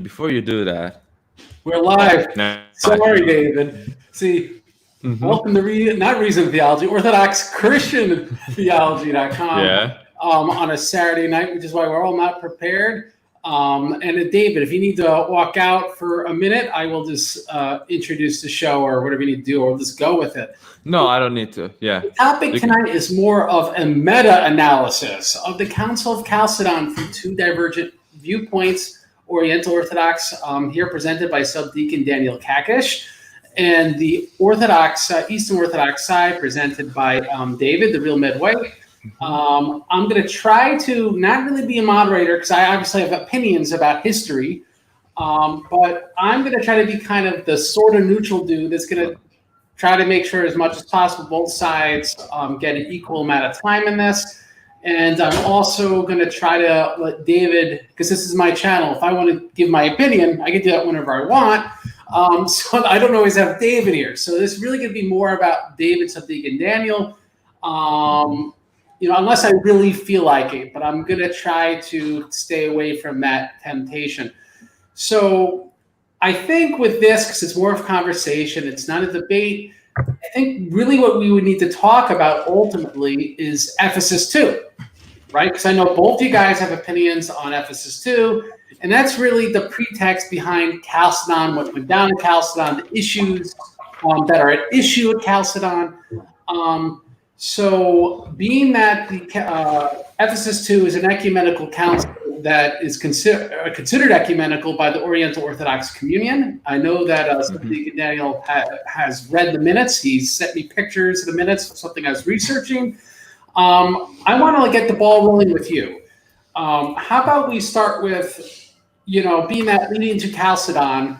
before you do that, We're live. no, Sorry, David. See, welcome to not Reason Theology, Orthodox Christian Theology.com yeah, on a Saturday night, which is why we're all not prepared. David, if you need to walk out for a minute, I will just introduce the show or whatever you need to do, or we'll just go with it. no, I don't need to. Yeah, The topic tonight is more of a meta-analysis of the Council of Chalcedon from two divergent viewpoints. Oriental Orthodox, here presented by Subdeacon Daniel Kakish, and the Orthodox, Eastern Orthodox side presented by David, the real Midway. I'm going to try to not really be a moderator because I obviously have opinions about history, but I'm going to try to be kind of the sort of neutral dude that's going to try to make sure as much as possible both sides get an equal amount of time in this. And I'm also going to try to let David, because this is my channel, if I want to give my opinion, I can do that whenever I want. So I don't always have David here. So this is really going to be more about David, Subdeacon Daniel, unless I really feel like it. But I'm going to try to stay away from that temptation. So I think with this, because it's more of a conversation, it's not a debate, I think really what we would need to talk about ultimately is Ephesus 2, right? Because I know both you guys have opinions on Ephesus 2, and that's really the pretext behind Chalcedon, what went down in Chalcedon, the issues that are at issue at Chalcedon. So being that the Ephesus 2 is an ecumenical council that is considered ecumenical by the Oriental Orthodox Communion. I know that Subdeacon Daniel has read the minutes. He sent me pictures of the minutes of something I was researching. I want to get the ball rolling with you. How about we start with, being that leading to Chalcedon,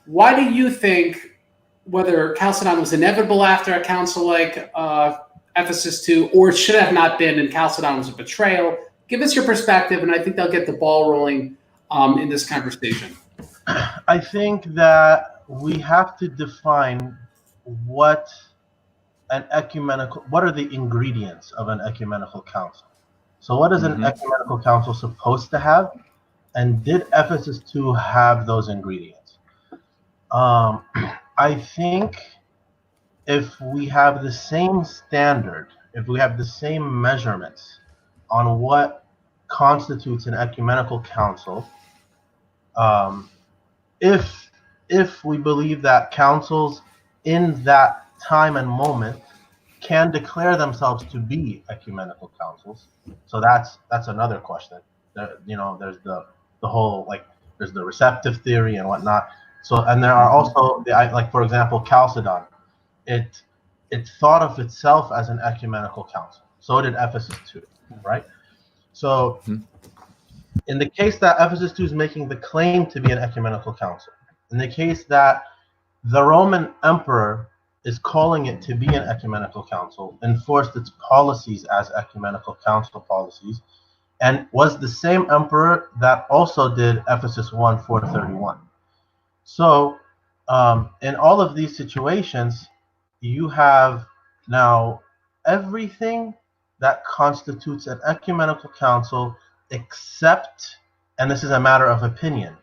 why do you think whether Chalcedon was inevitable after a council like Ephesus 2, or it should have not been and Chalcedon was a betrayal? Give us your perspective, and I think they'll get the ball rolling in this conversation. I think that we have to define what are the ingredients of an ecumenical council. So what is an ecumenical council supposed to have? And did Ephesus 2 have those ingredients? I think if we have the same standard, if we have the same measurements on what constitutes an ecumenical council, if we believe that councils in that time and moment can declare themselves to be ecumenical councils, so that's another question. There's the whole, there's the receptive theory and whatnot. So, and there are also for example, Chalcedon. It thought of itself as an ecumenical council. So did Ephesus 2, right? So in the case that Ephesus 2 is making the claim to be an ecumenical council, in the case that the Roman emperor is calling it to be an ecumenical council, enforced its policies as ecumenical council policies, and was the same emperor that also did Ephesus 1:431. So in all of these situations, you have now everything that constitutes an ecumenical council, except, and this is a matter of opinion.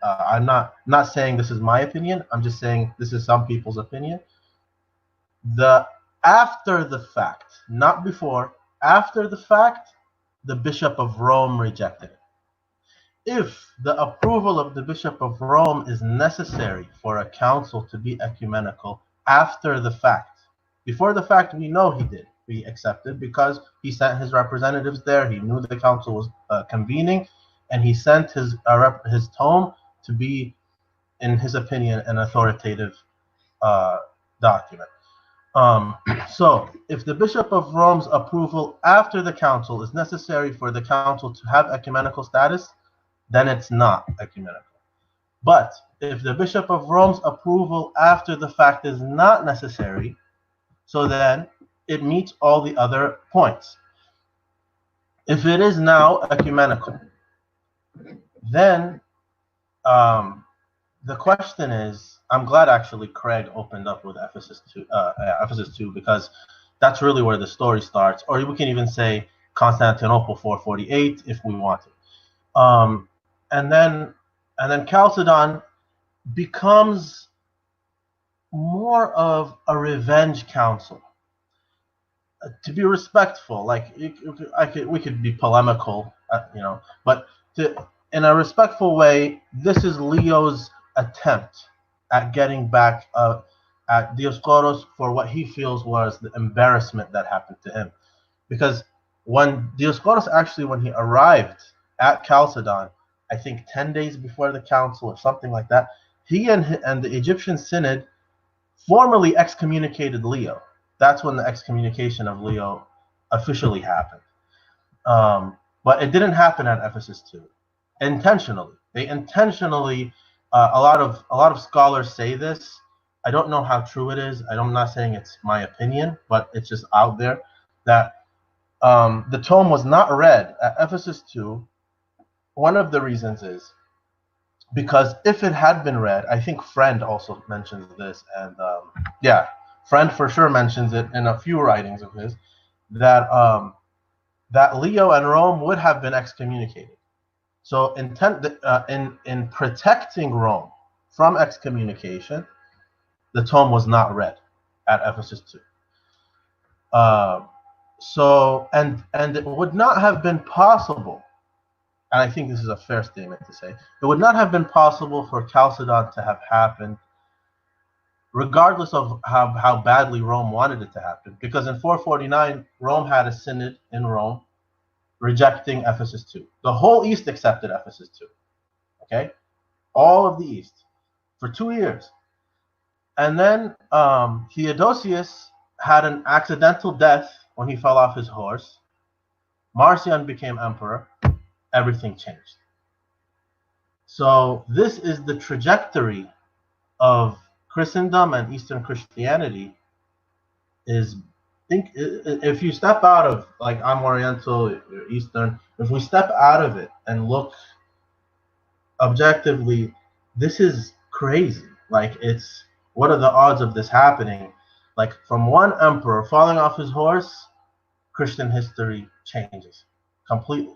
I'm not saying this is my opinion. I'm just saying this is some people's opinion. The after the fact, not before, after the fact, the Bishop of Rome rejected it. If the approval of the Bishop of Rome is necessary for a council to be ecumenical after the fact, before the fact, we know he accepted because he sent his representatives there. He knew the council was convening, and he sent his tome to be, in his opinion, an authoritative document. So if the Bishop of Rome's approval after the council is necessary for the council to have ecumenical status, then it's not ecumenical. But if the Bishop of Rome's approval after the fact is not necessary, so then it meets all the other points. If it is now ecumenical, then the question is, I'm glad actually Craig opened up with Ephesus 2, because that's really where the story starts. Or we can even say Constantinople 448 if we want to. And then And then Chalcedon becomes more of a revenge council. To be respectful, like we could be polemical, but in a respectful way, this is Leo's attempt at getting back at Dioscoros for what he feels was the embarrassment that happened to him. Because when Dioscoros when he arrived at Chalcedon, I think 10 days before the council or something like that, he and the Egyptian Synod formally excommunicated Leo. That's when the excommunication of Leo officially happened. But it didn't happen at Ephesus 2 intentionally. They intentionally, a lot of scholars say this. I don't know how true it is. I'm not saying it's my opinion, but it's just out there that the tome was not read at Ephesus 2. One of the reasons is because if it had been read, I think Friend also mentions this, and Friend for sure mentions it in a few writings of his, that that Leo and Rome would have been excommunicated. So in protecting Rome from excommunication, the tome was not read at Ephesus 2. And it would not have been possible, and I think this is a fair statement to say, it would not have been possible for Chalcedon to have happened regardless of how badly Rome wanted it to happen. Because in 449, Rome had a synod in Rome rejecting Ephesus 2. The whole East accepted Ephesus 2. Okay? All of the East for 2 years. And then Theodosius had an accidental death when he fell off his horse. Marcion became emperor. Everything changed. So this is the trajectory of Christendom and Eastern Christianity. If you step out of, like, I'm Oriental, you're Eastern, if we step out of it and look objectively, this is crazy. Like, what are the odds of this happening? Like, from one emperor falling off his horse, Christian history changes completely.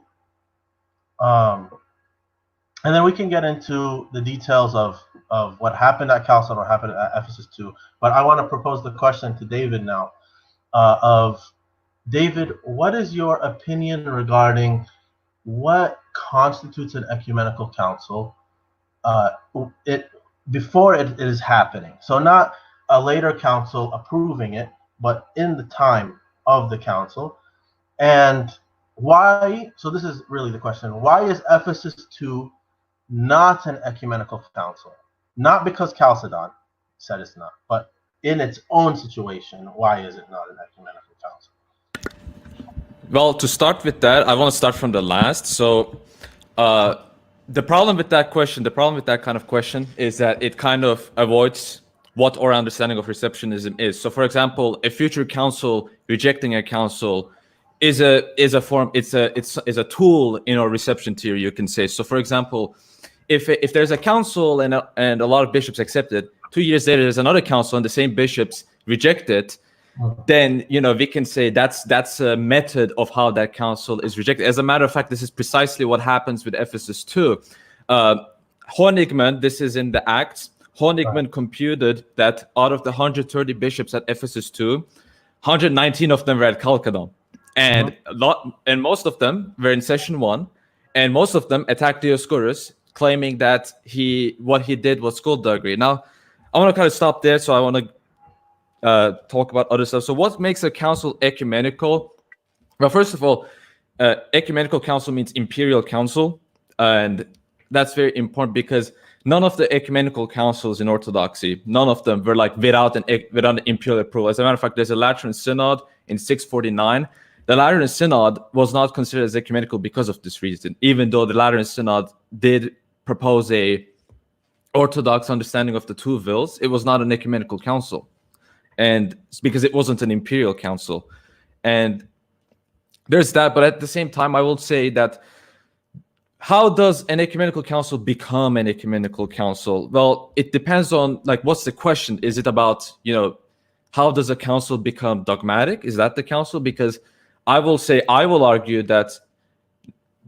And then we can get into the details of what happened at Chalcedon or happened at Ephesus 2. But I want to propose the question to David now. David, what is your opinion regarding what constitutes an ecumenical council before it is happening? So not a later council approving it, but in the time of the council. And why? So this is really the question. Why is Ephesus 2 not an ecumenical council? Not because Chalcedon said it's not, but in its own situation, why is it not an ecumenical council? Well, to start with that, I want to start from the last. So the problem with that kind of question is that it kind of avoids what our understanding of receptionism is. So, for example, a future council rejecting a council is a form. It's a tool in our reception theory, you can say. So, for example, if there's a council and a lot of bishops accept it, 2 years later there's another council and the same bishops reject it, then we can say that's a method of how that council is rejected. As a matter of fact, this is precisely what happens with Ephesus 2. Honigman, this is in the Acts. Honigman computed that out of the 130 bishops at Ephesus 2, 119 of them were at Chalcedon, and most of them were in session 1, and most of them attacked Dioscorus, claiming that what he did was skullduggery. Now, I want to kind of stop there, so I want to talk about other stuff. So what makes a council ecumenical? Well, first of all, ecumenical council means imperial council, and that's very important because none of the ecumenical councils in Orthodoxy, none of them were like without an imperial approval. As a matter of fact, there's a Lateran Synod in 649. The Lateran Synod was not considered as ecumenical because of this reason, even though the Lateran Synod did propose a Orthodox understanding of the two wills. It was not an ecumenical council, and it's because it wasn't an imperial council. And there's that, but at the same time, I will say that how does an ecumenical council become an ecumenical council? Well, it depends on, like, what's the question? Is it about, how does a council become dogmatic? Is that the council? Because I will argue that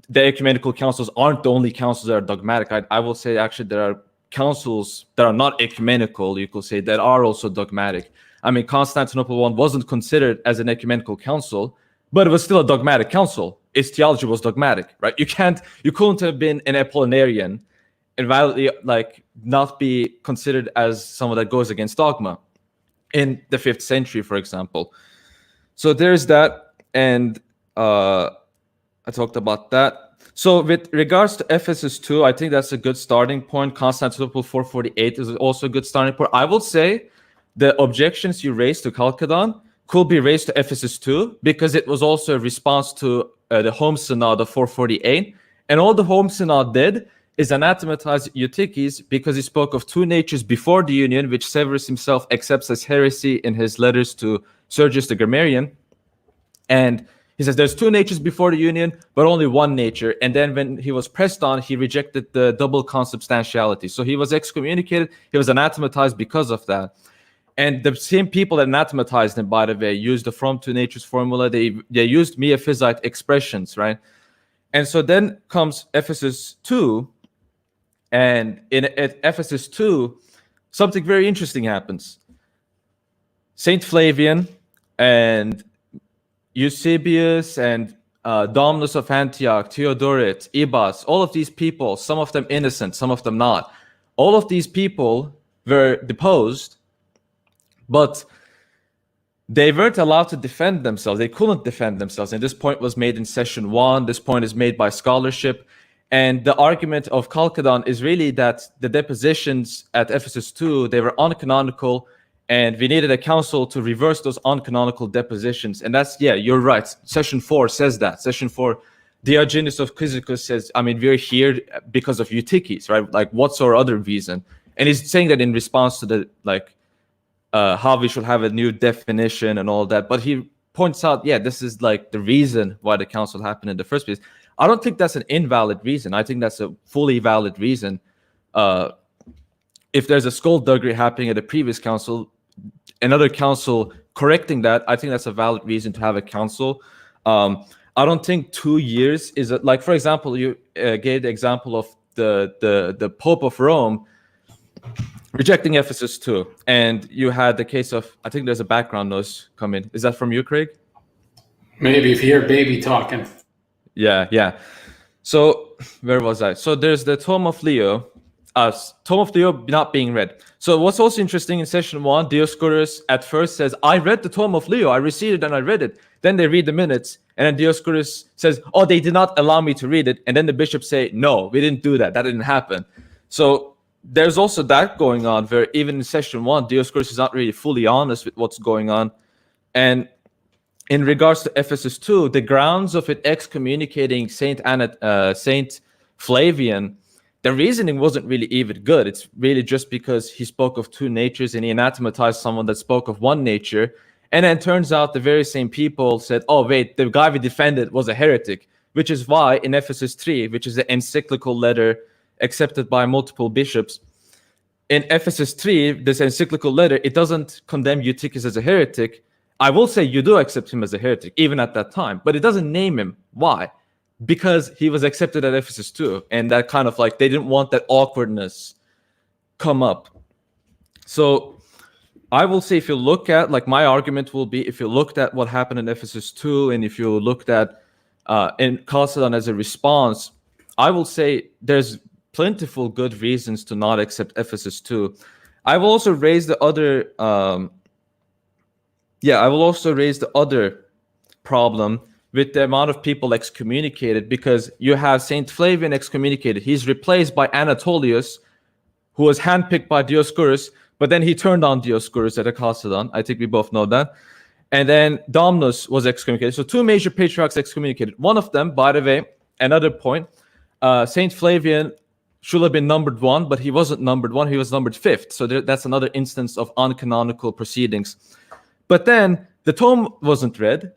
the ecumenical councils aren't the only councils that are dogmatic. I will say actually there are councils that are not ecumenical, you could say, that are also dogmatic. I mean, Constantinople I wasn't considered as an ecumenical council, but it was still a dogmatic council. Its theology was dogmatic, right? You couldn't have been an Apollinarian and validly not be considered as someone that goes against dogma in the 5th century, for example. So there's that, and I talked about that. So with regards to Ephesus 2, I think that's a good starting point. Constantinople 448 is also a good starting point. I will say the objections you raised to Chalcedon could be raised to Ephesus 2 because it was also a response to the Home Synod of 448. And all the Home Synod did is anathematize Eutyches because he spoke of two natures before the union, which Severus himself accepts as heresy in his letters to Sergius the Grammarian. And he says there's two natures before the union, but only one nature. And then when he was pressed on, he rejected the double consubstantiality. So he was excommunicated. He was anathematized because of that. And the same people that anathematized him, by the way, used the from two natures formula. They used Miaphysite expressions, right? And so then comes Ephesus 2. And at Ephesus 2, something very interesting happens. Saint Flavian and Eusebius and Domnus of Antioch, Theodoret, Ibas, all of these people, some of them innocent, some of them not. All of these people were deposed, but they weren't allowed to defend themselves. They couldn't defend themselves. And this point was made in session 1. This point is made by scholarship. And the argument of Chalcedon is really that the depositions at Ephesus 2, they were uncanonical, and we needed a council to reverse those uncanonical depositions. And that's, yeah, you're right. Session 4 says that. Session 4, Diogenes of Cyzicus says, I mean, we're here because of Eutyches, right? Like, what's our other reason? And he's saying that in response to the, how we should have a new definition and all that. But he points out, yeah, this is like the reason why the council happened in the first place. I don't think that's an invalid reason. I think that's a fully valid reason. If there's a skullduggery happening at a previous council, another council correcting that, I think that's a valid reason to have a council. I don't think 2 years is like, for example, you gave the example of the Pope of Rome rejecting Ephesus 2, and you had the case of, I think there's a background noise come in. Is that from you, Craig? Maybe if you hear baby talking. Yeah. So where was I? So there's the Tome of Leo. Tome of Leo not being read. So what's also interesting in session 1, Dioscorus at first says, I read the Tome of Leo. I received it and I read it. Then they read the minutes. And then Dioscorus says, oh, they did not allow me to read it. And then the bishops say, no, we didn't do that. That didn't happen. So there's also that going on where even in session 1, Dioscorus is not really fully honest with what's going on. And in regards to Ephesus 2, the grounds of it excommunicating Saint Flavian, the reasoning wasn't really even good. It's really just because he spoke of two natures and he anathematized someone that spoke of one nature. And then it turns out the very same people said, oh, wait, the guy we defended was a heretic, which is why in Ephesus 3, which is the encyclical letter accepted by multiple bishops, in Ephesus 3, this encyclical letter, it doesn't condemn Eutyches as a heretic. I will say you do accept him as a heretic, even at that time, but it doesn't name him. Why? Because he was accepted at Ephesus 2, and that kind of like, they didn't want that awkwardness come up. So I will say, if you look at, like, my argument will be, if you looked at what happened in Ephesus 2, and if you looked at in Chalcedon as a response, I will say there's plentiful good reasons to not accept Ephesus 2. I will also raise the other problem with the amount of people excommunicated, because you have Saint Flavian excommunicated. He's replaced by Anatolius, who was handpicked by Dioscorus, but then he turned on Dioscorus at a Chalcedon. I think we both know that. And then Domnus was excommunicated. So two major patriarchs excommunicated. One of them, by the way, another point, Saint Flavian should have been numbered 1, but he wasn't numbered 1. He was numbered 5th. So that's another instance of uncanonical proceedings. But then the tome wasn't read.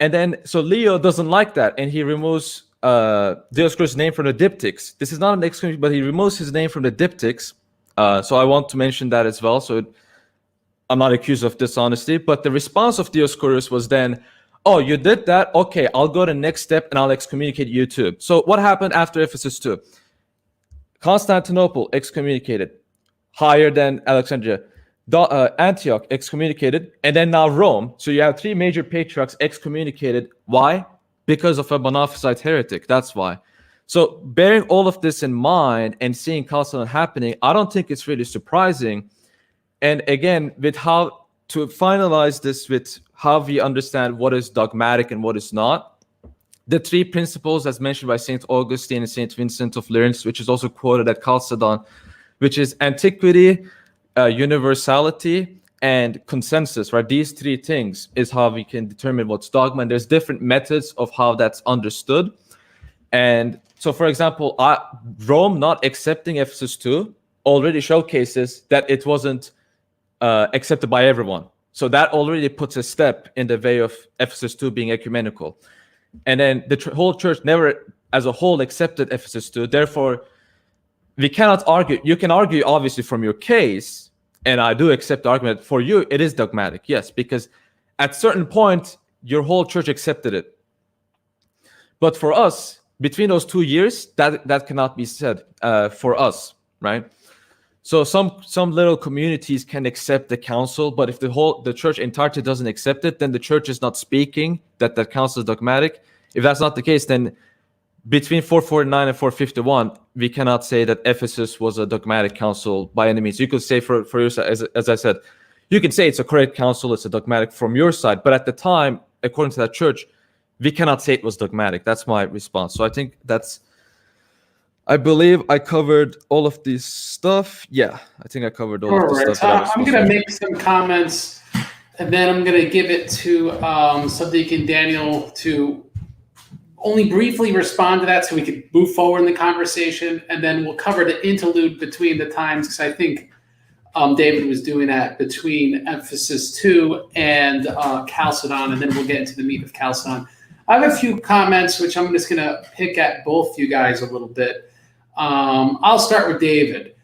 And then, so Leo doesn't like that. And he removes Dioscorus' name from the diptychs. This is not an excommunication, but he removes his name from the diptychs. So I want to mention that as well. So I'm not accused of dishonesty. But the response of Dioscorus was then, oh, you did that? Okay, I'll go to the next step and I'll excommunicate you too. So what happened after Ephesus 2? Constantinople excommunicated, higher than Alexandria. Antioch excommunicated, and then now Rome. So you have 3 major patriarchs excommunicated. Why? Because of a Monophysite heretic. That's why. So bearing all of this in mind and seeing Chalcedon happening, I don't think it's really surprising. And again, with how to finalize this with how we understand what is dogmatic and what is not, the 3 principles as mentioned by St. Augustine and St. Vincent of Lerins, which is also quoted at Chalcedon, which is antiquity, universality, and consensus, right? These 3 things is how we can determine what's dogma, and there's different methods of how that's understood. And so, for example, Rome not accepting Ephesus 2 already showcases that it wasn't accepted by everyone. So that already puts a step in the way of Ephesus 2 being ecumenical. And then the whole church never, as a whole, accepted Ephesus 2. Therefore, we cannot argue. You can argue, obviously, from your case, and I do accept the argument. For you, it is dogmatic, yes, because at certain point, your whole church accepted it. But for us, between those 2 years, that cannot be said for us, right? So some little communities can accept the council, but if the church entirety doesn't accept it, then the church is not speaking that the council is dogmatic. If that's not the case, then between 449 and 451, we cannot say that Ephesus was a dogmatic council by any means. You could say for yourself, as I said, you can say it's a correct council, it's a dogmatic from your side, but at the time, according to that church, we cannot say it was dogmatic. That's my response. So I think I believe I covered all of this stuff. Yeah, I think I covered all of this stuff. I'm going to make some comments, and then I'm going to give it to Subdeacon Daniel to only briefly respond to that so we can move forward in the conversation, and then we'll cover the interlude between the times, because I think David was doing that between Ephesus 2 and Chalcedon, and then we'll get into the meat of Chalcedon. I have a few comments, which I'm just going to pick at both you guys a little bit. I'll start with David.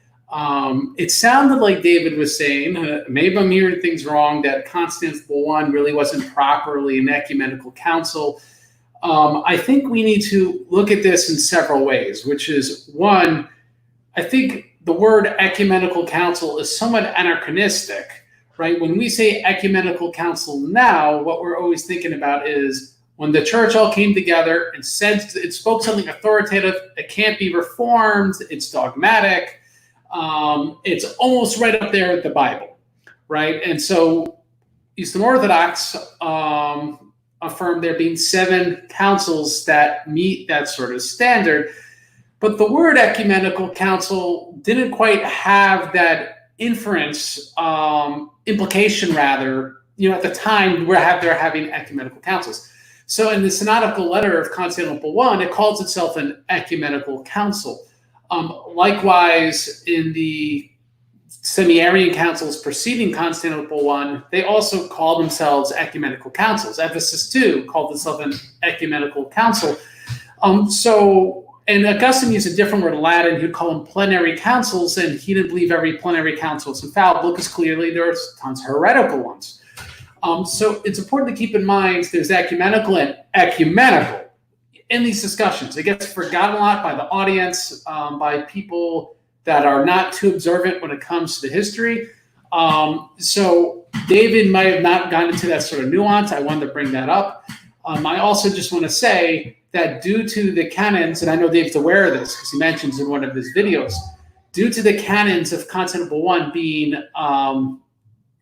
It sounded like David was saying, maybe I'm hearing things wrong, that Constantinople I really wasn't properly an ecumenical council. I think we need to look at this in several ways, which is, one, I think the word ecumenical council is somewhat anachronistic, right? When we say ecumenical council now, what we're always thinking about is when the church all came together and said it spoke something authoritative, it can't be reformed, it's dogmatic, it's almost right up there with the Bible, right? And so Eastern Orthodox affirm there being 7 councils that meet that sort of standard. But the word ecumenical council didn't quite have that inference, implication rather, at the time they're having ecumenical councils. So in the synodical letter of Constantinople I, it calls itself an ecumenical council. Likewise, in the Semi-Arian councils preceding Constantinople I, they also called themselves ecumenical councils. Ephesus II called itself an ecumenical council. And Augustine used a different word in Latin. He'd call them plenary councils, and he didn't believe every plenary council is infallible, because clearly there's tons of heretical ones. So it's important to keep in mind there's ecumenical and ecumenical in these discussions. It gets forgotten a lot by the audience, by people that are not too observant when it comes to the history. So David might have not gotten into that sort of nuance. I wanted to bring that up. I also just want to say that due to the canons, and I know David's aware of this because he mentions in one of his videos, due to the canons of Constantinople I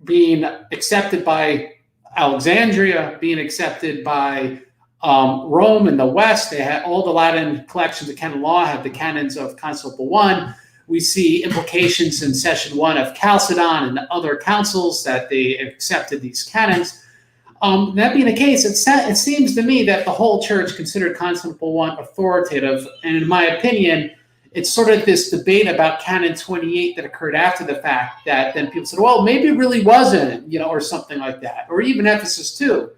being accepted by Alexandria, being accepted by Rome in the West, they had all the Latin collections of canon law have the canons of Constantinople I. We see implications in session 1 of Chalcedon and other councils that they accepted these canons. That being the case, it seems to me that the whole church considered Constantinople I authoritative, and in my opinion, it's sort of this debate about Canon 28 that occurred after the fact that then people said, well, maybe it really wasn't, or something like that. Or even Ephesus 2,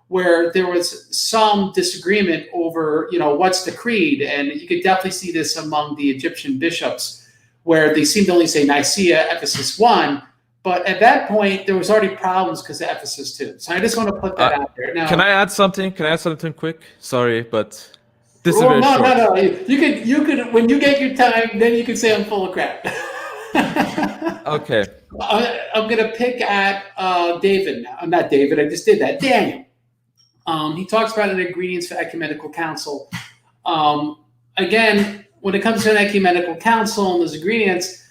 where there was some disagreement over, what's the creed. And you could definitely see this among the Egyptian bishops, where they seem to only say Nicaea, Ephesus 1, But at that point, there was already problems because of Ephesus too. So I just want to put that out there. Now, Can I add something? Can I add something quick? Sorry, but this is well, very short. no. You could when you get your time, then you can say I'm full of crap. Okay. I'm gonna pick at David now. I'm not David. I just did that. Daniel. He talks about an ingredients for ecumenical council. Again, when it comes to an ecumenical council and those ingredients,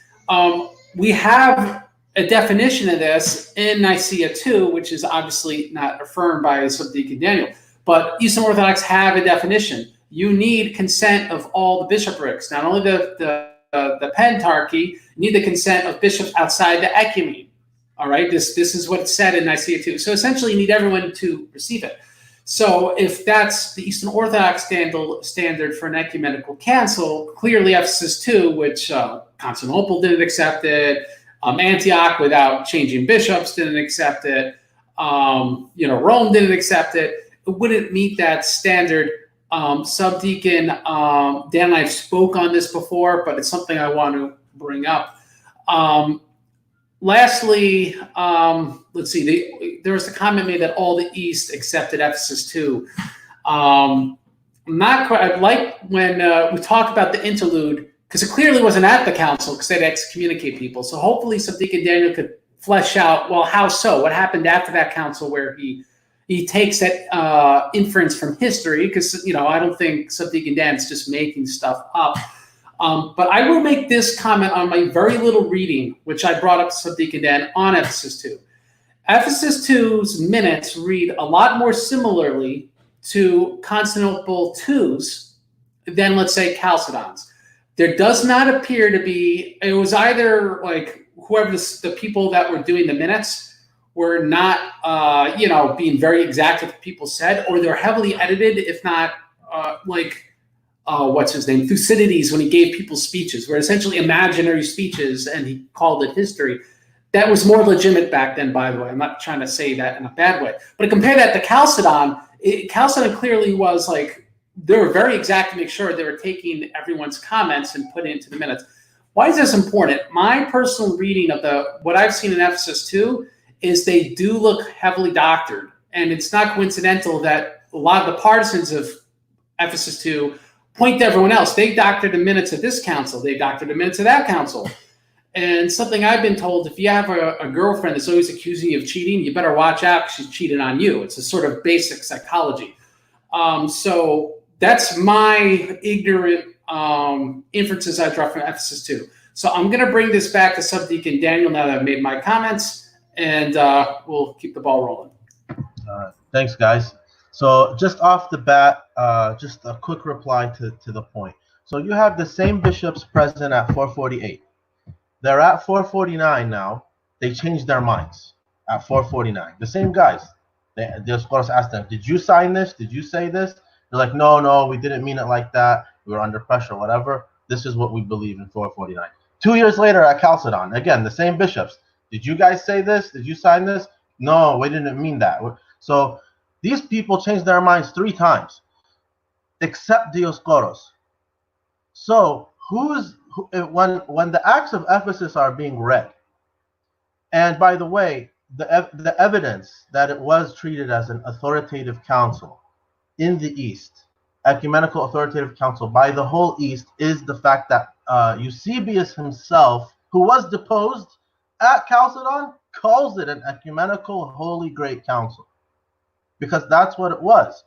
we have a definition of this in Nicaea 2, which is obviously not affirmed by Subdeacon Daniel. But Eastern Orthodox have a definition. You need consent of all the bishoprics, not only the pentarchy. You need the consent of bishops outside the ecumene. All right, this is what's said in Nicaea 2. So essentially, you need everyone to receive it. So if that's the Eastern Orthodox standard for an ecumenical council, clearly Ephesus 2, which Constantinople didn't accept it, Antioch without changing bishops didn't accept it, Rome didn't accept it, it wouldn't meet that standard. Subdeacon Dan and I spoke on this before, but it's something I want to bring up. Lastly, let's see. There was a comment made that all the East accepted Ephesus 2. Not quite. I'd like when we talk about the interlude, because it clearly wasn't at the council because they'd excommunicate people. So hopefully Subdeacon Daniel could flesh out, well, how so? What happened after that council where he takes that inference from history? Because, I don't think Subdeacon Dan's just making stuff up. But I will make this comment on my very little reading, which I brought up to Subdeacon Dan on Ephesus 2. Ephesus 2's minutes read a lot more similarly to Constantinople 2's than, let's say, Chalcedon's. There does not appear to be, it was either like whoever the people that were doing the minutes were not, being very exact with what people said, or they're heavily edited, if not what's his name, Thucydides, when he gave people speeches, were essentially imaginary speeches, and he called it history. That was more legitimate back then, by the way. I'm not trying to say that in a bad way. But compare that to Chalcedon. Chalcedon clearly was like, they were very exact to make sure they were taking everyone's comments and putting it into the minutes. Why is this important? My personal reading of what I've seen in Ephesus 2 is they do look heavily doctored. And it's not coincidental that a lot of the partisans of Ephesus 2 point to everyone else. They doctored the minutes of this council. They doctored the minutes of that council. And something I've been told, if you have a girlfriend that's always accusing you of cheating, you better watch out because she's cheating on you. It's a sort of basic psychology. So that's my ignorant inferences I draw from Ephesus 2. So I'm going to bring this back to Subdeacon Daniel now that I've made my comments, and we'll keep the ball rolling. Thanks, guys. So just off the bat, just a quick reply to the point. So you have the same bishops present at 448. They're at 449 now. They changed their minds at 449. The same guys. The scholars asked them, did you sign this? Did you say this? They're like, no, we didn't mean it like that. We were under pressure, whatever. This is what we believe in 449. 2 years later at Chalcedon, again, the same bishops. Did you guys say this? Did you sign this? No, we didn't mean that. So these people changed their minds 3 times, except Dioscoros. So when the Acts of Ephesus are being read, and by the way, the evidence that it was treated as an authoritative council in the East, ecumenical authoritative council by the whole East, is the fact that Eusebius himself, who was deposed at Chalcedon, calls it an ecumenical holy great council. Because that's what it was.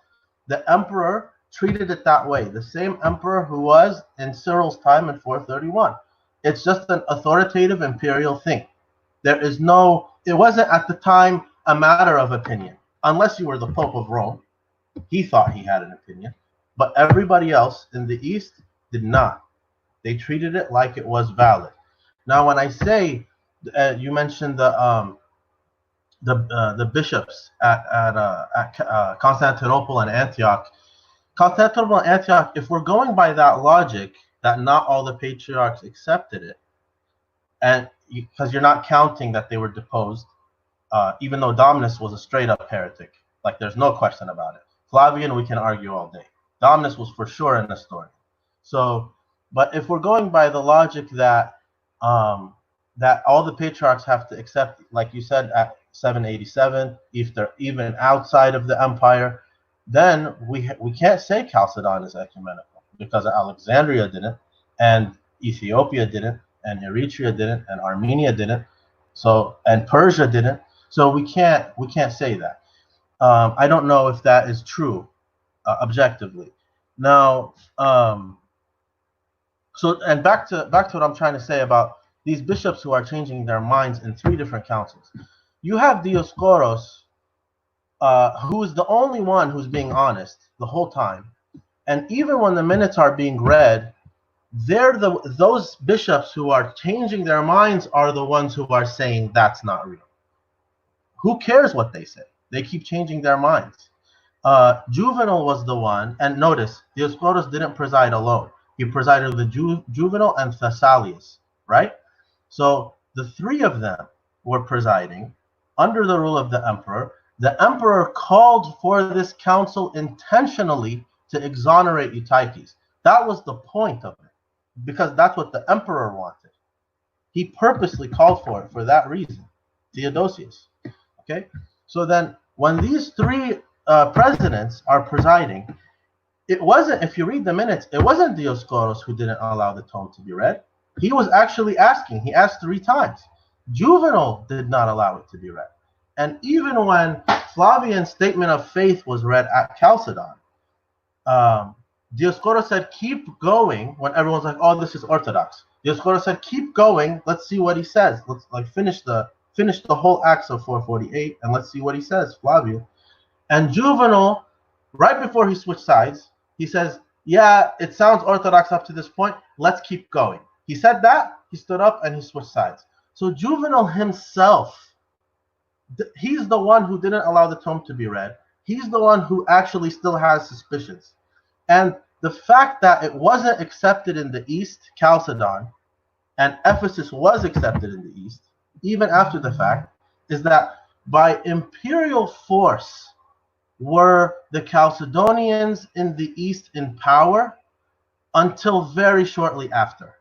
The emperor treated it that way. The same emperor who was in Cyril's time in 431. It's just an authoritative imperial thing. It wasn't at the time a matter of opinion. Unless you were the Pope of Rome. He thought he had an opinion. But everybody else in the East did not. They treated it like it was valid. Now, when I say, you mentioned the bishops at Constantinople and Antioch. Constantinople and Antioch, if we're going by that logic, that not all the patriarchs accepted it, and because you're not counting that they were deposed, even though Dominus was a straight-up heretic, like there's no question about it. Flavian, we can argue all day. Dominus was for sure an historian. So, but if we're going by the logic that that all the patriarchs have to accept, like you said, at 787, if they're even outside of the empire, then we can't say Chalcedon is ecumenical, because Alexandria didn't, and Ethiopia didn't, and Eritrea didn't, and Armenia didn't, so, and Persia didn't. So we can't say that. I don't know if that is true objectively. Now, so, and back to what I'm trying to say about these bishops who are changing their minds in 3 different councils. You have Dioscoros, who is the only one who's being honest the whole time, and even when the minutes are being read, those bishops who are changing their minds are the ones who are saying that's not real. Who cares what they say? They keep changing their minds. Juvenal was the one, and notice Dioscoros didn't preside alone. He presided with Juvenal and Thessalius, right? So the 3 of them were presiding under the rule of the emperor. The emperor called for this council intentionally to exonerate Eutyches. That was the point of it, because that's what the emperor wanted. He purposely called for it for that reason, Theodosius. Okay, so then when these 3 presidents are presiding, it wasn't, if you read the minutes, it wasn't Dioscoros who didn't allow the tome to be read. He was actually asking. He asked 3 times. Juvenal did not allow it to be read. And even when Flavian's statement of faith was read at Chalcedon, Dioscoros said, keep going, when everyone's like, oh, this is Orthodox. Dioscoros said, keep going, let's see what he says. Let's finish the whole Acts of 448, and let's see what he says, Flavian. And Juvenal, right before he switched sides, he says, yeah, it sounds Orthodox up to this point, let's keep going. He said that, he stood up, and he switched sides. So Juvenal himself, he's the one who didn't allow the tome to be read. He's the one who actually still has suspicions. And the fact that it wasn't accepted in the East, Chalcedon, and Ephesus was accepted in the East, even after the fact, is that by imperial force were the Chalcedonians in the East in power until very shortly after.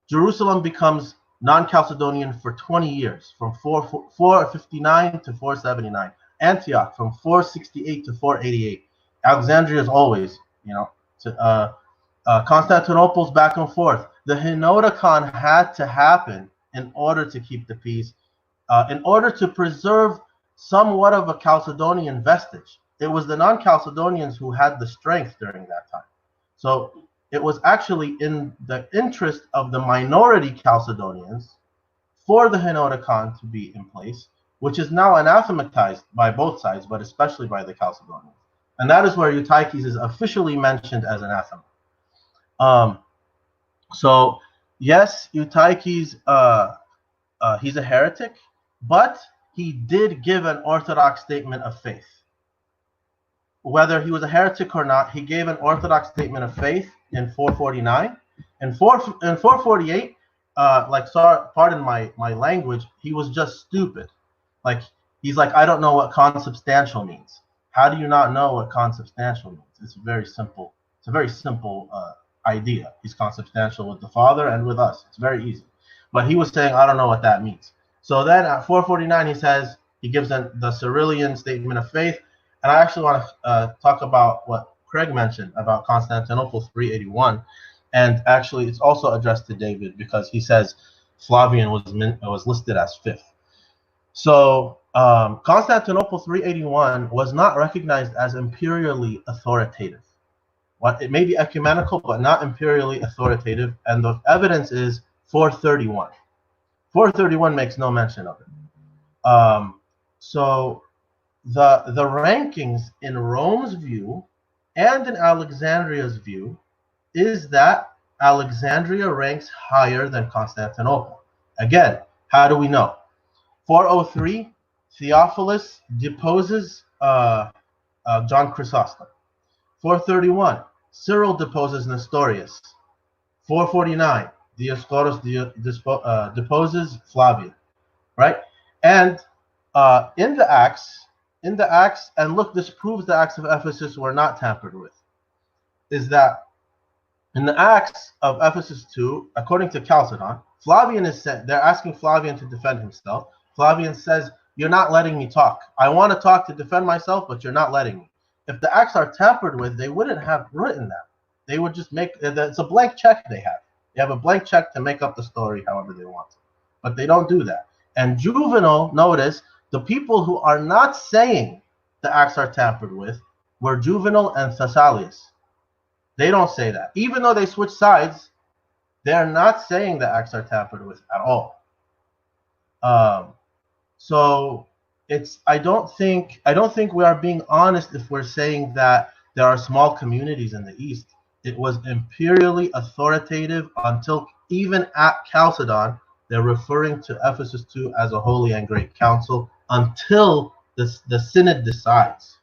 Jerusalem becomes non-Chalcedonian for 20 years, from 459 to 479. Antioch from 468 to 488. Alexandria is always, Constantinople's back and forth. The Henoticon had to happen in order to keep the peace, in order to preserve somewhat of a Chalcedonian vestige. It was the non-Chalcedonians who had the strength during that time. So it was actually in the interest of the minority Chalcedonians for the Henoticon to be in place, which is now anathematized by both sides, but especially by the Chalcedonians. And that is where Eutyches is officially mentioned as anathema. So yes, Eutyches, he's a heretic, but he did give an Orthodox statement of faith. Whether he was a heretic or not, he gave an Orthodox statement of faith in 449. In 448, pardon my language, he was just stupid. He's like, I don't know what consubstantial means. How do you not know what consubstantial means? It's very simple. It's a very simple idea. He's consubstantial with the Father and with us. It's very easy. But he was saying, I don't know what that means. So then at 449, he says, he gives the Cyrillian statement of faith. And I actually want to talk about what Craig mentioned about Constantinople 381. And actually, it's also addressed to David because he says Flavian was listed as 5th. So Constantinople 381 was not recognized as imperially authoritative. It may be ecumenical, but not imperially authoritative. And the evidence is 431. 431 makes no mention of it. So the rankings in Rome's view and in Alexandria's view is that Alexandria ranks higher than Constantinople. Again, how do we know? 403, Theophilus deposes John Chrysostom. 431, Cyril deposes Nestorius. 449, Dioscoros deposes Flavian. Right? And in the Acts, and look, this proves the Acts of Ephesus were not tampered with, is that in the Acts of Ephesus 2, according to Chalcedon, Flavian they're asking Flavian to defend himself. Flavian says, "You're not letting me talk. I want to talk to defend myself, but you're not letting me." If the acts are tampered with, they wouldn't have written that. They would just make it's a blank check they have. They have a blank check to make up the story however they want to. But they don't do that. And Juvenal, notice, the people who are not saying the acts are tampered with were Juvenal and Thessalius. They don't say that. Even though they switch sides, they're not saying the acts are tampered with at all. So I don't think we are being honest if we're saying that there are small communities in the East. It was imperially authoritative until even at Chalcedon, they're referring to Ephesus 2 as a holy and great council until the synod decides.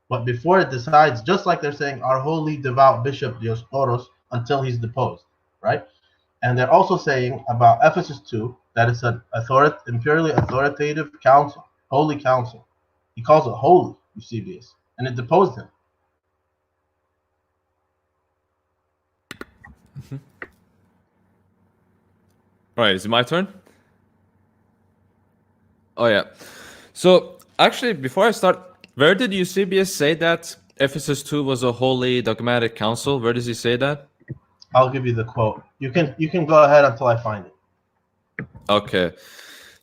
But before it decides, just like they're saying our holy devout bishop Diosporos until he's deposed, right? And they're also saying about Ephesus 2 that it's an imperially authoritative council, holy council. He calls it holy, Eusebius, and it deposed him. All right, is it my turn? Oh yeah. So actually, before I start, where did Eusebius say that Ephesus 2 was a holy dogmatic council? Where does he say that? I'll give you the quote. You can go ahead until I find it. Okay.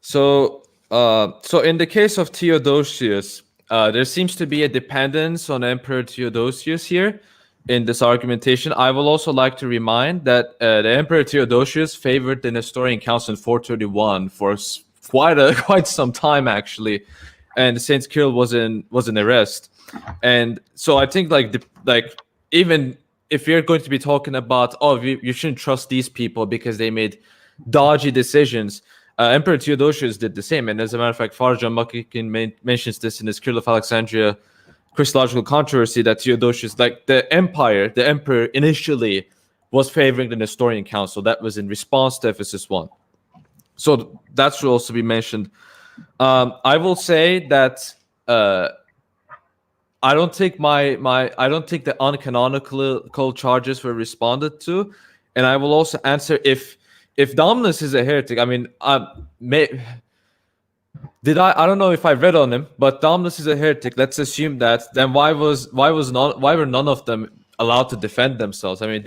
So in the case of Theodosius, there seems to be a dependence on Emperor Theodosius here in this argumentation. I will also like to remind that the Emperor Theodosius favored the Nestorian Council in 431 for quite some time actually, and Saint Cyril was in arrest. And so I think like even if you're going to be talking about you shouldn't trust these people because they made dodgy decisions, Emperor Theodosius did the same. And as a matter of fact, Father John Muckikin mentions this in his Cyril of Alexandria Christological Controversy, that Theodosius, like the emperor initially was favoring the Nestorian Council. That was in response to Ephesus 1. So that should also be mentioned. I will say that I don't think the uncanonical charges were responded to, and I will also answer if Dominus is a heretic. I mean, I don't know if I read on him, but Dominus is a heretic. Let's assume that. Then why were none of them allowed to defend themselves? I mean,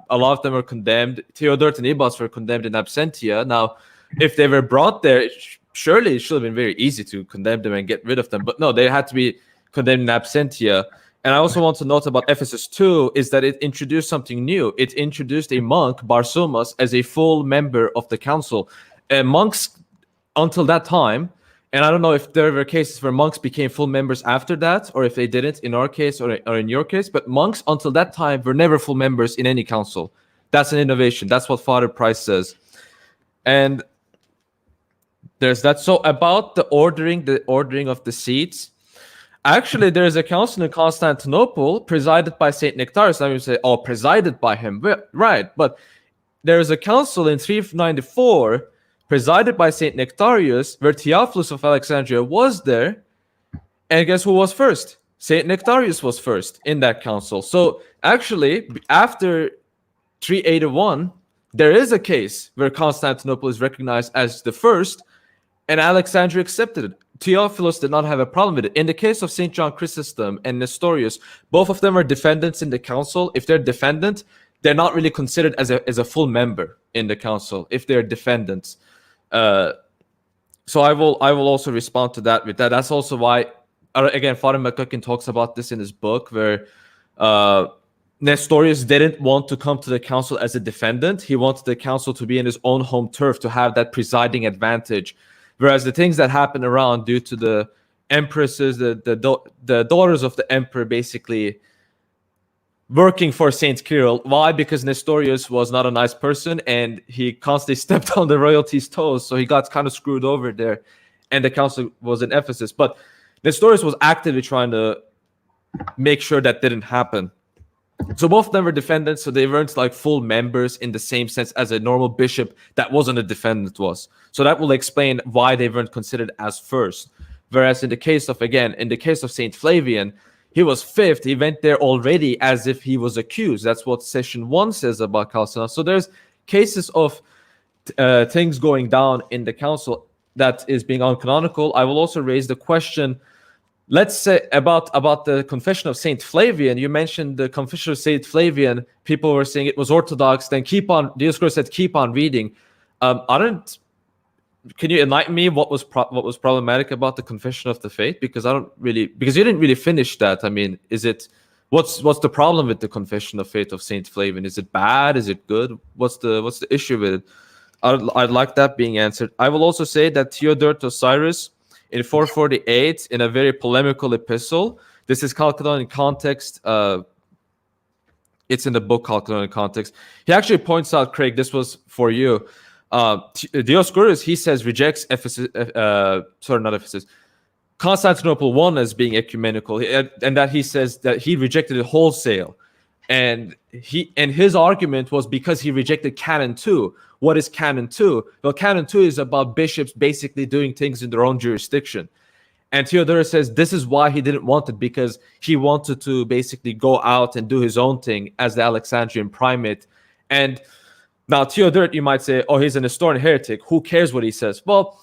a lot of them were condemned. Theodort and Ibas were condemned in absentia. Now, if they were brought there, surely it should have been very easy to condemn them and get rid of them. But no, they had to be condemned in absentia. And I also want to note about Ephesus 2 is that it introduced something new. It introduced a monk, Barsomas, as a full member of the council. Monks, until that time, and I don't know if there were cases where monks became full members after that, or if they didn't in our case or in your case, but monks until that time were never full members in any council. That's an innovation. That's what Father Price says. And there's that. So about the ordering of the seats, actually, there is a council in Constantinople presided by Saint Nectarius. I would say, presided by him, right? But there is a council in 394 presided by Saint Nectarius, where Theophilus of Alexandria was there, and guess who was first? Saint Nectarius was first in that council. So actually, after 381, there is a case where Constantinople is recognized as the first, and Alexandria accepted it. Theophilus did not have a problem with it. In the case of St. John Chrysostom and Nestorius, both of them are defendants in the council. If they're defendant, they're not really considered as a full member in the council if they're defendants. So I will also respond to that with that. That's also why, again, Father McCucken talks about this in his book, where Nestorius didn't want to come to the council as a defendant. He wanted the council to be in his own home turf, to have that presiding advantage. Whereas the things that happen around, due to the empresses, the daughters of the emperor basically working for Saint Cyril. Why? Because Nestorius was not a nice person and he constantly stepped on the royalty's toes. So he got kind of screwed over there. And the council was in Ephesus. But Nestorius was actively trying to make sure that didn't happen. So both of them were defendants, so they weren't like full members in the same sense as a normal bishop that wasn't a defendant was. So that will explain why they weren't considered as first. Whereas in the case of Saint Flavian, he was fifth. He went there already as if he was accused. That's what session 1 says about Chalcedon. So there's cases of things going down in the council that is being uncanonical, I will also raise the question. Let's say about the confession of Saint Flavian. You mentioned the confession of Saint Flavian. People were saying it was orthodox. Then Dioscorus said keep on reading. Can you enlighten me what was problematic about the confession of the faith? Because you didn't really finish that. I mean, what's the problem with the confession of faith of Saint Flavian? Is it bad? Is it good? What's the issue with it? I'd like that being answered. I will also say that Theodoret Cyrus in 448, in a very polemical epistle, this is Chalcedon in context. It's in the book Chalcedon in context. He actually points out, Craig, this was for you. Dioscorus, he says, rejects Constantinople I as being ecumenical, and that he says that he rejected it wholesale. And his argument was because he rejected Canon 2. What is Canon 2? Well, Canon 2 is about bishops basically doing things in their own jurisdiction. And Theodorus says this is why he didn't want it, because he wanted to basically go out and do his own thing as the Alexandrian primate. And now Theodoret, you might say, oh, he's an historian heretic. Who cares what he says? Well,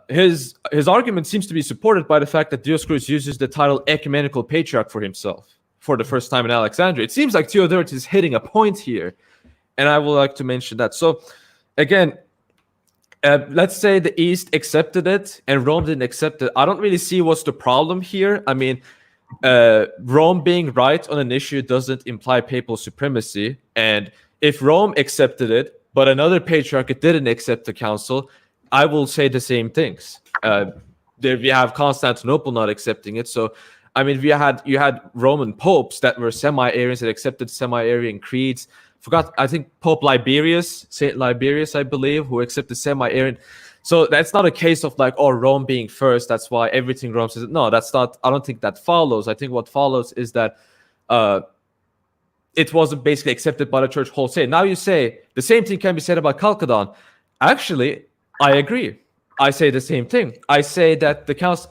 his argument seems to be supported by the fact that Dioscorus uses the title Ecumenical Patriarch for himself for the first time in Alexandria. It seems like Theodoret is hitting a point here. And I would like to mention that. So, again, let's say the East accepted it and Rome didn't accept it. I don't really see what's the problem here. I mean, Rome being right on an issue doesn't imply papal supremacy. And if Rome accepted it, but another patriarchate didn't accept the council, I will say the same things. We have Constantinople not accepting it. So, I mean, you had Roman popes that were semi-Arians that accepted semi-Arian creeds. I think Pope Liberius, Saint Liberius, I believe, who accepted semi-Arian. So that's not a case of like, oh, Rome being first, that's why everything Rome says. No, that's not. I don't think that follows. I think what follows is that it wasn't basically accepted by the church wholesale. Now you say the same thing can be said about Chalcedon. Actually, I agree. I say the same thing. I say that the council,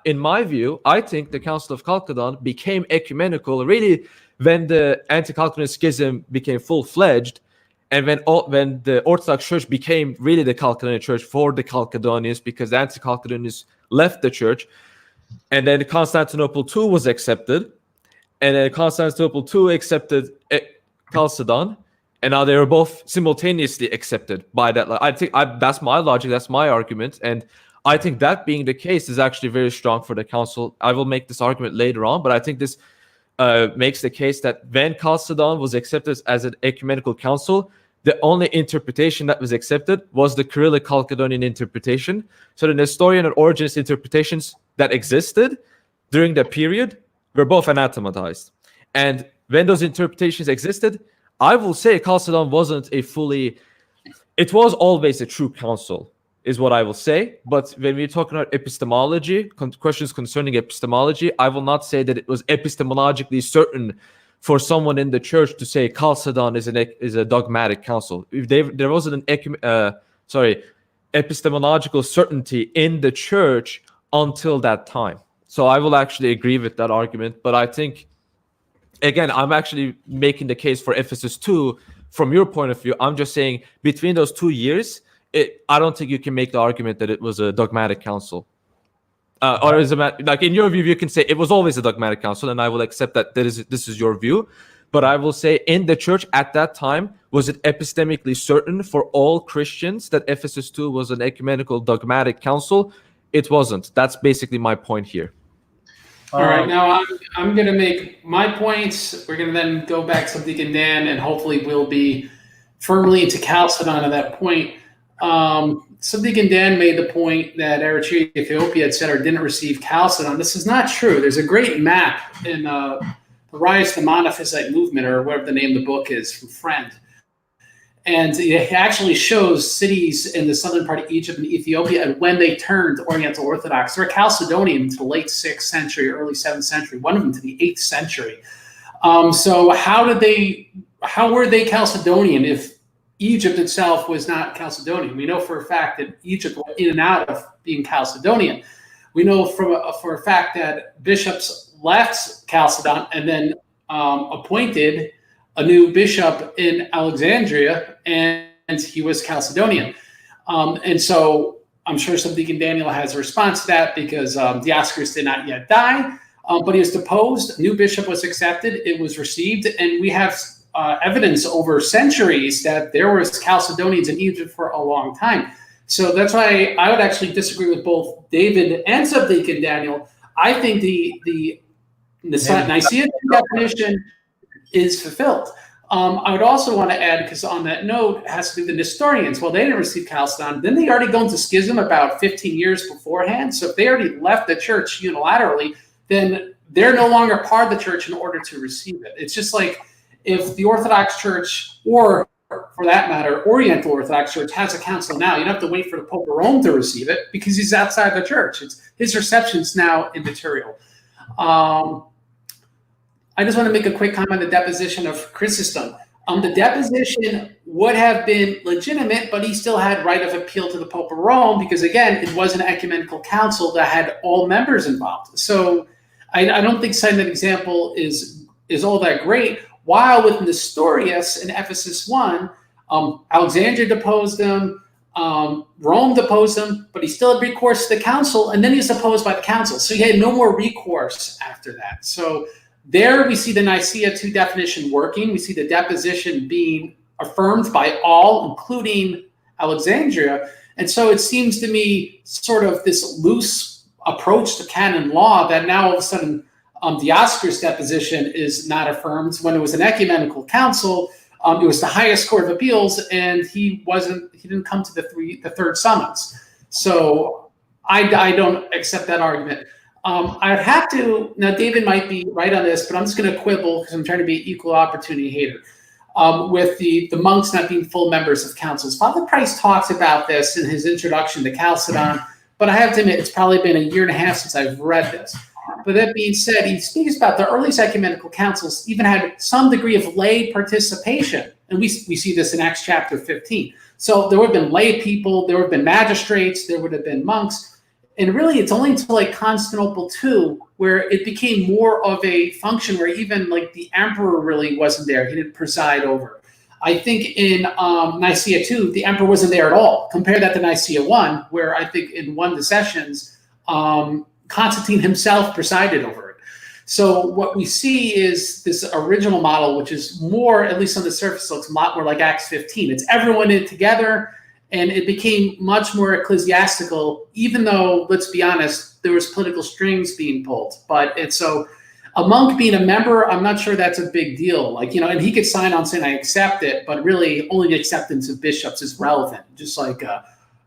in my view, I think the Council of Chalcedon became ecumenical really when the anti-Chalcedonian schism became full-fledged, and when the Orthodox Church became really the Chalcedonian Church for the Chalcedonians, because the anti-Chalcedonians left the church, and then Constantinople II was accepted, and then Constantinople II accepted Chalcedon, and now they were both simultaneously accepted by that. I think that's my logic, that's my argument, and I think that being the case is actually very strong for the council. I will make this argument later on, but I think this makes the case that when Chalcedon was accepted as an ecumenical council, the only interpretation that was accepted was the Cyrillic Chalcedonian interpretation. So the Nestorian and Origenist interpretations that existed during that period were both anathematized. And when those interpretations existed, I will say Chalcedon wasn't it was always a true council, is what I will say. But when we're talking about epistemology, questions concerning epistemology, I will not say that it was epistemologically certain for someone in the church to say Chalcedon is a dogmatic council. If there wasn't epistemological certainty in the church until that time. So I will actually agree with that argument. But I think, again, I'm actually making the case for Ephesus 2 from your point of view. I'm just saying between those 2 years, I don't think you can make the argument that it was a dogmatic council. Or is it like in your view, you can say it was always a dogmatic council, and I will accept that this is your view. But I will say in the church at that time, was it epistemically certain for all Christians that Ephesus 2 was an ecumenical dogmatic council? It wasn't. That's basically my point here. All right, now I'm going to make my points. We're going to then go back to Deacon Dan, and hopefully we'll be firmly into Chalcedon at that point. Subdeacon Dan made the point that Eritrea, Ethiopia, etc., didn't receive Chalcedon. This is not true. There's a great map in The Rise to the Monophysite Movement, or whatever the name of the book is, from Friend. And it actually shows cities in the southern part of Egypt and Ethiopia and when they turned Oriental Orthodox. They're Chalcedonian into the late 6th century, early 7th century, one of them to the 8th century. So how were they Chalcedonian if Egypt itself was not Chalcedonian? We know for a fact that Egypt went in and out of being Chalcedonian. We know for a fact that bishops left Chalcedon and then appointed a new bishop in Alexandria, and he was Chalcedonian. And so I'm sure Subdeacon Daniel has a response to that because Dioscorus did not yet die, but he was deposed. A new bishop was accepted. It was received, and we have evidence over centuries that there was Chalcedonians in Egypt for a long time. So that's why I would actually disagree with both David and Subdeacon Daniel. I think the Nicaea definition is fulfilled. I would also want to add, because on that note, it has to do with the Nestorians. Well, they didn't receive Chalcedon. Then they already go into schism about 15 years beforehand. So if they already left the church unilaterally, then they're no longer part of the church in order to receive it. It's just like if the Orthodox Church, or for that matter, Oriental Orthodox Church has a council now, you don't have to wait for the Pope of Rome to receive it because he's outside the church. His reception's now immaterial. I just want to make a quick comment on the deposition of Chrysostom. The deposition would have been legitimate, but he still had right of appeal to the Pope of Rome because, again, it was an ecumenical council that had all members involved. So I don't think citing that example is all that great. While with Nestorius in Ephesus 1, Alexandria deposed him, Rome deposed him, but he still had recourse to the council, and then he was deposed by the council. So he had no more recourse after that. So there we see the Nicaea II definition working. We see the deposition being affirmed by all, including Alexandria. And so it seems to me sort of this loose approach to canon law that now all of a sudden Dioscorus' deposition is not affirmed when it was an ecumenical council. It was the highest court of appeals, and he didn't come to the third summons. So I don't accept that argument. I'd have to, now David might be right on this, but I'm just going to quibble because I'm trying to be an equal opportunity hater. With the monks not being full members of councils. Father Price talks about this in his introduction to Chalcedon, but I have to admit it's probably been a year and a half since I've read this. But that being said, he speaks about the earliest ecumenical councils even had some degree of lay participation. And we see this in Acts chapter 15. So there would have been lay people, there would have been magistrates, there would have been monks. And really, it's only until like Constantinople II where it became more of a function where even like the emperor really wasn't there. He didn't preside over. I think in Nicaea II, the emperor wasn't there at all. Compare that to Nicaea I, where I think in one of the sessions, Constantine himself presided over it. So what we see is this original model, which is more, at least on the surface, looks a lot more like Acts 15. It's everyone in together. And it became much more ecclesiastical, even though, let's be honest, there was political strings being pulled. But it's so a monk being a member, I'm not sure that's a big deal. Like, you know, and he could sign on saying, I accept it, but really only the acceptance of bishops is relevant. Just like,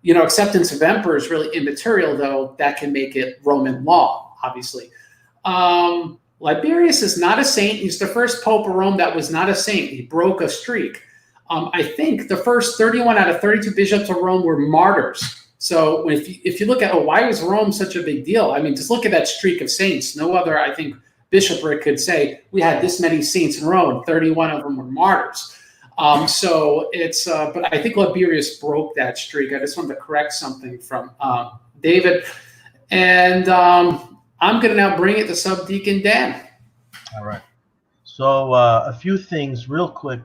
you know, acceptance of emperor is really immaterial, though that can make it Roman law, obviously. Liberius is not a saint. He's the first Pope of Rome that was not a saint. He broke a streak. I think the first 31 out of 32 bishops of Rome were martyrs. So if you look at, why was Rome such a big deal? I mean, just look at that streak of saints. No other, I think, bishopric could say, we had this many saints in Rome, 31 of them were martyrs. So it's, but I think Liberius broke that streak. I just wanted to correct something from David. And I'm going to now bring it to Subdeacon Dan. All right. So a few things real quick,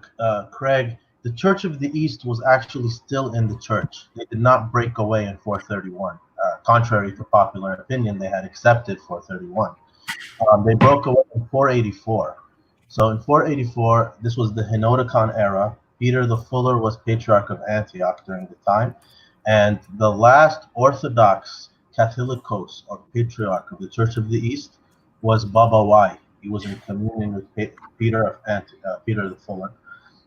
Craig. The Church of the East was actually still in the church. They did not break away in 431. Contrary to popular opinion, they had accepted 431. They broke away in 484. So in 484, this was the Henoticon era. Peter the Fuller was Patriarch of Antioch during the time. And the last Orthodox Catholicos, or Patriarch of the Church of the East, was Baba Wai. He was in communion with Peter the Fuller.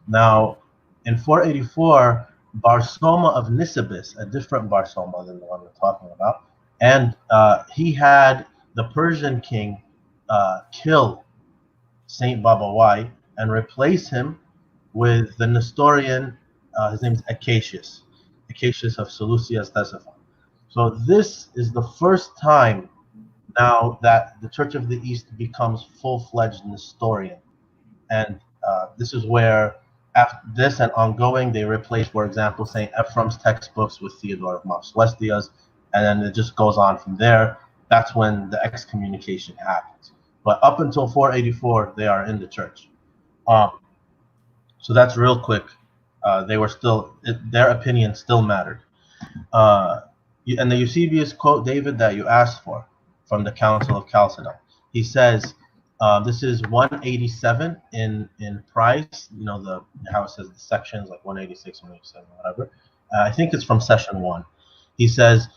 Now, in 484, Barsoma of Nisibis, a different Barsoma than the one we're talking about, and he had the Persian king kill Saint Baba Wai and replace him with the Nestorian, his name is Acacius of Seleucia Ctesiphon. So this is the first time now that the Church of the East becomes full-fledged Nestorian. And this is where, after this and ongoing, they replace, for example, St. Ephraim's textbooks with Theodore of Mount Celestia's, and then it just goes on from there. That's when the excommunication happens. But up until 484, they are in the church. So that's real quick. They were still, their opinion still mattered. And the Eusebius quote, David, that you asked for from the Council of Chalcedon. He says, this is 187 in Price. You know, the how it says the sections, like 186, 187, whatever. I think it's from session 1. He says,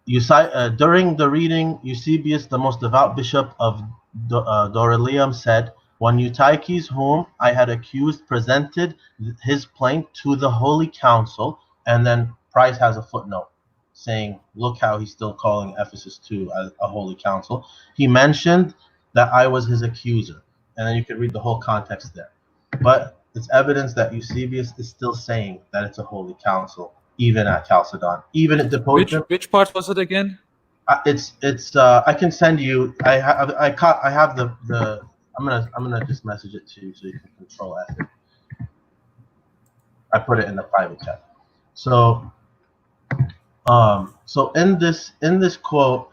during the reading, Eusebius, the most devout bishop of Dorylaeum, said, when Eutyches, whom I had accused, presented his plaint to the Holy Council, and then Price has a footnote saying, look how he's still calling Ephesus 2 a Holy Council. He mentioned that I was his accuser, and then you could read the whole context there. But it's evidence that Eusebius is still saying that it's a Holy Council, even at Chalcedon, even at Deposion. Which part was it again? It's I can send you. I have the. I'm gonna just message it to you so you can control F. I put it in the private chat. So in this quote,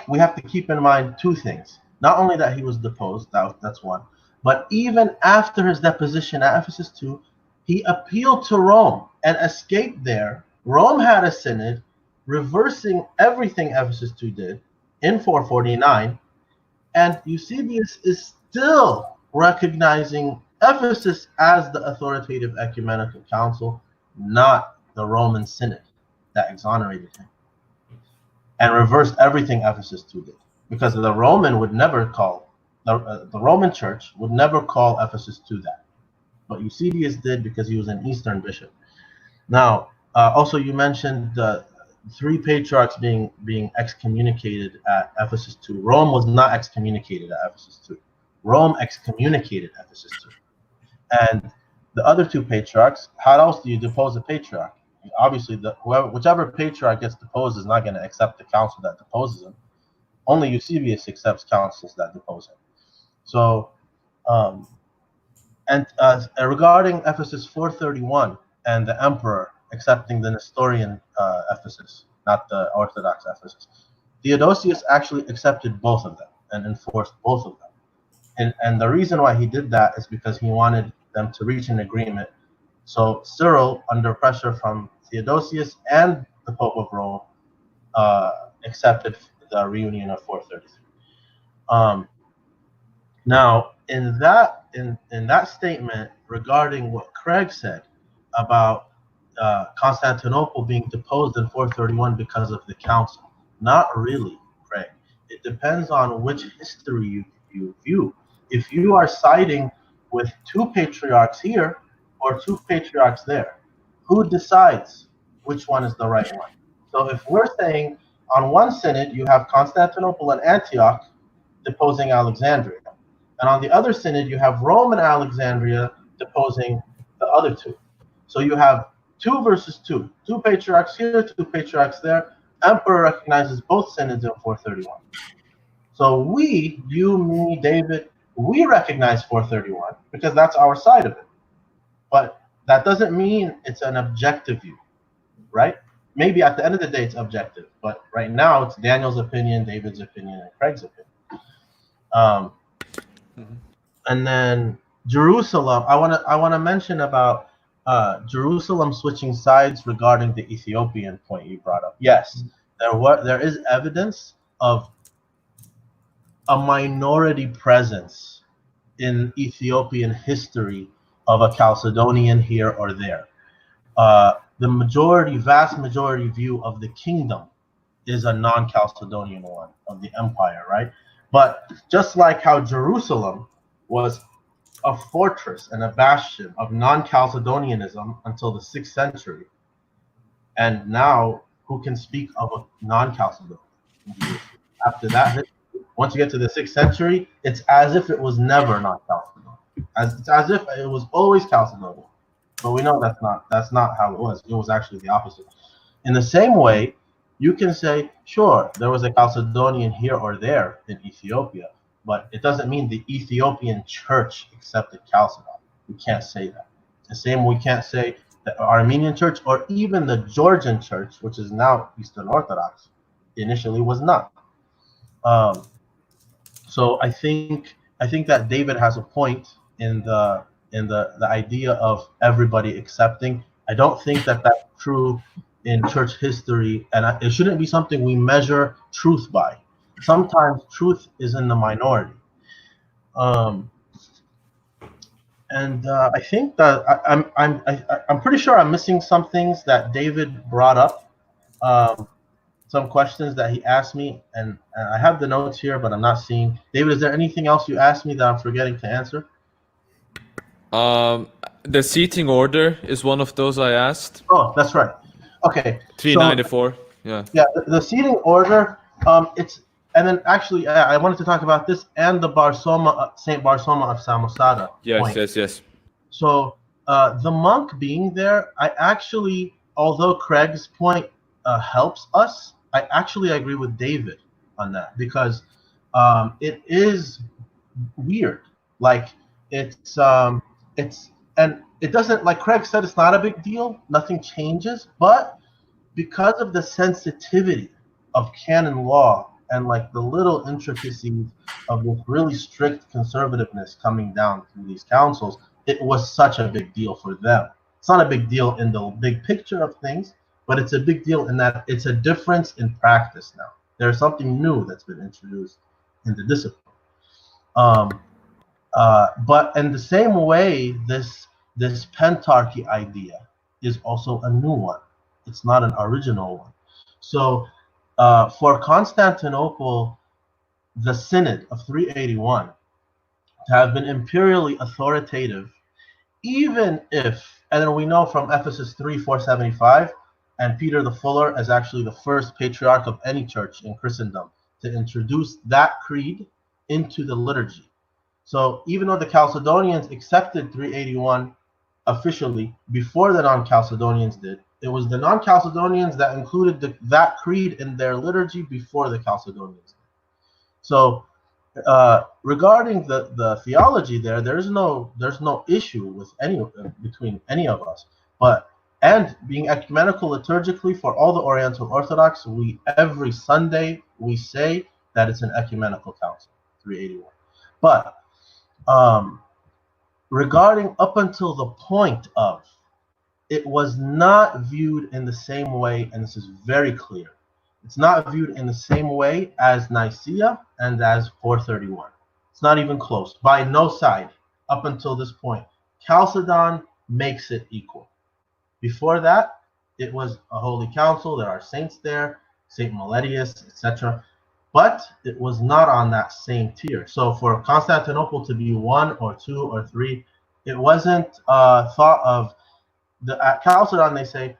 we have to keep in mind two things. Not only that he was deposed, that's one, but even after his deposition at Ephesus 2, he appealed to Rome and escaped there. Rome had a synod reversing everything Ephesus 2 did in 449, and Eusebius is still recognizing Ephesus as the authoritative ecumenical council, not the Roman synod that exonerated him and reversed everything Ephesus 2 did, because the Roman would never call the Roman Church would never call Ephesus 2 that, but Eusebius did because he was an Eastern bishop. Now, also you mentioned the 3 patriarchs being excommunicated at Ephesus 2. Rome was not excommunicated at Ephesus 2. Rome excommunicated Ephesus 2. And the other 2 patriarchs, how else do you depose a patriarch? Obviously, whichever patriarch gets deposed is not going to accept the council that deposes him. Only Eusebius accepts councils that depose him. So, regarding Ephesus 431 and the emperor accepting the Nestorian Ephesus, not the Orthodox Ephesus, Theodosius actually accepted both of them and enforced both of them. And the reason why he did that is because he wanted them to reach an agreement. So Cyril, under pressure from Theodosius and the Pope of Rome, accepted the reunion of 433. Now, in that statement regarding what Craig said about Constantinople being deposed in 431 because of the council, not really, Craig. It depends on which history you view. If you are siding with 2 patriarchs here or 2 patriarchs there, who decides which one is the right one? So if we're saying on one synod you have Constantinople and Antioch deposing Alexandria, and on the other synod you have Rome and Alexandria deposing the other 2. So you have 2 versus 2. 2 patriarchs here, 2 patriarchs there. Emperor recognizes both synods in 431. So we, you, me, David, we recognize 431 because that's our side of it. But that doesn't mean it's an objective view, right? Maybe at the end of the day it's objective, but right now it's Daniel's opinion, David's opinion, and Craig's opinion. And then Jerusalem, I want to mention about Jerusalem switching sides regarding the Ethiopian point you brought up. Yes, there is evidence of a minority presence in Ethiopian history of a Chalcedonian here or there. The vast majority view of the kingdom is a non-Chalcedonian one of the empire, right? But just like how Jerusalem was a fortress and a bastion of non-Chalcedonianism until the 6th century, and now who can speak of a non-Chalcedonian? After that, once you get to the 6th century, it's as if it was never not Chalcedonian. It's as if it was always Chalcedonian. But we know that's not how it was. It was actually the opposite. In the same way, you can say, sure, there was a Chalcedonian here or there in Ethiopia, but it doesn't mean the Ethiopian church accepted Chalcedon. We can't say that. The same we can't say the Armenian church or even the Georgian church, which is now Eastern Orthodox, initially was not. So I think that David has a point in the in the idea of everybody accepting. I don't think that that's true in church history, and it shouldn't be something we measure truth by. Sometimes truth is in the minority. And I think that I'm pretty sure I'm missing some things that David brought up, some questions that he asked me, and I have the notes here, but I'm not seeing. David, is there anything else you asked me that I'm forgetting to answer? The seating order is one of those I asked. Oh, that's right. Okay. 394. Yeah. Yeah, the seating order. And then actually I wanted to talk about this and the Saint Barsoma of Samosata. Yes. So the monk being there, I actually, although Craig's point helps us, I actually agree with David on that, because it is weird. Like it's and it doesn't, like Craig said, it's not a big deal. Nothing changes, but because of the sensitivity of canon law and like the little intricacies of this really strict conservativeness coming down through these councils, it was such a big deal for them. It's not a big deal in the big picture of things, but it's a big deal in that it's a difference in practice now. There's something new that's been introduced in the discipline. But in the same way, this pentarchy idea is also a new one. It's not an original one. So for Constantinople, the Synod of 381 to have been imperially authoritative, even if, and then we know from Ephesus 3:475, and Peter the Fuller as actually the first patriarch of any church in Christendom to introduce that creed into the liturgy. So even though the Chalcedonians accepted 381 officially before the non-Chalcedonians did, it was the non-Chalcedonians that included that creed in their liturgy before the Chalcedonians did. So regarding the theology there's no issue with between any of us. And being ecumenical liturgically for all the Oriental Orthodox, every Sunday we say that it's an ecumenical council, 381. But regarding up until the point of, it was not viewed in the same way, and this is very clear. It's not viewed in the same way as Nicaea and as 431. It's not even close, by no side, up until this point. Chalcedon makes it equal. Before that, it was a holy council. There are saints there, Saint Meletius, etc. But it was not on that same tier. So for Constantinople to be 1 or 2 or 3, it wasn't thought of. At Chalcedon, they say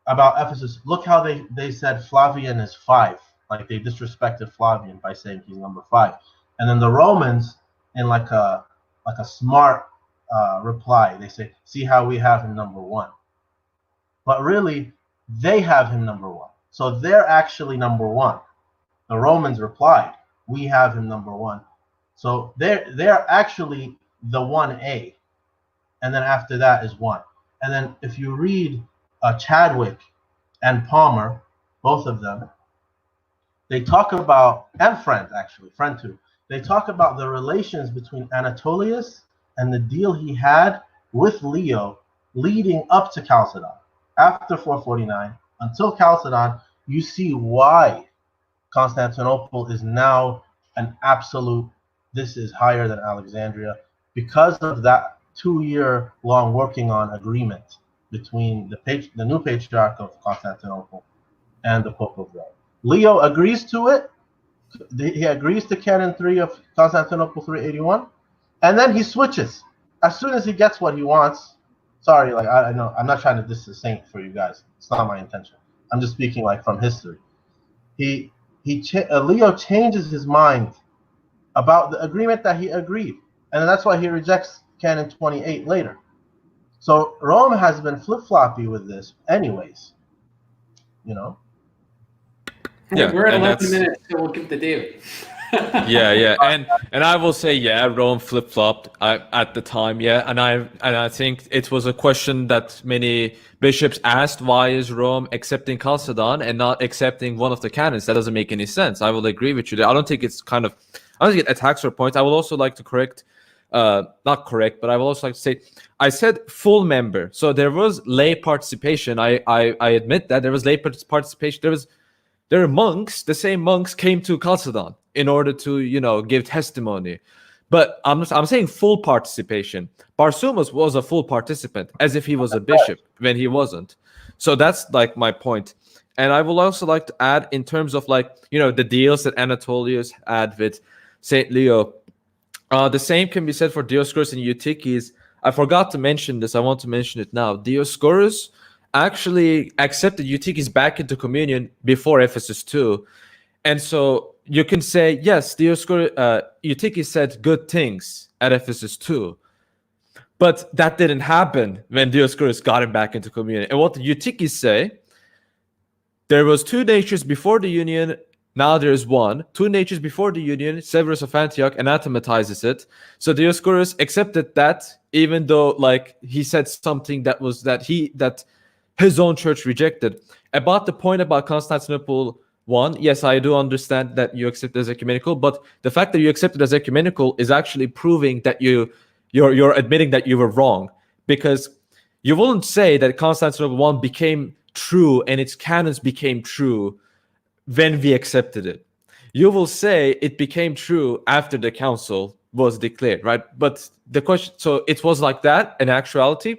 about Ephesus, look how they said Flavian is 5. Like they disrespected Flavian by saying he's number 5. And then the Romans, in like a smart reply, they say, see how we have him number 1. But really, they have him number 1. So they're actually number 1. The Romans replied, we have him number 1. So they're actually the 1A. And then after that is 1. And then if you read Chadwick and Palmer, both of them, they talk about, and Friend too, they talk about the relations between Anatolius and the deal he had with Leo leading up to Chalcedon. After 449, until Chalcedon, you see why Constantinople is now an absolute, this is higher than Alexandria, because of that 2-year-long working on agreement between the new patriarch of Constantinople and the Pope of Rome. Leo agrees to it. He agrees to Canon 3 of Constantinople 381, and then he switches as soon as he gets what he wants. Sorry, like I know I'm not trying to diss the saint for you guys. It's not my intention. I'm just speaking like from history. Leo changes his mind about the agreement that he agreed, and that's why he rejects Canon 28 later. So Rome has been flip-floppy with this anyways, you know? Yeah, we're at and 11 minutes, so we'll give the David. yeah, and I will say, yeah, Rome flip-flopped at the time, yeah, and I think it was a question that many bishops asked: why is Rome accepting Chalcedon and not accepting one of the canons? That doesn't make any sense. I will agree with you there. I don't think it attacks our point. I would also like to correct not correct, but I would also like to say I said full member. So there was lay participation. I admit that there was lay participation. There were monks. The same monks came to Chalcedon in order to give testimony. But I'm saying full participation. Barsumas was a full participant, as if he was a bishop when he wasn't. So that's like my point. And I will also like to add in terms of the deals that Anatolius had with Saint Leo. The same can be said for Dioscorus and Eutyches. I forgot to mention this. I want to mention it now. Dioscorus actually accepted Eutyches back into communion before Ephesus 2. And so you can say, yes, Eutyches said good things at Ephesus 2. But that didn't happen when Dioscorus got him back into communion. And what did Eutyches say? There was two natures before the union, now there's one. Two natures before the union, Severus of Antioch anathematizes it. So Dioscorus accepted that, even though he said something that his own church rejected. About the point about Constantinople 1, yes, I do understand that you accept it as ecumenical, but the fact that you accept it as ecumenical is actually proving that you're admitting that you were wrong, because you wouldn't say that Constantinople 1 became true and its canons became true when we accepted it. You will say it became true after the council was declared, right? But the question, so it was like that in actuality,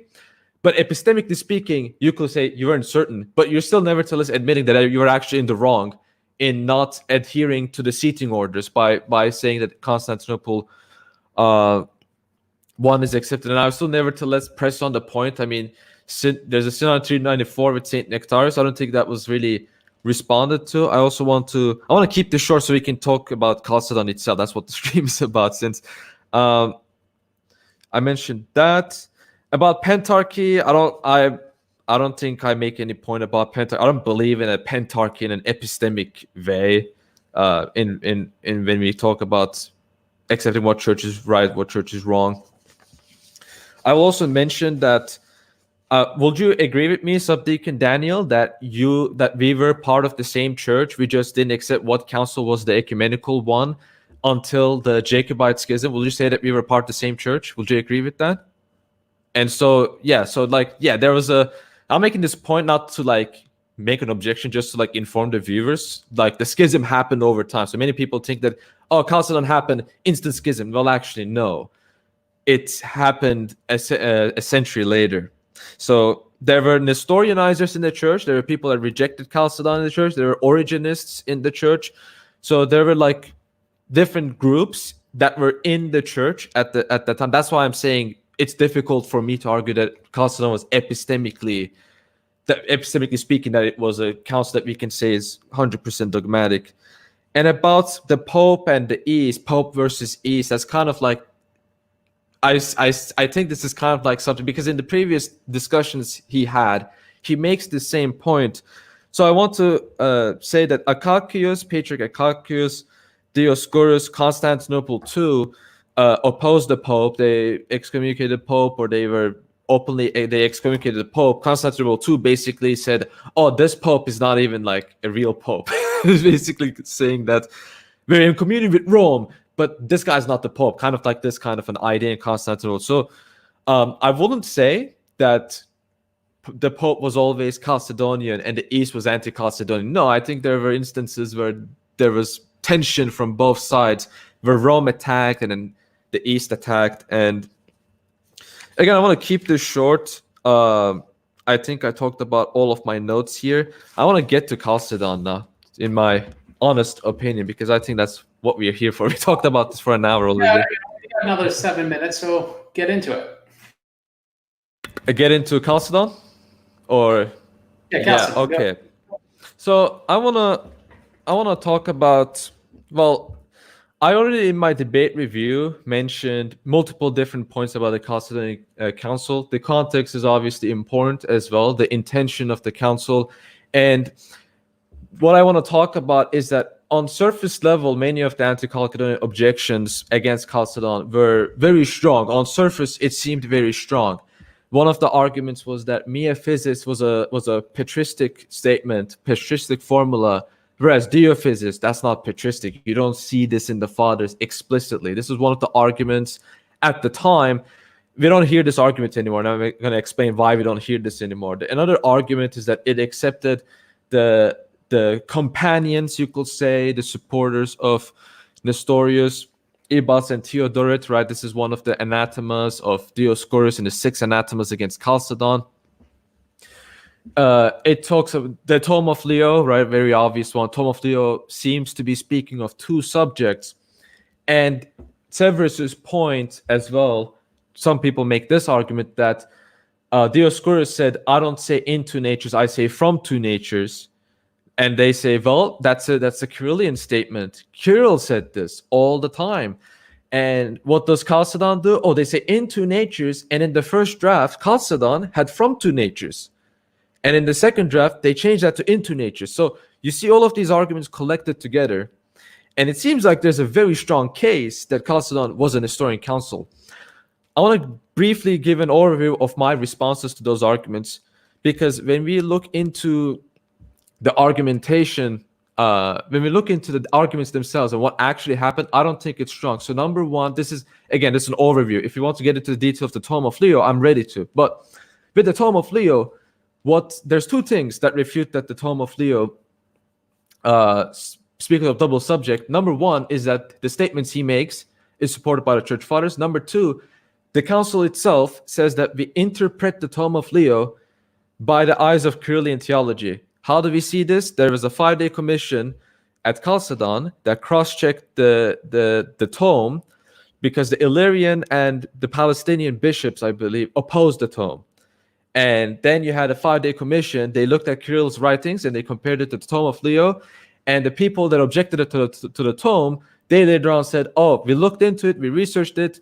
but epistemically speaking, you could say you weren't certain, but you're still nevertheless admitting that you were actually in the wrong in not adhering to the seating orders by saying that Constantinople 1 is accepted. And I still nevertheless press on the point. I mean, there's a Synod 394 with Saint Nectarius. I don't think that was really responded to. I want to keep this short so we can talk about Chalcedon itself. That's what the stream is about. Since I mentioned that about pentarchy, I don't think I make any point about pentarchy. I don't believe in a pentarchy in an epistemic way. In when we talk about accepting what church is right, what church is wrong. I will also mention that. Would you agree with me, Subdeacon Daniel, that we were part of the same church? We just didn't accept what council was the ecumenical one until the Jacobite schism. Will you say that we were part of the same church? Would you agree with that? And so, there was I'm making this point not to make an objection, just to inform the viewers. The schism happened over time. So many people think that, Chalcedon happened, instant schism. Well, actually, no. It happened a century later. So there were Nestorianizers in the church. There were people that rejected Chalcedon in the church. There were Origenists in the church. So there were different groups that were in the church at the time. That's why I'm saying it's difficult for me to argue that Chalcedon was epistemically speaking, that it was a council that we can say is 100% dogmatic. And about the Pope and the East, Pope versus East, that's kind of I think this is kind of something, because in the previous discussions he makes the same point. So I want to say that Patriarch Akakius, Dioscorus, Constantinople II opposed the Pope. They excommunicated the Pope, or they excommunicated the Pope. Constantinople II basically said, this Pope is not even a real Pope. It's basically saying that we're in communion with Rome, but this guy's not the Pope, kind of this kind of an idea in Constantinople. So I wouldn't say that the Pope was always Chalcedonian and the East was anti-Chalcedonian. No, I think there were instances where there was tension from both sides, where Rome attacked and then the East attacked. And again, I want to keep this short. I think I talked about all of my notes here. I want to get to Chalcedon now, in my honest opinion, because I think that's what we are here for. We talked about this for an hour already. Yeah, we got another 7 minutes, so get into it. Get into Chalcedon, or Chalcedon, okay. Yeah. So I wanna talk about. Well, I already in my debate review mentioned multiple different points about the Chalcedonian Council. The context is obviously important as well. The intention of the council, and what I want to talk about is that on surface level, many of the anti-Chalcedonian objections against Chalcedon were very strong. On surface, it seemed very strong. One of the arguments was that miaphysis was a patristic statement, patristic formula, whereas diaphysis, that's not patristic. You don't see this in the fathers explicitly. This is one of the arguments at the time. We don't hear this argument anymore, and I'm going to explain why we don't hear this anymore. Another argument is that it accepted the companions, you could say, the supporters of Nestorius, Ibas, and Theodoret, right? This is one of the anathemas of Dioscorus in the 6 anathemas against Chalcedon. It talks of the Tome of Leo, right? Very obvious one. Tome of Leo seems to be speaking of 2 subjects. And Severus's point as well, some people make this argument that Dioscorus said, I don't say into natures, I say from 2 natures. And they say, well, that's a Cyrillian statement. Kirill said this all the time. And what does Chalcedon do? Oh, they say in 2 natures. And in the first draft, Chalcedon had from 2 natures. And in the second draft, they changed that to in 2 natures. So you see all of these arguments collected together. And it seems like there's a very strong case that Chalcedon was an historian council. I want to briefly give an overview of my responses to those arguments, because when we look into the argumentation, when we look into the arguments themselves and what actually happened, I don't think it's strong. So number one, this is an overview. If you want to get into the detail of the Tome of Leo, I'm ready to. But with the Tome of Leo, there's 2 things that refute that the Tome of Leo, speaking of double subject. Number one is that the statements he makes is supported by the Church Fathers. Number 2, the council itself says that we interpret the Tome of Leo by the eyes of Cyrillian theology. How do we see this? There was a 5-day commission at Chalcedon that cross-checked the tome, because the Illyrian and the Palestinian bishops, I believe, opposed the tome. And then you had a 5-day commission. They looked at Kirill's writings and they compared it to the Tome of Leo. And the people that objected to the tome, they later on said, oh, we looked into it, we researched it,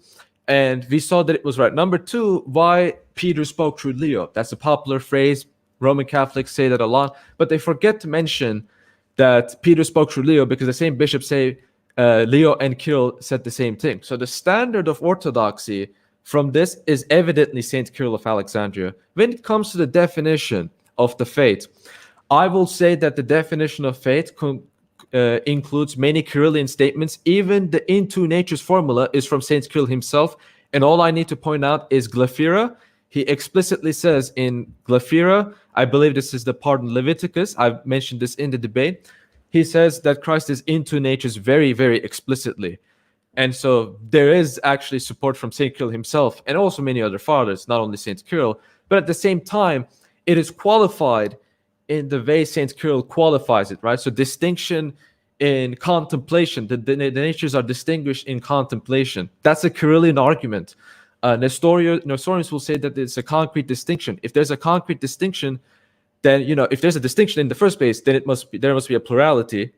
and we saw that it was right. Number 2, why Peter spoke through Leo. That's a popular phrase. Roman Catholics say that a lot, but they forget to mention that Peter spoke through Leo, because the same bishops say Leo and Kirill said the same thing. So the standard of orthodoxy from this is evidently Saint Kirill of Alexandria. When it comes to the definition of the faith, I will say that the definition of faith includes many Cyrillian statements. Even the in 2 natures formula is from Saint Kirill himself. And all I need to point out is Glaphyra. He explicitly says in Glaphyra, I believe this is the part in Leviticus, I've mentioned this in the debate, he says that Christ is in 2 natures very, very explicitly. And so there is actually support from St. Kirill himself and also many other fathers, not only St. Kirill, but at the same time, it is qualified in the way St. Kirill qualifies it, right? So distinction in contemplation, the natures are distinguished in contemplation. That's a Cyrillian argument. Nestorians will say that it's a concrete distinction. If there's a concrete distinction, then, if there's a distinction in the first place, then there must be a plurality.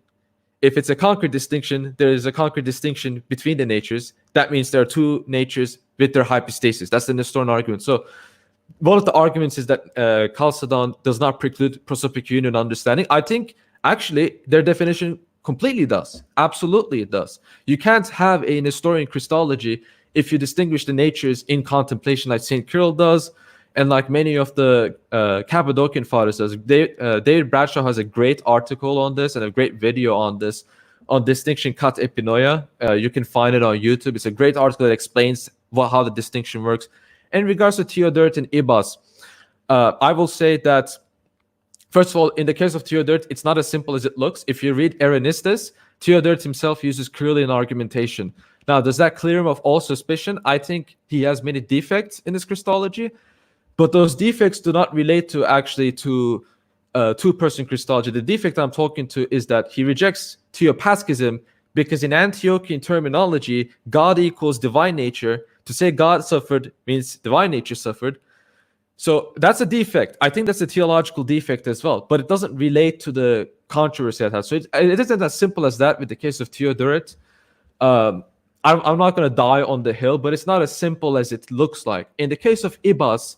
If it's a concrete distinction, there is a concrete distinction between the natures. That means there are 2 natures with their hypostasis. That's the Nestorian argument. So one of the arguments is that Chalcedon does not preclude prosopic union understanding. I think actually their definition completely does. Absolutely it does. You can't have a Nestorian Christology if you distinguish the natures in contemplation like St. Kirill does, and like many of the Cappadocian fathers does. David Bradshaw has a great article on this and a great video on this, on distinction kat epinoia. You can find it on YouTube. It's a great article that explains how the distinction works. In regards to Theodoret and Ibas, I will say that, first of all, in the case of Theodoret, it's not as simple as it looks. If you read Eranistus, Theodoret himself uses Cyrillian argumentation. Now, does that clear him of all suspicion? I think he has many defects in his Christology, but those defects do not relate to actually to two-person Christology. The defect I'm talking to is that he rejects theopaschism because in Antiochian terminology, God equals divine nature. To say God suffered means divine nature suffered. So that's a defect. I think that's a theological defect as well, but it doesn't relate to the controversy it has. So it isn't as simple as that with the case of Theodoret. I'm not going to die on the hill, but it's not as simple as it looks like. In the case of Ibas,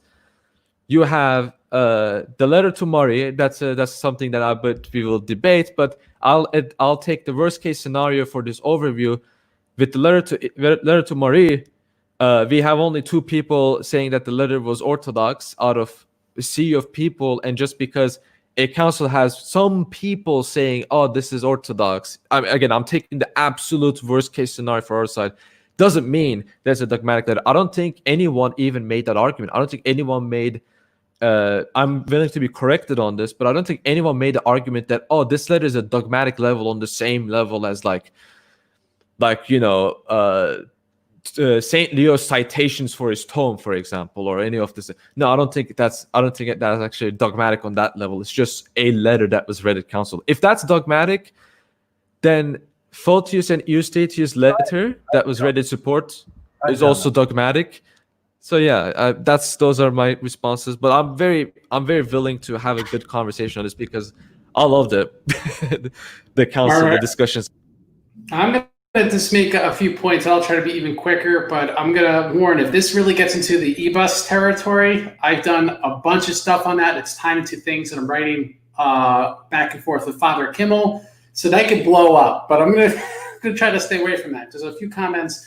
you have the letter to Mari. That's something that we will debate, but I'll take the worst case scenario for this overview. With the letter to Mari, we have only 2 people saying that the letter was orthodox out of a sea of people, and just because a council has some people saying, oh, this is orthodox. I'm taking the absolute worst case scenario for our side. doesn't mean there's a dogmatic letter. I don't think anyone even made that argument. I don't think anyone made. I'm willing to be corrected on this, but I don't think anyone made the argument that this letter is a dogmatic level on the same level as like Saint Leo's citations for his tome, for example, or any of this. No, I don't think that's actually dogmatic on that level. It's just a letter that was read at council. If that's dogmatic, then Photius and Eustathius' letter that was read in support is also dogmatic. So yeah, those are my responses. But I'm very willing to have a good conversation on this because I love the the council, the discussions. I'm going to just make a few points. I'll try to be even quicker, but I'm going to warn, if this really gets into the EBUS territory, I've done a bunch of stuff on that. It's time into things that I'm writing back and forth with Father Kimmel, so that could blow up. But I'm going to try to stay away from that. There's a few comments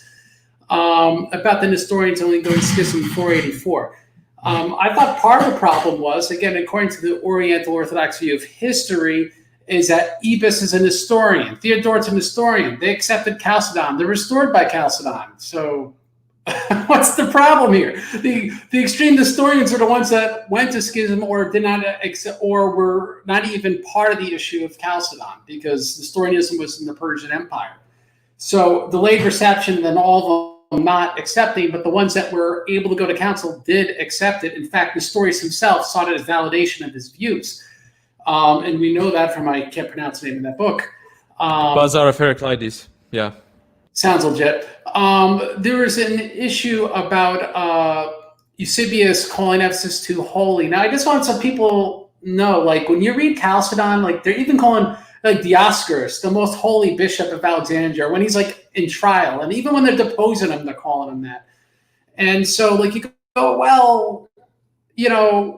about the Nestorians only going schism 484. I thought part of the problem was, again, according to the Oriental Orthodox view of history, is that Ebus is a Nestorian. Theodoret's a Nestorian. They accepted Chalcedon. They're restored by Chalcedon. So what's the problem here? The extreme Nestorians are the ones that went to schism or did not accept, or were not even part of the issue of Chalcedon, because Nestorianism was in the Persian Empire. So delayed reception, and then all of them not accepting, but the ones that were able to go to council did accept it. In fact, Nestorius himself saw it as validation of his views. And we know that from, I can't pronounce the name of that book. Bazaar of Heraclides. Yeah. Sounds legit. There was an issue about Eusebius calling Ephesus too holy. Now, I just want some people know, like, when you read Chalcedon, like, they're even calling, like, Dioscorus, the most holy bishop of Alexandria, when he's, like, in trial. And even when they're deposing him, they're calling him that. And so, like, you go, well, you know,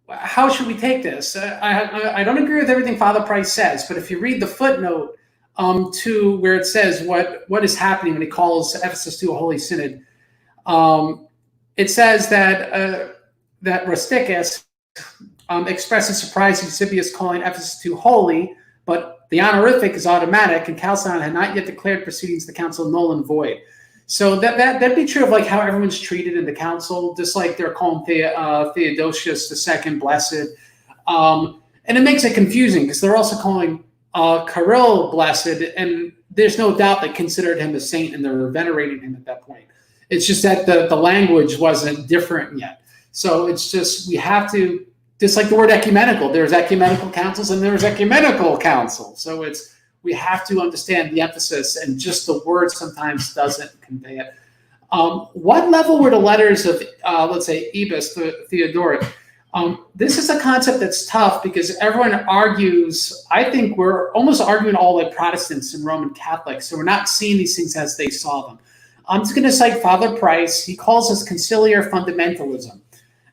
how should we take this? I don't agree with everything Father Price says, but if you read the footnote to where it says what is happening when he calls Ephesus to a holy synod, it says that Rusticus expresses surprise at Eusebius calling Ephesus too holy, but the honorific is automatic, and Chalcedon had not yet declared proceedings of the council null and void. So that'd be true of like how everyone's treated in the council, just like they're calling Theodosius II blessed. And it makes it confusing because they're also calling Kirill blessed, and there's no doubt they considered him a saint and they're venerating him at that point. It's just that the language wasn't different yet. So it's just, we have to, just like the word ecumenical, there's ecumenical councils and there's ecumenical councils. So we have to understand the emphasis, and just the word sometimes doesn't convey it. What level were the letters of, let's say, Ebus, Theodoret? This is a concept that's tough because everyone argues, I think we're almost arguing all like Protestants and Roman Catholics, so we're not seeing these things as they saw them. I'm just going to cite Father Price. He calls this conciliar fundamentalism.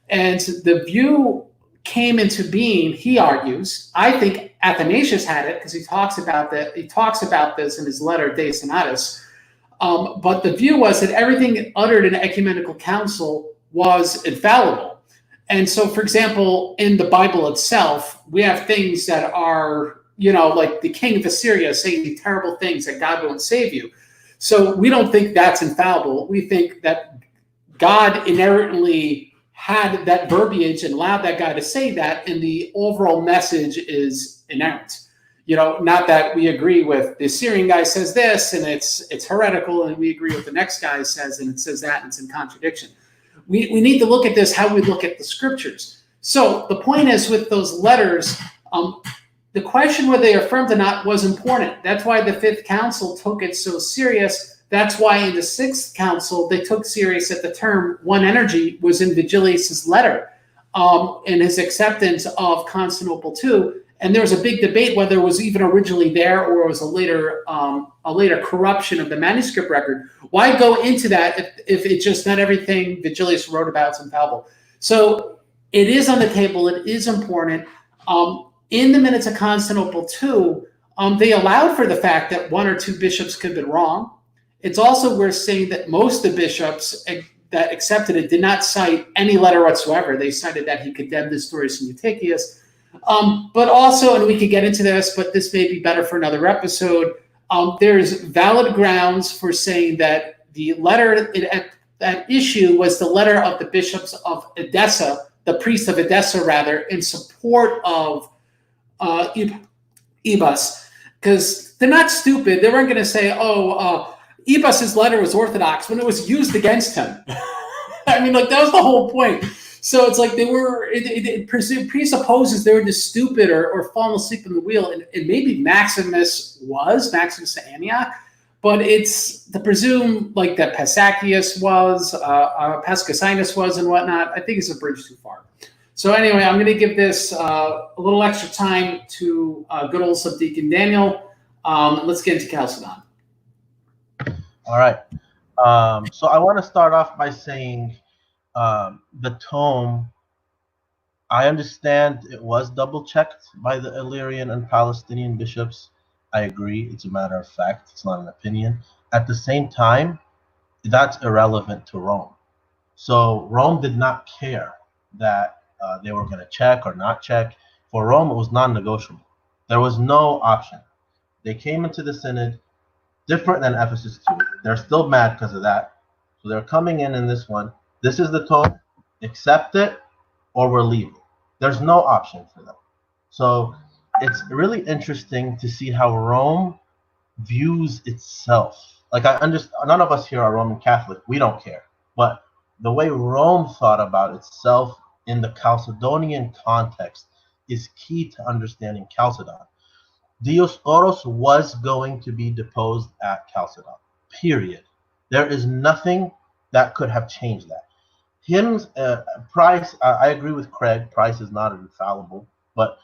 And the view came into being, he argues, I think Athanasius had it because he talks about this in his letter De Senatus. But the view was that everything uttered in ecumenical council was infallible. And so, for example, in the Bible itself, we have things that are, like the king of Assyria saying terrible things that God won't save you. So we don't think that's infallible. We think that God inherently had that verbiage and allowed that guy to say that, and the overall message is inerrant. Not that we agree with the Assyrian guy says this and it's heretical, and we agree with the next guy says and it says that and it's in contradiction. We need to look at this how we look at the scriptures. So the point is, with those letters, the question whether they affirmed or not was important. That's why the Fifth Council took it so serious. That's why in the Sixth Council, they took serious that the term one energy was in Vigilius's letter and his acceptance of Constantinople II. And there was a big debate whether it was even originally there or it was a later corruption of the manuscript record. Why go into that if it's just not everything Vigilius wrote about is infallible? So it is on the table. It is important. In the minutes of Constantinople II, they allowed for the fact that one or two bishops could have been wrong. It's also worth saying that most of the bishops that accepted it did not cite any letter whatsoever. They cited that he condemned Nestorius and Eutychius. But also, and we could get into this, but this may be better for another episode, there's valid grounds for saying that the letter at issue was the letter of the bishops of Edessa, the priest of Edessa, rather, in support of Ebus, because they're not stupid. They weren't going to say, Ebus's letter was orthodox when it was used against him. I mean, like, that was the whole point. So it's like it presupposes they were just stupid or falling asleep in the wheel. And maybe Maximus of Antioch, but it's to presume like that Pasacius was, Pascasinus was, and whatnot. I think it's a bridge too far. So anyway, I'm going to give this a little extra time to good old Subdeacon Daniel. Let's get into Chalcedon. All right. So I want to start off by saying the tome, I understand it was double-checked by the Illyrian and Palestinian bishops. I agree. It's a matter of fact. It's not an opinion. At the same time, that's irrelevant to Rome. So Rome did not care that they were going to check or not check. For Rome, it was non-negotiable. There was no option. They came into the synod different than Ephesus 2. They're still mad because of that. So they're coming in this one. This is the tone. Accept it or we're leaving. There's no option for them. So it's really interesting to see how Rome views itself. Like, I understand, none of us here are Roman Catholic. We don't care. But the way Rome thought about itself in the Chalcedonian context is key to understanding Chalcedon. Dioscoros was going to be deposed at Chalcedon, period. There is nothing that could have changed that. Price, I agree with Craig, Price is not infallible, but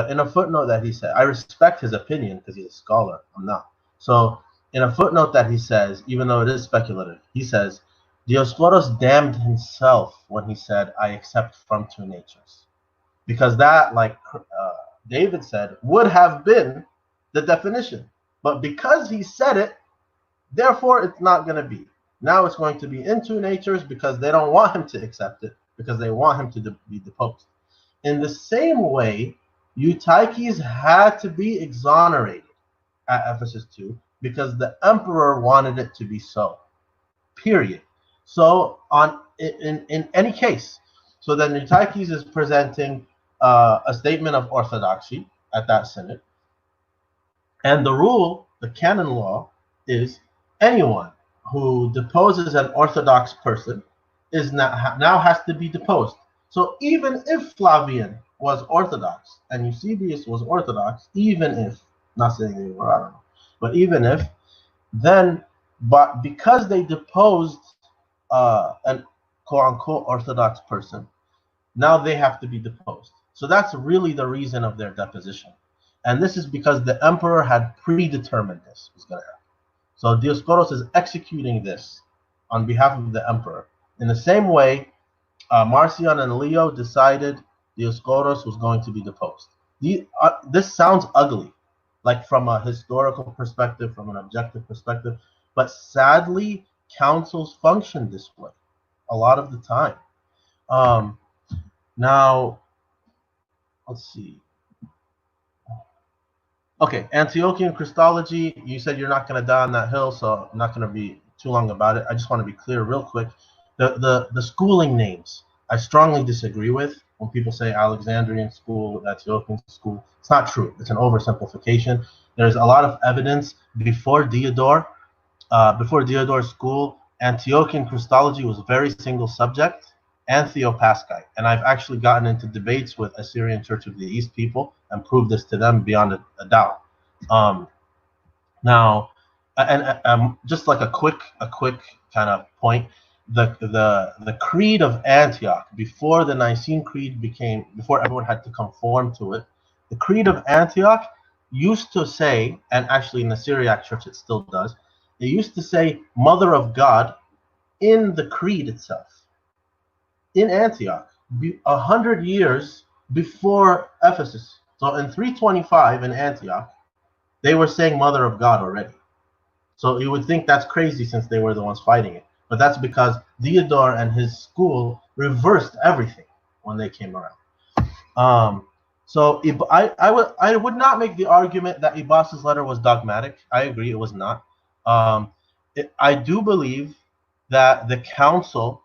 in a footnote that he said, I respect his opinion because he's a scholar, I'm not. So in a footnote that he says, even though it is speculative, he says, Dioscoros damned himself when he said, I accept from two natures. Because that, like David said, would have been the definition. But because he said it, therefore it's not going to be. Now it's going to be in two natures because they don't want him to accept it, because they want him to be deposed. In the same way, Eutyches had to be exonerated at Ephesus 2 because the emperor wanted it to be so. Period. So in any case, so then Eutyches is presenting a statement of orthodoxy at that synod. And the rule, the canon law, is anyone who deposes an orthodox person is now has to be deposed. So even if Flavian was orthodox and Eusebius was orthodox, even if, not saying they were, I don't know, but even if, then, but because they deposed an quote-unquote orthodox person, now they have to be deposed. So that's really the reason of their deposition. And this is because the emperor had predetermined this was going to happen. So Dioscoros is executing this on behalf of the emperor. In the same way, Marcion and Leo decided Dioscoros was going to be deposed. This sounds ugly, like from a historical perspective, from an objective perspective, but sadly, councils function this way a lot of the time. Now, let's see. Okay, Antiochian Christology, you said you're not going to die on that hill, so I'm not going to be too long about it. I just want to be clear real quick. The schooling names, I strongly disagree with. When people say Alexandrian school, Antiochian school, it's not true. It's an oversimplification. There's a lot of evidence before Diodor's school, Antiochian Christology was very single subject and Theopascite. And I've actually gotten into debates with Assyrian Church of the East people and proved this to them beyond a doubt. Now, just like a quick kind of point, the Creed of Antioch, before the Nicene Creed before everyone had to conform to it, the Creed of Antioch used to say, and actually in the Syriac Church it still does, it used to say Mother of God in the creed itself. In Antioch, 100 years before Ephesus. So in 325 in Antioch, they were saying Mother of God already. So you would think that's crazy since they were the ones fighting it. But that's because Diodor and his school reversed everything when they came around. So I would not make the argument that Ibas's letter was dogmatic. I agree, it was not. I do believe that the council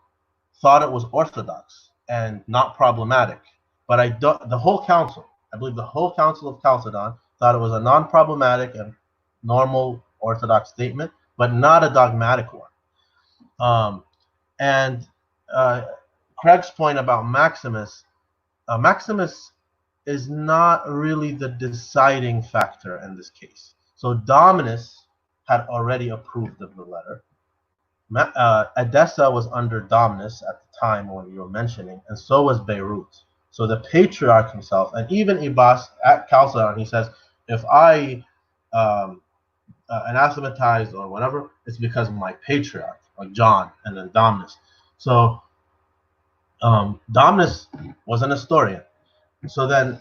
thought it was orthodox and not problematic. But the whole council, I believe the whole council of Chalcedon thought it was a non-problematic and normal orthodox statement, but not a dogmatic one. And Craig's point about Maximus, Maximus is not really the deciding factor in this case. So Dominus had already approved of the letter. Edessa was under Dominus at the time when you were mentioning, and so was Beirut. So the patriarch himself, and even Ibas at Chalcedon, he says, if I anathematize or whatever, it's because of my patriarch, like John, and then Dominus. So Dominus was an historian. So then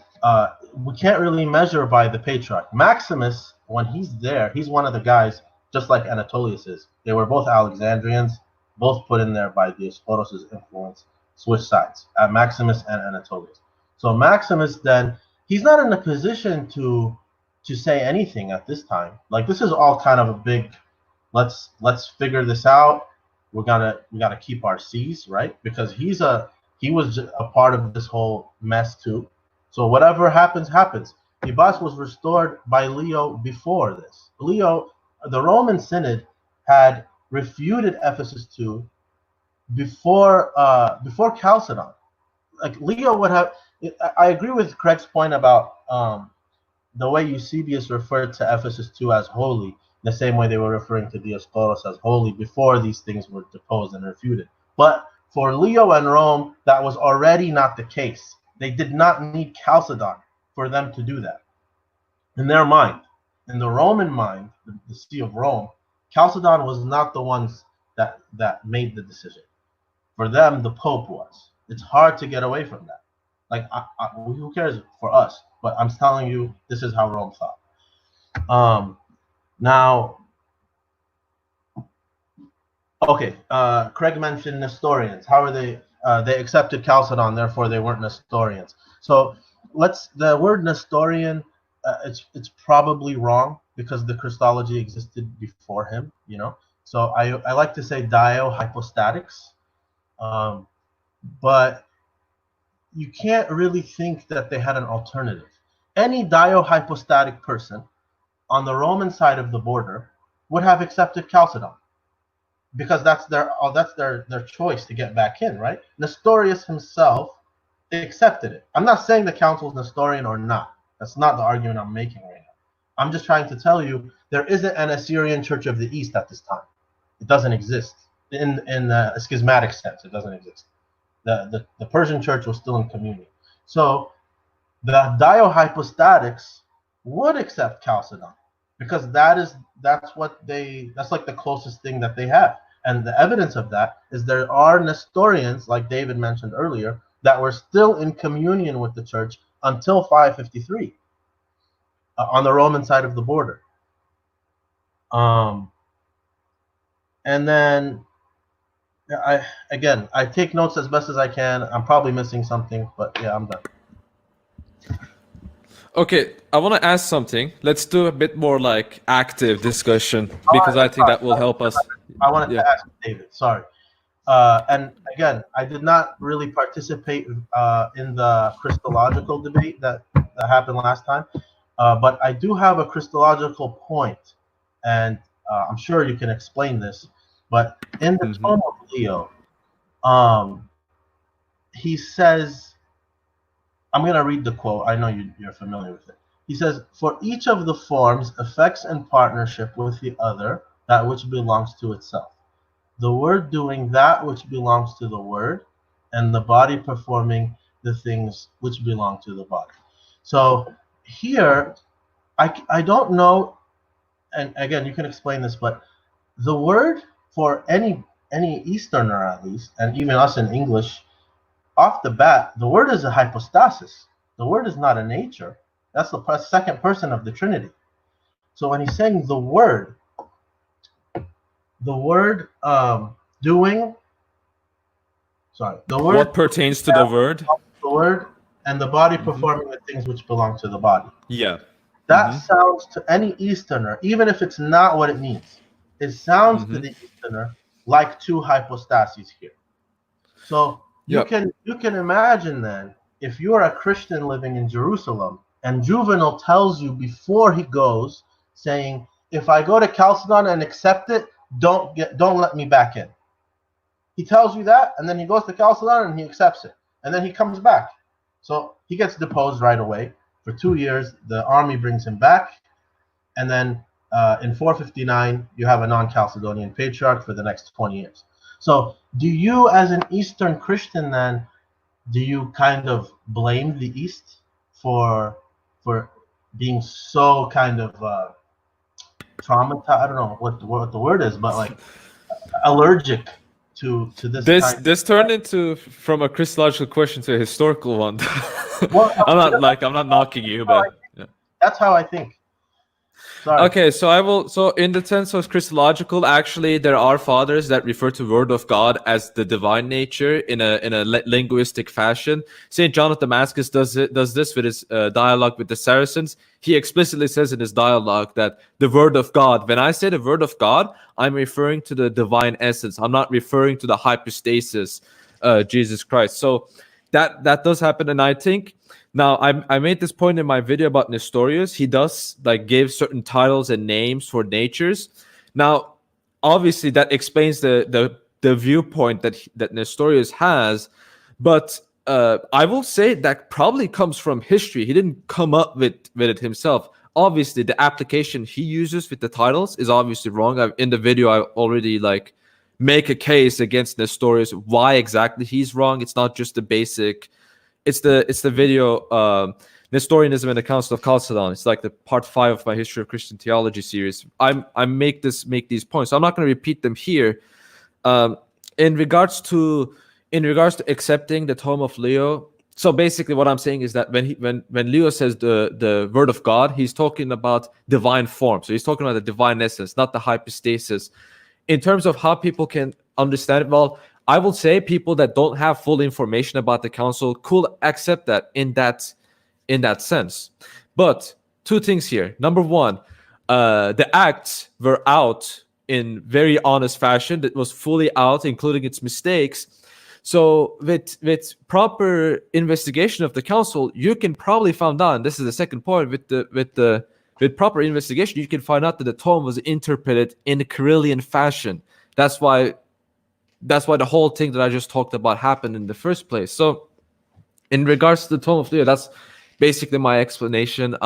we can't really measure by the patriarch. Maximus, when he's there, he's one of the guys, just like Anatolius is. They were both Alexandrians, both put in there by Dioscoros's influence, switch sides, Maximus and Anatolius. So Maximus then, he's not in a position to say anything at this time. Like, this is all kind of a big, let's figure this out. We gotta keep our C's, right? Because he was a part of this whole mess too. So whatever happens, happens. Ibas was restored by Leo before this. Leo, the Roman Synod, had refuted Ephesus 2 before Chalcedon. Like, Leo would have. I agree with Craig's point about the way Eusebius referred to Ephesus 2 as holy, the same way they were referring to Dioscoros as holy before these things were deposed and refuted. But for Leo and Rome, that was already not the case. They did not need Chalcedon for them to do that. In their mind, in the Roman mind, the See of Rome, Chalcedon was not the ones that made the decision. For them, the Pope was. It's hard to get away from that. Like, who cares for us? But I'm telling you, this is how Rome thought. Now, okay, Craig mentioned Nestorians. How are they? They accepted Chalcedon, therefore they weren't Nestorians. So the word Nestorian, it's probably wrong because the Christology existed before him, you know. So I like to say dio-hypostatics, but you can't really think that they had an alternative. Any dio-hypostatic person on the Roman side of the border would have accepted Chalcedon, because that's their choice to get back in, right? Nestorius himself accepted it. I'm not saying the council is Nestorian or not. That's not the argument I'm making right now. I'm just trying to tell you there isn't an Assyrian Church of the East at this time. It doesn't exist in a schismatic sense. It doesn't exist. The Persian Church was still in communion. So the dio-hypostatics would accept Chalcedon, because that's like the closest thing that they have. And the evidence of that is there are Nestorians, like David mentioned earlier, that were still in communion with the church until 553 on the Roman side of the border. And then I take notes as best as I can. I'm probably missing something, but yeah, I'm done. Okay, I want to ask something. Let's do a bit more like active discussion, because I think that will help us. I wanted to ask David, sorry. And again, I did not really participate in the Christological debate that happened last time, but I do have a Christological point, and I'm sure you can explain this. But in the Tome of Leo, he says, I'm going to read the quote. I know you're familiar with it. He says, "For each of the forms affects in partnership with the other that which belongs to itself. The Word doing that which belongs to the Word, and the body performing the things which belong to the body." So here, I don't know, and again, you can explain this, but the word for any Easterner at least, and even us in English, off the bat, the word is a hypostasis. The word is not a nature. That's the second person of the Trinity. So when he's saying the word doing, What pertains to the word? The word, and the body performing the things which belong to the body. Yeah. That sounds to any Easterner, even if it's not what it means, it sounds to the Easterner like two hypostases here. So you can imagine then, if you are a Christian living in Jerusalem and Juvenal tells you before he goes, saying, if I go to Chalcedon and accept it, don't let me back in. He tells you that, and then he goes to Chalcedon and he accepts it, and then he comes back. So he gets deposed right away. For 2 years, the army brings him back, and then in 459, you have a non-Chalcedonian patriarch for the next 20 years. So do you, as an Eastern Christian then, do you kind of blame the East for being so kind of traumatized? I don't know what the word is, but like allergic to this. This turned into from a Christological question to a historical one. Well, I'm not knocking you, but yeah. That's how I think. Sorry. Okay, so in the sense of Christological, actually there are fathers that refer to Word of God as the divine nature in a linguistic fashion. Saint John of Damascus does this with his dialogue with the Saracens. He explicitly says in his dialogue that the Word of God, when I say the Word of God, I'm referring to the divine essence. I'm not referring to the hypostasis, Jesus Christ. So that does happen, and I think. Now, I made this point in my video about Nestorius. He does like give certain titles and names for natures. Now, obviously, that explains the viewpoint that Nestorius has, but I will say that probably comes from history. He didn't come up with it himself. Obviously, the application he uses with the titles is obviously wrong. In the video, I already like make a case against Nestorius why exactly he's wrong. It's not just the basic. It's the video Nestorianism and the Council of Chalcedon. It's like the part 5 of my History of Christian Theology series. I make these points. So I'm not going to repeat them here. In regards to accepting the tome of Leo. So basically, what I'm saying is that when Leo says the Word of God, he's talking about divine form. So he's talking about the divine essence, not the hypostasis. In terms of how people can understand it, well, I will say people that don't have full information about the council could accept that in that sense. But two things here. Number one, the acts were out in very honest fashion. That was fully out, including its mistakes. So with proper investigation of the council, you can probably find out. And this is the second point. With proper investigation, you can find out that the tome was interpreted in a Cyrillian fashion. That's why the whole thing that I just talked about happened in the first place. So in regards to the tome of Leo, that's basically my explanation.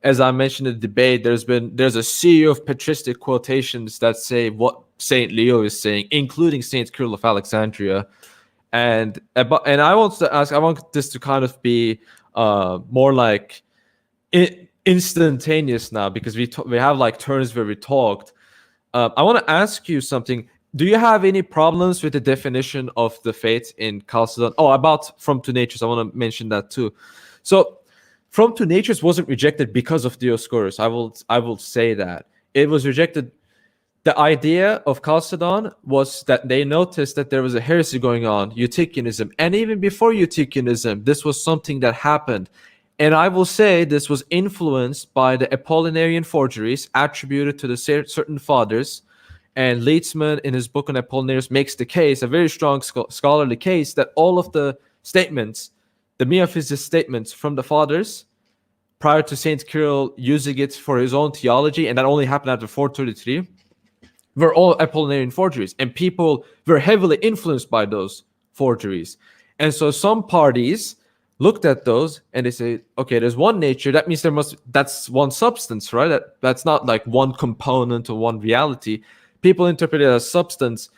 As I mentioned in the debate, there's a sea of patristic quotations that say what Saint Leo is saying, including Saint Cyril of Alexandria. And I want this to kind of be more like instantaneous now, because we have like turns where we talked. I want to ask you something. Do you have any problems with the definition of the faith in Chalcedon? Oh, about from to natures. I want to mention that too. So, from to natures wasn't rejected because of Dioscorus. I will say that it was rejected. The idea of Chalcedon was that they noticed that there was a heresy going on, Eutychianism, and even before Eutychianism, this was something that happened. And I will say this was influenced by the Apollinarian forgeries attributed to the certain fathers. And Leitzman, in his book on Apollinaris, makes the case, a very strong scholarly case, that all of the statements, the Miaphysist statements from the fathers, prior to Saint Cyril using it for his own theology, and that only happened after 433, were all Apollinarian forgeries. And people were heavily influenced by those forgeries. And so some parties looked at those and they say, okay, there's one nature. That means that's one substance, right? That's not like one component or one reality. People interpret it as substance.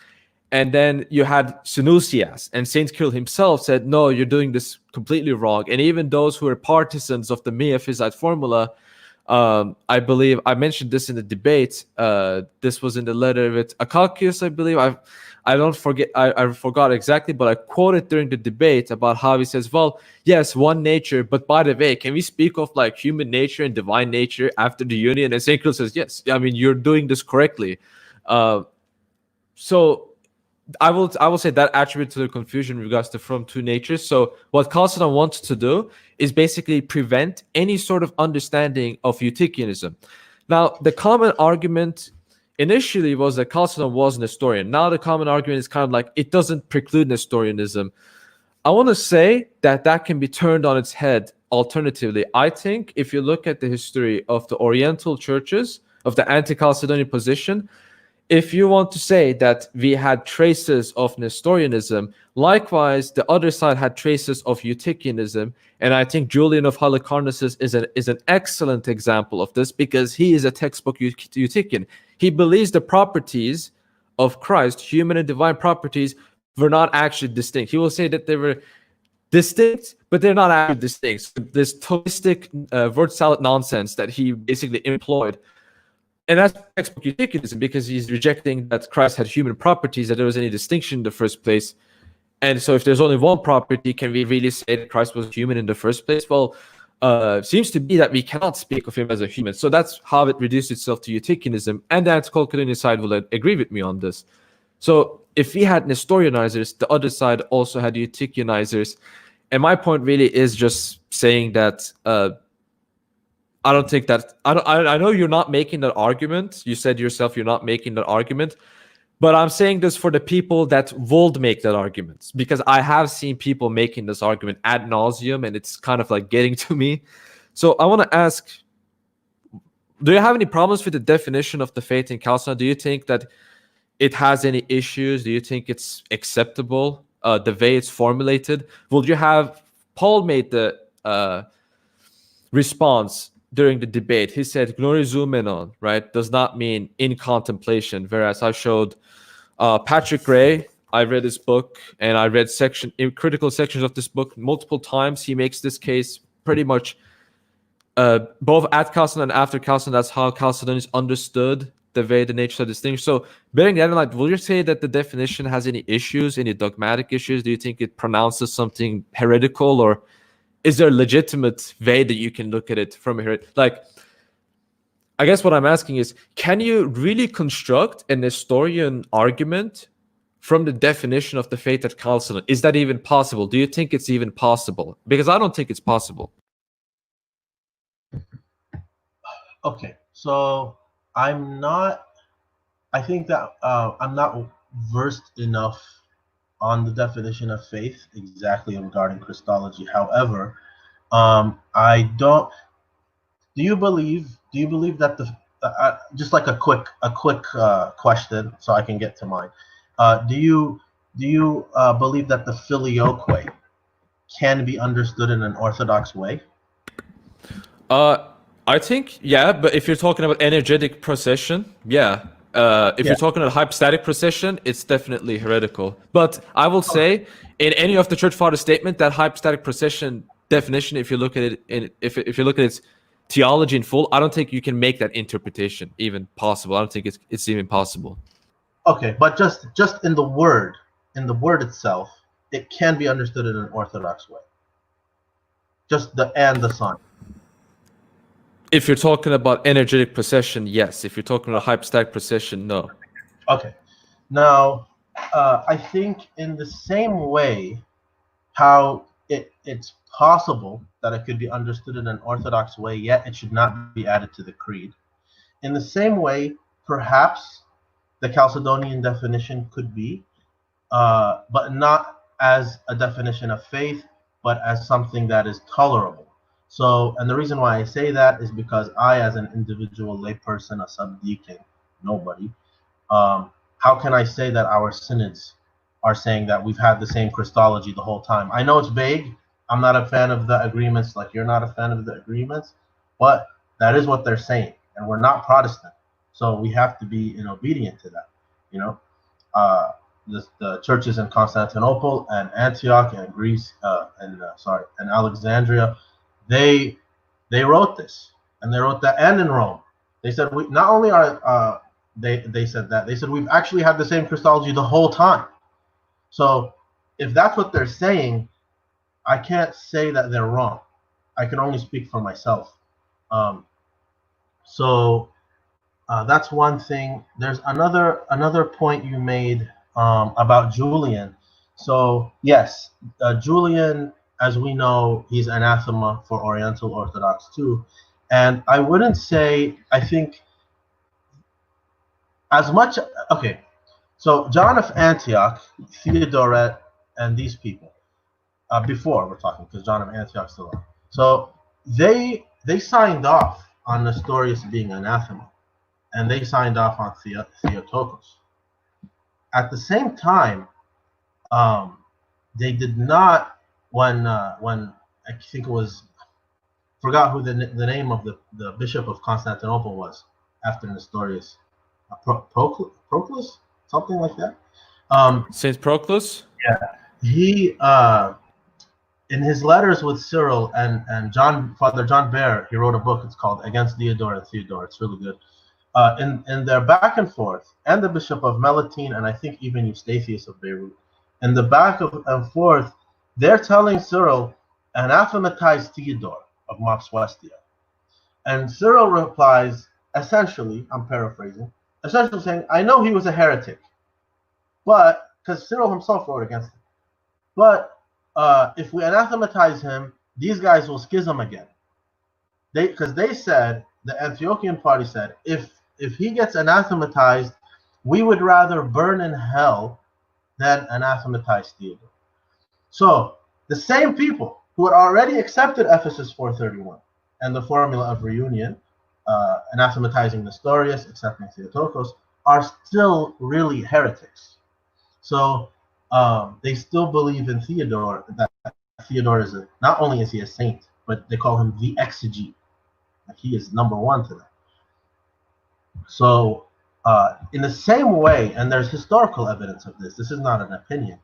And then you had Sanusias, and Saint Cyril himself said, no, you're doing this completely wrong. And even those who are partisans of the Miaphysite formula, I believe I mentioned this in the debate. This was in the letter with Kakish, I believe. I forgot exactly, but I quoted during the debate about how he says, well, yes, one nature, but by the way, can we speak of like human nature and divine nature after the union? And Saint Cyril says, yes, I mean, you're doing this correctly. So I will say that attribute to the confusion in regards to from two natures. So what Chalcedon wants to do is basically prevent any sort of understanding of Eutychianism. Now, the common argument initially was that Chalcedon was Nestorian. Now the common argument is kind of like it doesn't preclude Nestorianism. I want to say that that can be turned on its head. Alternatively, I think if you look at the history of the Oriental churches, of the anti-Chalcedonian position, if you want to say that we had traces of Nestorianism, likewise, the other side had traces of Eutychianism. And I think Julian of Halicarnassus is an excellent example of this because he is a textbook Eutychian. He believes the properties of Christ, human and divine properties, were not actually distinct. He will say that they were distinct, but they're not actually distinct. So this Thomistic word salad nonsense that he basically employed. And that's textbook Eutychianism because he's rejecting that Christ had human properties, that there was any distinction in the first place. And so if there's only one property, can we really say that Christ was human in the first place? Well, seems to be that we cannot speak of him as a human. So that's how it reduced itself to Eutychianism. And the anti-Chalcedonian side will agree with me on this. So if we had Nestorianizers, the other side also had Eutychianizers. And my point really is just saying that I don't think that I know you're not making that argument. You said yourself you're not making that argument, but I'm saying this for the people that would make that argument because I have seen people making this argument ad nauseum, and it's kind of like getting to me. So I want to ask: do you have any problems with the definition of the faith in Chalcedon? Do you think that it has any issues? Do you think it's acceptable the way it's formulated? Would you have Paul made the response during the debate? He said "glorizumenon," right, does not mean in contemplation, whereas I showed Patrick Gray. I read his book and I read critical sections of this book multiple times. He makes this case pretty much both at Chalcedon and after Chalcedon. That's how Chalcedon is understood, the way the natures are distinguished. So bearing that in mind, will you say that the definition has any issues, any dogmatic issues? Do you think it pronounces something heretical, or is there a legitimate way that you can look at it from here? Like, I guess what I'm asking is, can you really construct a Nestorian argument from the definition of the faith at Chalcedon? Is that even possible? Do you think it's even possible? Because I don't think it's possible. Okay, so I think that I'm not versed enough on the definition of faith exactly regarding Christology. However, I don't. Do you believe that the just like a quick question, so I can get to mine? Do you believe that the filioque can be understood in an orthodox way? I think, yeah, but if you're talking about energetic procession, yeah. If you're talking about hypostatic procession, it's definitely heretical. But I will say, in any of the Church Fathers' statement, that hypostatic procession definition, if you look at it, if you look at its theology in full, I don't think you can make that interpretation even possible. I don't think it's even possible. Okay, but just in the word itself, it can be understood in an orthodox way. Just the and the sign. If you're talking about energetic procession, yes. If you're talking about hypostatic procession, no. Okay. Now, I think in the same way how it's possible that it could be understood in an orthodox way, yet it should not be added to the creed. In the same way, perhaps the Chalcedonian definition could be, but not as a definition of faith, but as something that is tolerable. So, and the reason why I say that is because I, as an individual layperson, a subdeacon, nobody, how can I say that our synods are saying that we've had the same Christology the whole time? I know it's vague. I'm not a fan of the agreements, like you're not a fan of the agreements, but that is what they're saying, and we're not Protestant, so we have to be obedient to that. You know, the churches in Constantinople and Antioch and Greece and Alexandria. They wrote this, and they wrote that, and in Rome, they said we not only are they said that, they said we've actually had the same Christology the whole time. So if that's what they're saying, I can't say that they're wrong. I can only speak for myself. So that's one thing. There's another point you made about Julian. So yes, Julian, as we know, he's anathema for Oriental Orthodox too. And I wouldn't say, I think as much. Okay, so John of Antioch, Theodoret, and these people. Before we're talking, because John of Antioch still on. So they signed off on Nestorius being anathema, and they signed off on Theotokos. At the same time, they did not when I think it was, forgot who the name of the bishop of Constantinople was after Nestorius, Proclus, something like that. Saint Proclus. He in his letters with Cyril and Father John Baer, he wrote a book. It's called Against Theodore and Theodore. It's really good. In their back and forth, and the Bishop of Melitene, and I think even Eustathius of Beirut, in the back and forth, they're telling Cyril, anathematize Theodore of Mopsuestia. And Cyril replies, essentially, I'm paraphrasing, essentially saying, I know he was a heretic, but, because Cyril himself wrote against him, but if we anathematize him, these guys will schism again. Because they said, the Antiochian party said, if he gets anathematized, we would rather burn in hell than anathematize Theodore. So the same people who had already accepted Ephesus 431 and the formula of reunion, anathematizing Nestorius, accepting Theotokos, are still really heretics. So they still believe in Theodore, that Theodore is not only is he a saint, but they call him the exegete. Like he is number one to them. So in the same way, and there's historical evidence of this, this is not an opinion,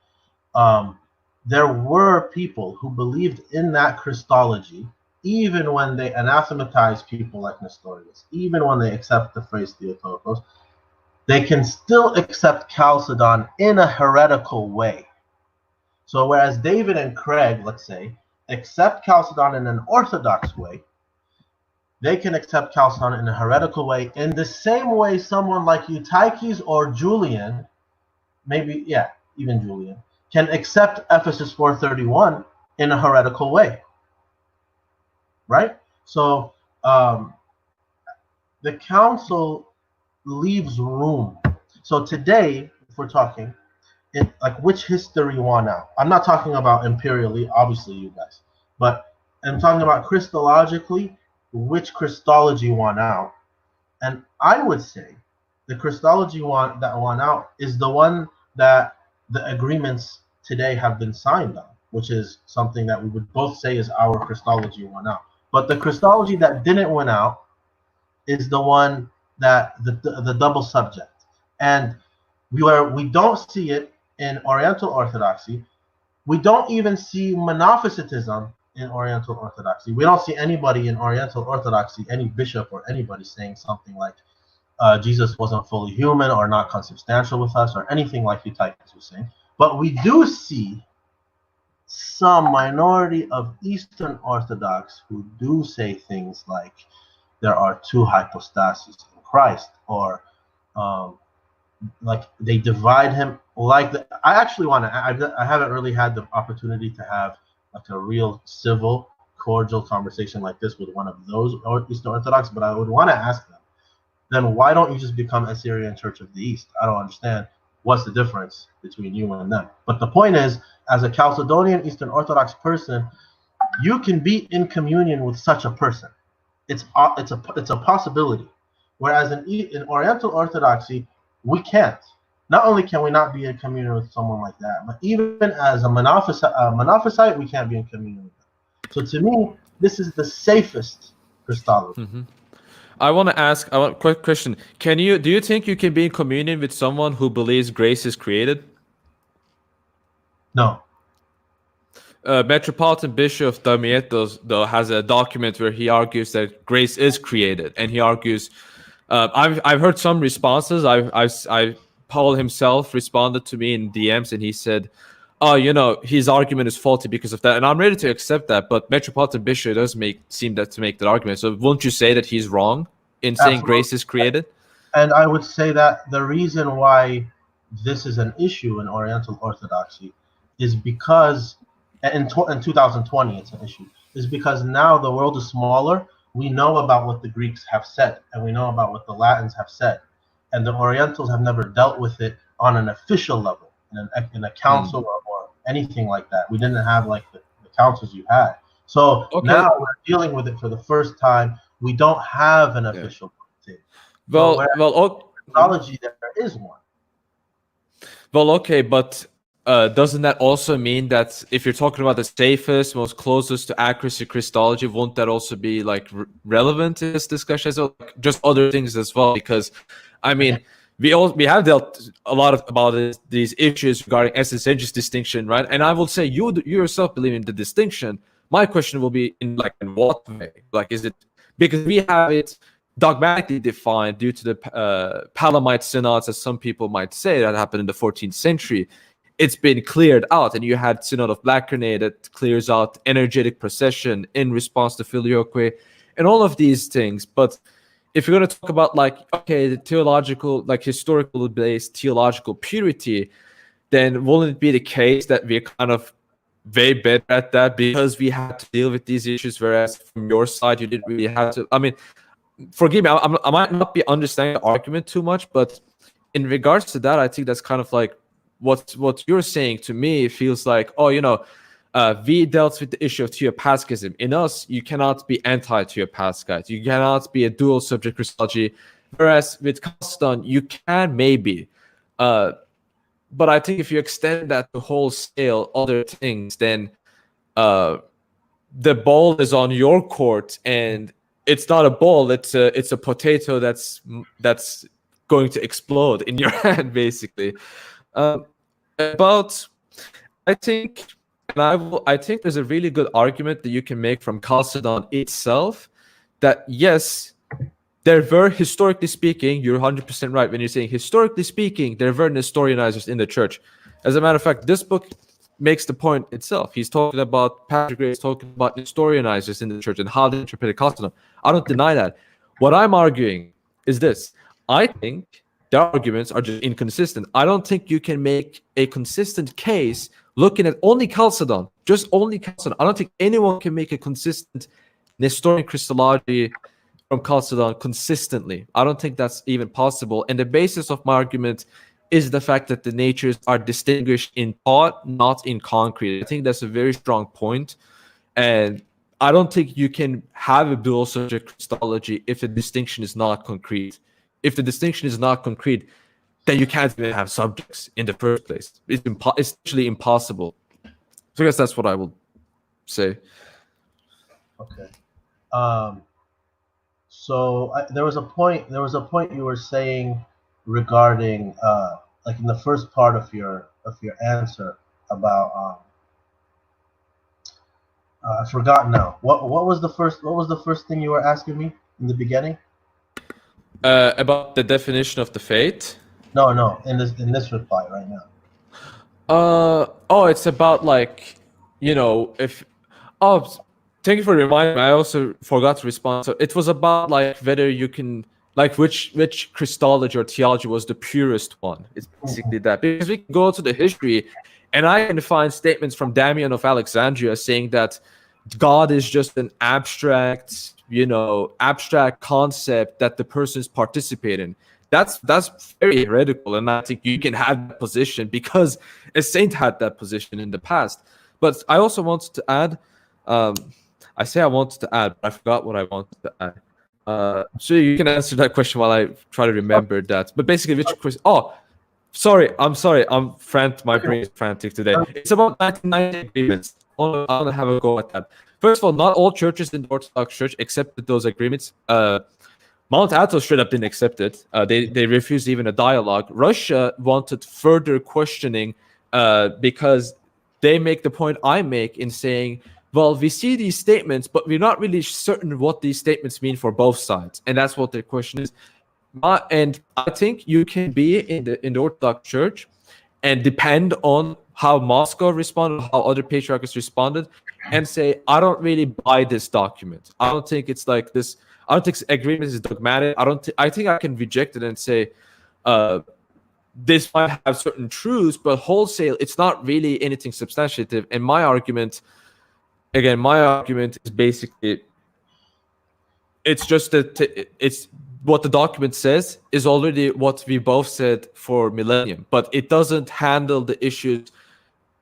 there were people who believed in that Christology, even when they anathematized people like Nestorius, even when they accept the phrase Theotokos, they can still accept Chalcedon in a heretical way. So whereas David and Craig, let's say, accept Chalcedon in an orthodox way, they can accept Chalcedon in a heretical way, in the same way someone like Eutyches or Julian, maybe, yeah, even Julian, can accept Ephesus 431 in a heretical way, right? So the council leaves room. So today, if we're talking, like which history won out? I'm not talking about imperially, obviously you guys, but I'm talking about Christologically, which Christology won out. And I would say the Christology that won out is the one that the agreements today have been signed on, which is something that we would both say is our Christology won out. But the Christology that didn't win out is the one that the double subject. And we don't see it in Oriental Orthodoxy. We don't even see Monophysitism in Oriental Orthodoxy. We don't see anybody in Oriental Orthodoxy, any bishop or anybody saying something like Jesus wasn't fully human or not consubstantial with us or anything like Eutyches was saying. But we do see some minority of Eastern Orthodox who do say things like there are two hypostases in Christ, or like they divide him. Like I actually want to. I haven't really had the opportunity to have like a real civil, cordial conversation like this with one of those Eastern Orthodox, but I would want to ask them, then why don't you just become Assyrian Church of the East? I don't understand. What's the difference between you and them? But the point is, as a Chalcedonian Eastern Orthodox person, you can be in communion with such a person. It's a possibility. Whereas in Oriental Orthodoxy, we can't. Not only can we not be in communion with someone like that, but even as a Monophysite, we can't be in communion with them. So to me, this is the safest Christology. Mm-hmm. I want to ask a quick question. Do you think you can be in communion with someone who believes grace is created? No. Metropolitan Bishop Damiettos, though, has a document where he argues that grace is created, and he argues. I've heard some responses. Paul himself responded to me in DMs, and he said, "Oh, his argument is faulty because of that," and I'm ready to accept that. But Metropolitan Bishop does seem to make that argument. So, won't you say that he's wrong in saying Absolutely. Grace is created? And I would say that the reason why this is an issue in Oriental Orthodoxy is because in 2020 it's an issue, is because now the world is smaller. We know about what the Greeks have said, and we know about what the Latins have said. and the Orientals have never dealt with it on an official level, in a council or anything like that. We didn't have like the councils you had. So now we're dealing with it for the first time. We don't have an official thing. Technology, there is one. Well, okay, but doesn't that also mean that if you're talking about the safest, most closest to accuracy Christology, won't that also be like relevant in this discussion as well? Like, just other things as well, because I mean, we have dealt a lot about these issues regarding essence distinction, right? And I will say you yourself believe in the distinction. My question will be in what way? Like, is it because we have it dogmatically defined due to the Palamite synods, as some people might say, that happened in the 14th century? It's been cleared out, and you had Synod of Blackernay that clears out energetic procession in response to filioque and all of these things. But if you're going to talk about the theological, historical based theological purity, then wouldn't it be the case that we're kind of way better at that because we had to deal with these issues, whereas from your side you didn't really have to? I mean, forgive me, I might not be understanding the argument too much, but in regards to that, I think that's kind of like what you're saying to me feels like, we dealt with the issue of theopaschism. In us, you cannot be anti-theopascite. You cannot be a dual subject Christology. Whereas with Chalcedon, you can maybe. But I think if you extend that to wholesale other things, then the ball is on your court, and it's not a ball. It's a potato that's going to explode in your hand, basically. I think there's a really good argument that you can make from Chalcedon itself that yes, there were, historically speaking, you're 100% right when you're saying historically speaking, there were Nestorianizers in the church. As a matter of fact, this book makes the point itself. He's talking about, Patrick Gray is talking about Nestorianizers in the church and how they interpreted Chalcedon. I don't deny that. What I'm arguing is this. I think their arguments are just inconsistent. I don't think you can make a consistent case looking at only Chalcedon, just only Chalcedon. I don't think anyone can make a consistent Nestorian Christology from Chalcedon consistently. I don't think that's even possible. And the basis of my argument is the fact that the natures are distinguished in thought, not in concrete. I think that's a very strong point. And I don't think you can have a dual subject Christology if the distinction is not concrete. If the distinction is not concrete, then you can't even have subjects in the first place. It's actually impossible. So I guess that's what I will say. Okay. There was a point you were saying regarding like in the first part of your answer about I forgot now. What was the first thing you were asking me in the beginning? About the definition of the faith? No, in this reply right now. It's about thank you for reminding me. I also forgot to respond. So it was about whether you can which Christology or theology was the purest one. It's basically that, because we can go to the history, and I can find statements from Damian of Alexandria saying that God is just an abstract concept that the persons participate in. That's very heretical, and I think you can have that position because a saint had that position in the past. But I also wanted to add, I say I wanted to add, but I forgot what I wanted to add. So you can answer that question while I try to remember that. But basically, which question? Oh, I'm sorry. My brain is frantic today. It's about 1990 agreements. I want to have a go at that. First of all, not all churches in the Orthodox Church accepted those agreements. Mount Athos straight up didn't accept it. They refused even a dialogue. Russia wanted further questioning because they make the point I make in saying, well, we see these statements, but we're not really certain what these statements mean for both sides. And that's what their question is. And I think you can be in the Orthodox Church and depend on how Moscow responded, how other patriarchs responded, and say, I don't really buy this document. I don't think it's like this. I don't think agreement is dogmatic. I think I can reject it and say, this might have certain truths, but wholesale, it's not really anything substantive. And my argument is basically It's just that it's what the document says is already what we both said for millennium, but it doesn't handle the issues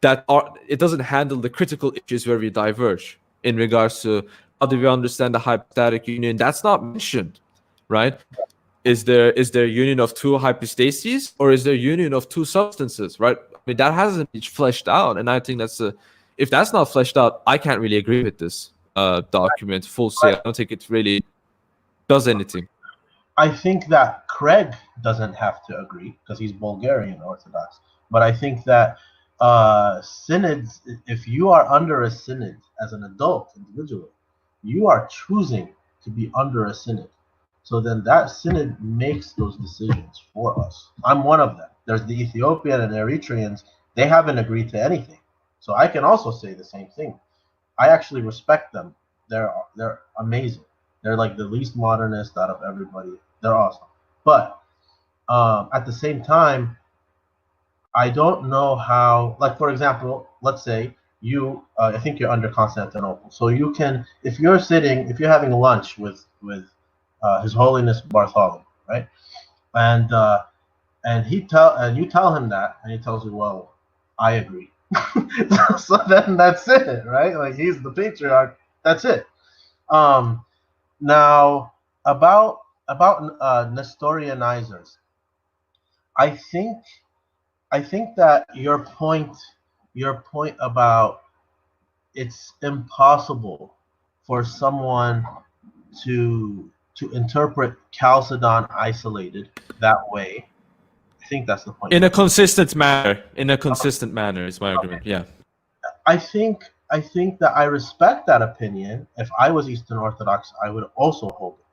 it doesn't handle the critical issues where we diverge in regards to how do we understand the hypostatic union. That's not mentioned, right? Is there union of two hypostases, or is there union of two substances, right? I mean, that hasn't been fleshed out, and I think if that's not fleshed out, I can't really agree with this document full scale. I don't think it really does anything. I think that Craig doesn't have to agree because he's Bulgarian Orthodox. But I think that synods, if you are under a synod as an adult individual, you are choosing to be under a synod. So then that synod makes those decisions for us. I'm one of them. There's the Ethiopian and Eritreans. They haven't agreed to anything. So I can also say the same thing. I actually respect them. They're amazing. They're like the least modernist out of everybody. They're awesome. But at the same time, I don't know how, like, for example, let's say you, I think you're under Constantinople. So you can, if you're having lunch with His Holiness Bartholomew, right? And you tell him that, and he tells you, well, I agree. So then that's it, right? Like, he's the patriarch. That's it. Now about Nestorianizers, I think that your point about it's impossible for someone to interpret Chalcedon isolated that way. I think that's the point. In a consistent manner. Is my argument. Yeah. I think that I respect that opinion. If I was Eastern Orthodox, I would also hold it.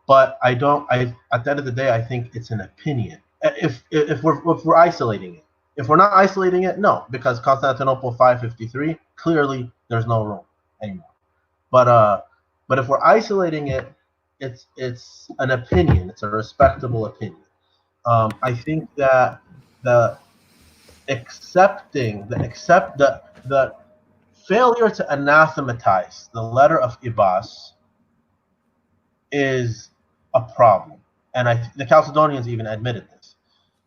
But I don't. At the end of the day, I think it's an opinion. If we're isolating it, if we're not isolating it, no, because Constantinople 553, clearly there's no room anymore. But if we're isolating it, it's an opinion. It's a respectable opinion. I think that the failure to anathematize the letter of Ibas is a problem, and the Chalcedonians even admitted this.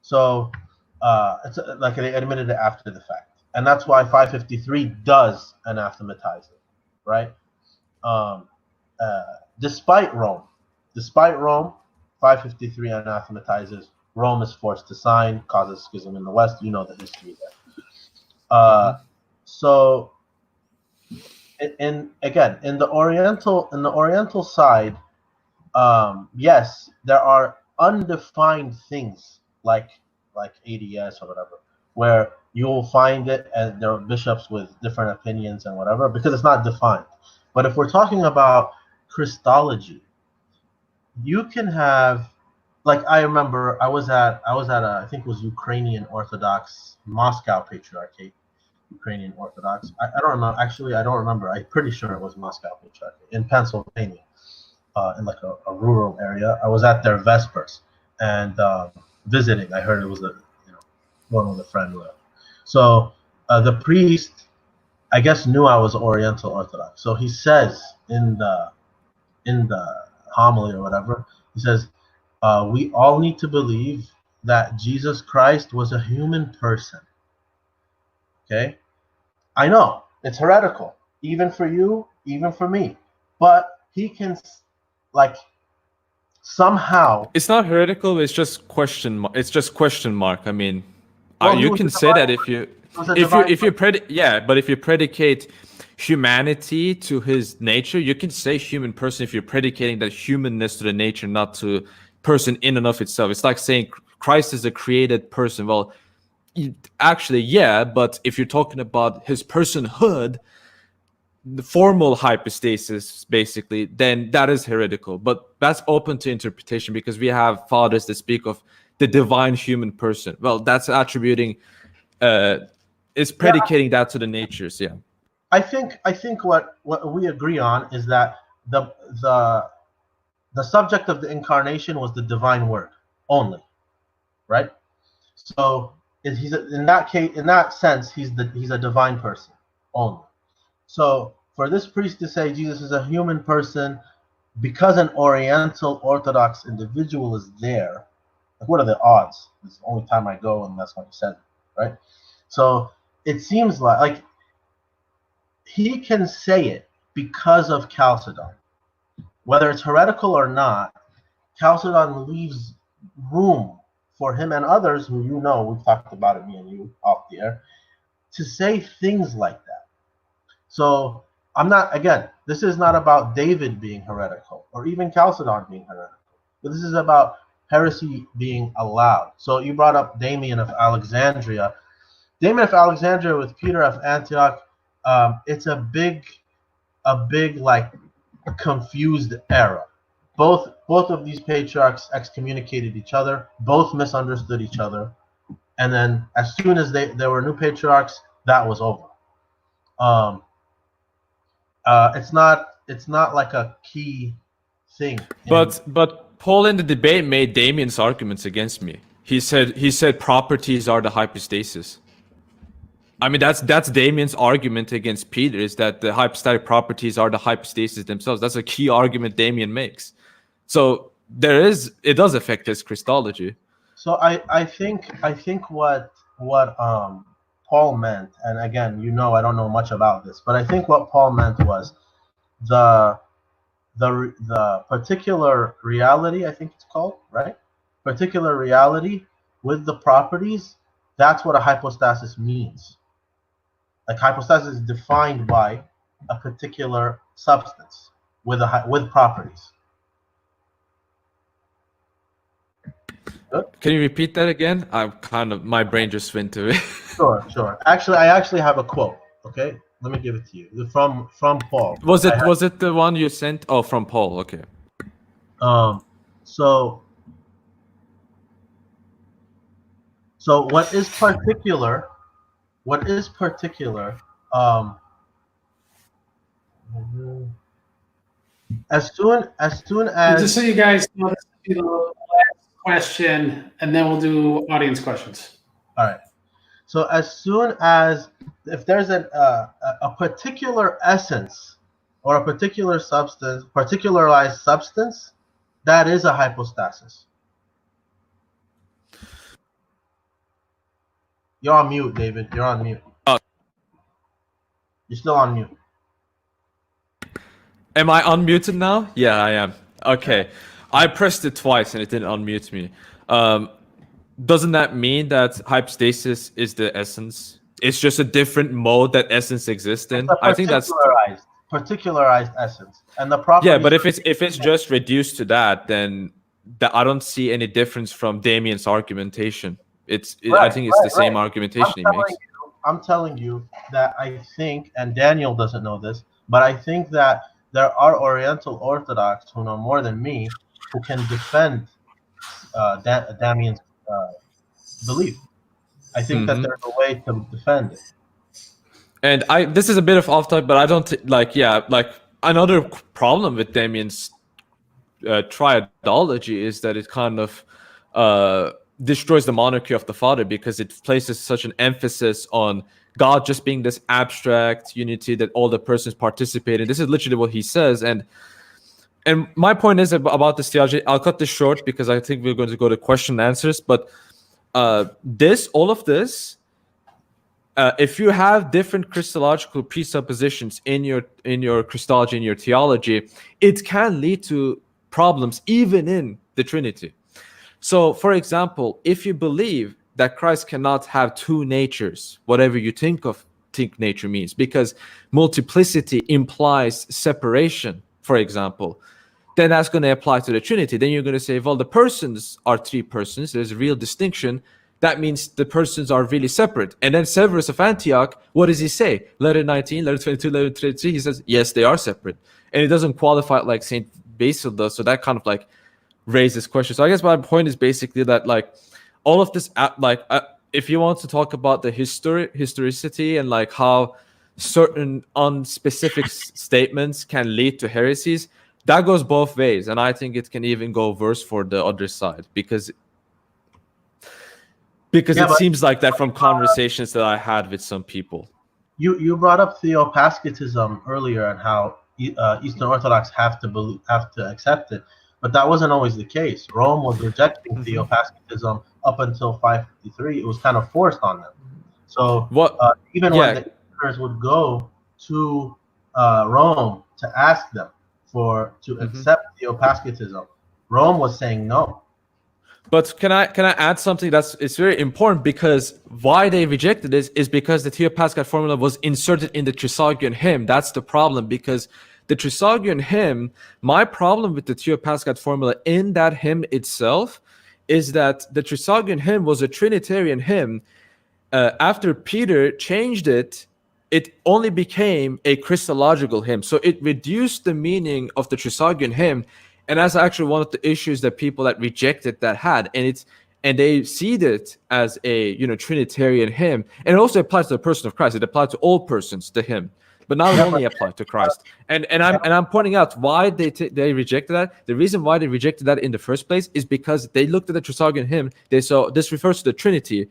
So it's like they admitted it after the fact, and that's why 553 does anathematize it, right? Despite Rome, 553 anathematizes. Rome is forced to sign, causes schism in the West. You know the history there. So, in the Oriental side, yes, there are undefined things like ADS or whatever, where you will find it, and there are bishops with different opinions and whatever, because it's not defined. But if we're talking about Christology, you can have, like, I remember I was at I think it was Ukrainian Orthodox Moscow Patriarchate, Ukrainian Orthodox. I don't know. Actually, I don't remember. I'm pretty sure it was Moscow Patriarchate in Pennsylvania, in like a rural area. I was at their Vespers and visiting. I heard it was one with a friend. So the priest, I guess, knew I was Oriental Orthodox. So he says in the homily or whatever, he says, we all need to believe that Jesus Christ was a human person. Okay? I know, it's heretical, even for you, even for me. But he can, like, somehow... It's not heretical, it's just question mark. I mean, Well, you can say that if you predicate humanity to his nature, you can say human person if you're predicating that humanness to the nature, not to person in and of itself. It's like saying Christ is a created person. Well, actually, yeah, but if you're talking about his personhood, the formal hypostasis, basically, then that is heretical. But that's open to interpretation because we have fathers that speak of the divine human person. Well, that's attributing, is predicating that to the natures. Yeah. I think what we agree on is that the subject of the incarnation was the divine word only, right? So in that sense, he's a divine person only. So for this priest to say Jesus is a human person, because an Oriental Orthodox individual is there, like what are the odds? It's the only time I go, and that's when he said it, right? So it seems like he can say it because of Chalcedon. Whether it's heretical or not, Chalcedon leaves room for him and others who we've talked about it, me and you, off the air, to say things like that. So this is not about David being heretical or even Chalcedon being heretical, but this is about heresy being allowed. So you brought up Damien of Alexandria. Damien of Alexandria with Peter of Antioch, it's a big like confused era. Both of these patriarchs excommunicated each other, both misunderstood each other, and then as soon as there were new patriarchs, that was over. It's not like a key thing. But Paul in the debate made Damien's arguments against me. He said properties are the hypostasis. I mean, that's Damien's argument against Peter, is that the hypostatic properties are the hypostasis themselves. That's a key argument Damien makes. So it does affect his Christology. So I think what Paul meant, and again, I don't know much about this, but I think what Paul meant was the particular reality, I think it's called, right? Particular reality with the properties, that's what a hypostasis means. Like hypostasis is defined by a particular substance with properties. Good? Can you repeat that again? My brain just went to it. Sure. Actually, I have a quote. Okay, let me give it to you from Paul. Was it the one you sent? Oh, from Paul. Okay. So what is particular? As soon as just so you guys know, this will be the last question, and then we'll do audience questions. All right. So as soon as if there's a particular essence or a particular substance, particularized substance, that is a hypostasis. You're on mute, David. You're on mute. You're still on mute. Am I unmuted now? Yeah, I am. Okay. I pressed it twice and it didn't unmute me. Doesn't that mean that hypostasis is the essence? It's just a different mode that essence exists in. I think that's particularized essence, and the properties. Yeah, but if it's just reduced to that, then I don't see any difference from Damien's argumentation. I think it's the same argumentation he makes. I'm telling you that I think, and Daniel doesn't know this, but I think that there are Oriental Orthodox who know more than me who can defend Damien's belief. I think that there's a way to defend it. And this is a bit of off topic, but I don't another problem with Damien's triadology is that it kind of destroys the monarchy of the Father, because it places such an emphasis on God just being this abstract unity that all the persons participate in. This is literally what he says. And my point is about this theology. I'll cut this short because I think we're going to go to question and answers. But all of this, if you have different Christological presuppositions in your Christology, in your theology, it can lead to problems even in the Trinity. So, for example, if you believe that Christ cannot have two natures, whatever you think nature means, because multiplicity implies separation, for example, then that's going to apply to the Trinity. Then you're going to say, well, the persons are three persons. There's a real distinction. That means the persons are really separate. And then Severus of Antioch, what does he say? Letter 19, letter 22, letter 33, he says, yes, they are separate. And it doesn't qualify like St. Basil does. So that kind of like raises questions. So I guess my point is basically that like all of this, if you want to talk about the historicity and like how certain unspecific statements can lead to heresies, that goes both ways. And I think it can even go worse for the other side, because it seems like that from conversations that I had with some people. You brought up Theopascatism earlier and how Eastern Orthodox have to accept it. But that wasn't always the case. Rome was rejecting Theopascatism up until 553. It was kind of forced on them. So What? even when Yeah. the emperors would go to Rome to ask them to accept Theopascatism, Rome was saying no. But can I add something it's very important, because why they rejected this is because the Theopascat formula was inserted in the Trisagion hymn. That's the problem, because the Trisagion hymn, my problem with the Theopascat formula in that hymn itself is that the Trisagion hymn was a Trinitarian hymn. After Peter changed it, it only became a Christological hymn. So it reduced the meaning of the Trisagion hymn, and that's actually one of the issues that people that rejected that had. And they see it as a Trinitarian hymn, and it also applies to the person of Christ. It applies to all persons, the hymn, but not only applied to Christ. And I'm pointing out why they rejected that. The reason why they rejected that in the first place is because they looked at the Trisagion hymn. They saw this refers to the Trinity,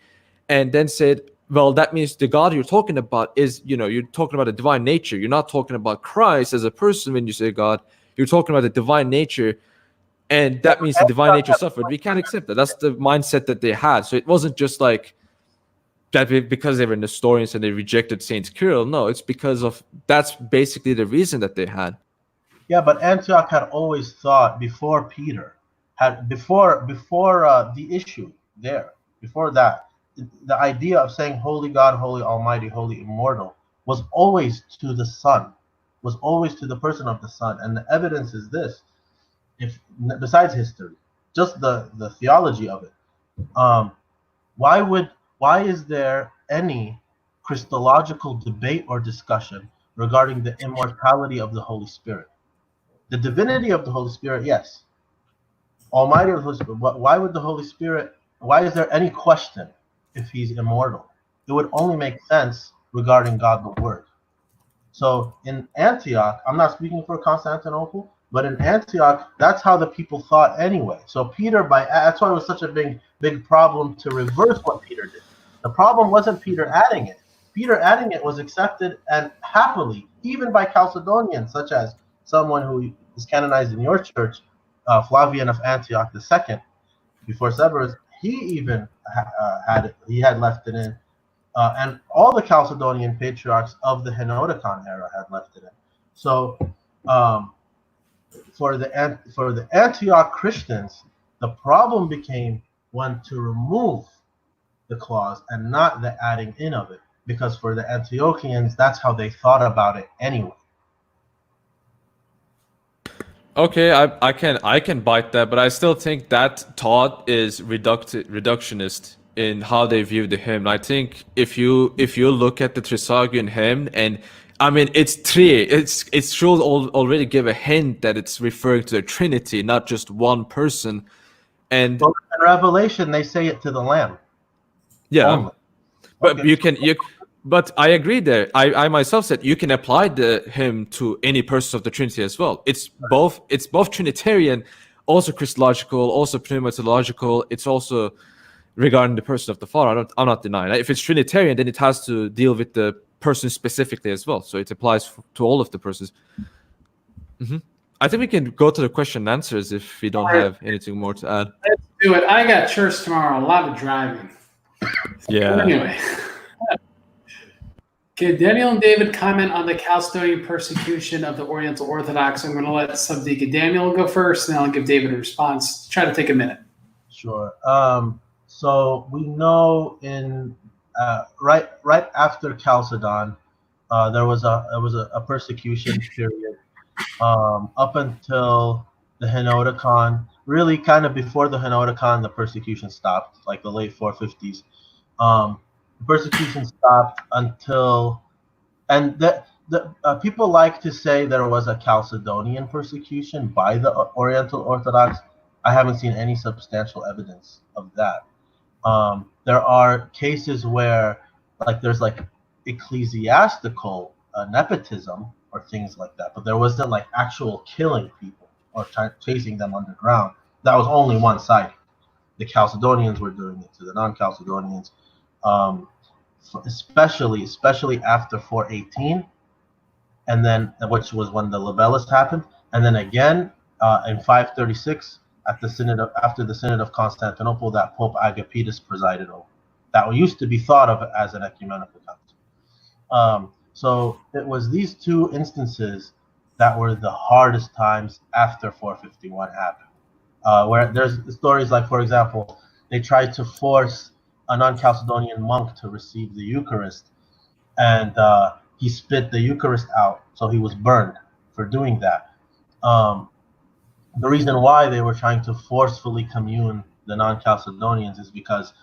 and then said, well, that means the God you're talking about is, you're talking about a divine nature. You're not talking about Christ as a person when you say God. You're talking about the divine nature, and that means the divine nature suffered. We can't accept that. That's the mindset that they had. So it wasn't just like that because they were Nestorians and they rejected Saint Cyril. No, it's because of that's basically the reason that they had. Yeah, but Antioch had always thought before Peter before the issue there, before that, the idea of saying holy God, holy almighty, holy immortal was always to the Son, was always to the person of the Son. And the evidence is this: if besides history, just the theology of it, why is there any Christological debate or discussion regarding the immortality of the Holy Spirit? The divinity of the Holy Spirit, yes. Almighty of the Holy Spirit. Why would the Holy Spirit? Why is there any question if he's immortal? It would only make sense regarding God the Word. So in Antioch, I'm not speaking for Constantinople, but in Antioch, that's how the people thought anyway. So Peter, that's why it was such a big problem to reverse what Peter did. The problem wasn't Peter adding it. Peter adding it was accepted and happily, even by Chalcedonians, such as someone who is canonized in your church, Flavian of Antioch II, before Severus. He even had left it in. And all the Chalcedonian patriarchs of the Henoticon era had left it in. So for the Antioch Christians, the problem became one to remove the clause and not the adding in of it, because for the Antiochians, that's how they thought about it anyway. Okay, I can bite that, but I still think that thought is reductionist in how they view the hymn. I think if you look at the Trisagion hymn, and I mean it should already give a hint that it's referring to the Trinity, not just one person. And well, in Revelation, they say it to the Lamb. Yeah, only. but Okay. But I agree there. I myself said you can apply the hymn to any person of the Trinity as well. It's both Trinitarian, also Christological, also pneumatological. It's also regarding the person of the Father. I'm not denying that. If it's Trinitarian, then it has to deal with the person specifically as well. So it applies to all of the persons. I think we can go to the question and answers if we don't have anything more to add. Let's do it. I got church tomorrow. A lot of driving. Yeah. Anyway. Can Daniel and David comment on the Chalcedonian persecution of the Oriental Orthodox? I'm going to let Subdeacon Daniel go first, and then I'll give David a response. Try to take a minute. Sure. So we know in right after Chalcedon, there was a persecution period up until the Henoticon. Really, kind of before the Henoticon, the persecution stopped, like the late 450s. Persecution stopped until, and the people like to say there was a Chalcedonian persecution by the Oriental Orthodox. I haven't seen any substantial evidence of that. There are cases where, like, there's like ecclesiastical nepotism or things like that, but there wasn't like actual killing people or chasing them underground. That was only one side. The Chalcedonians were doing it to the non-Chalcedonians. Especially after 418, and then which was when the Libellus happened, and then again in 536 at the after the Synod of Constantinople that Pope Agapetus presided over. That used to be thought of as an ecumenical council. So it was these two instances that were the hardest times after 451 happened, where there's stories like, for example, they tried to force a non-Chalcedonian monk to receive the Eucharist, and he spit the Eucharist out, so he was burned for doing that. The reason why they were trying to forcefully commune the non-Chalcedonians is because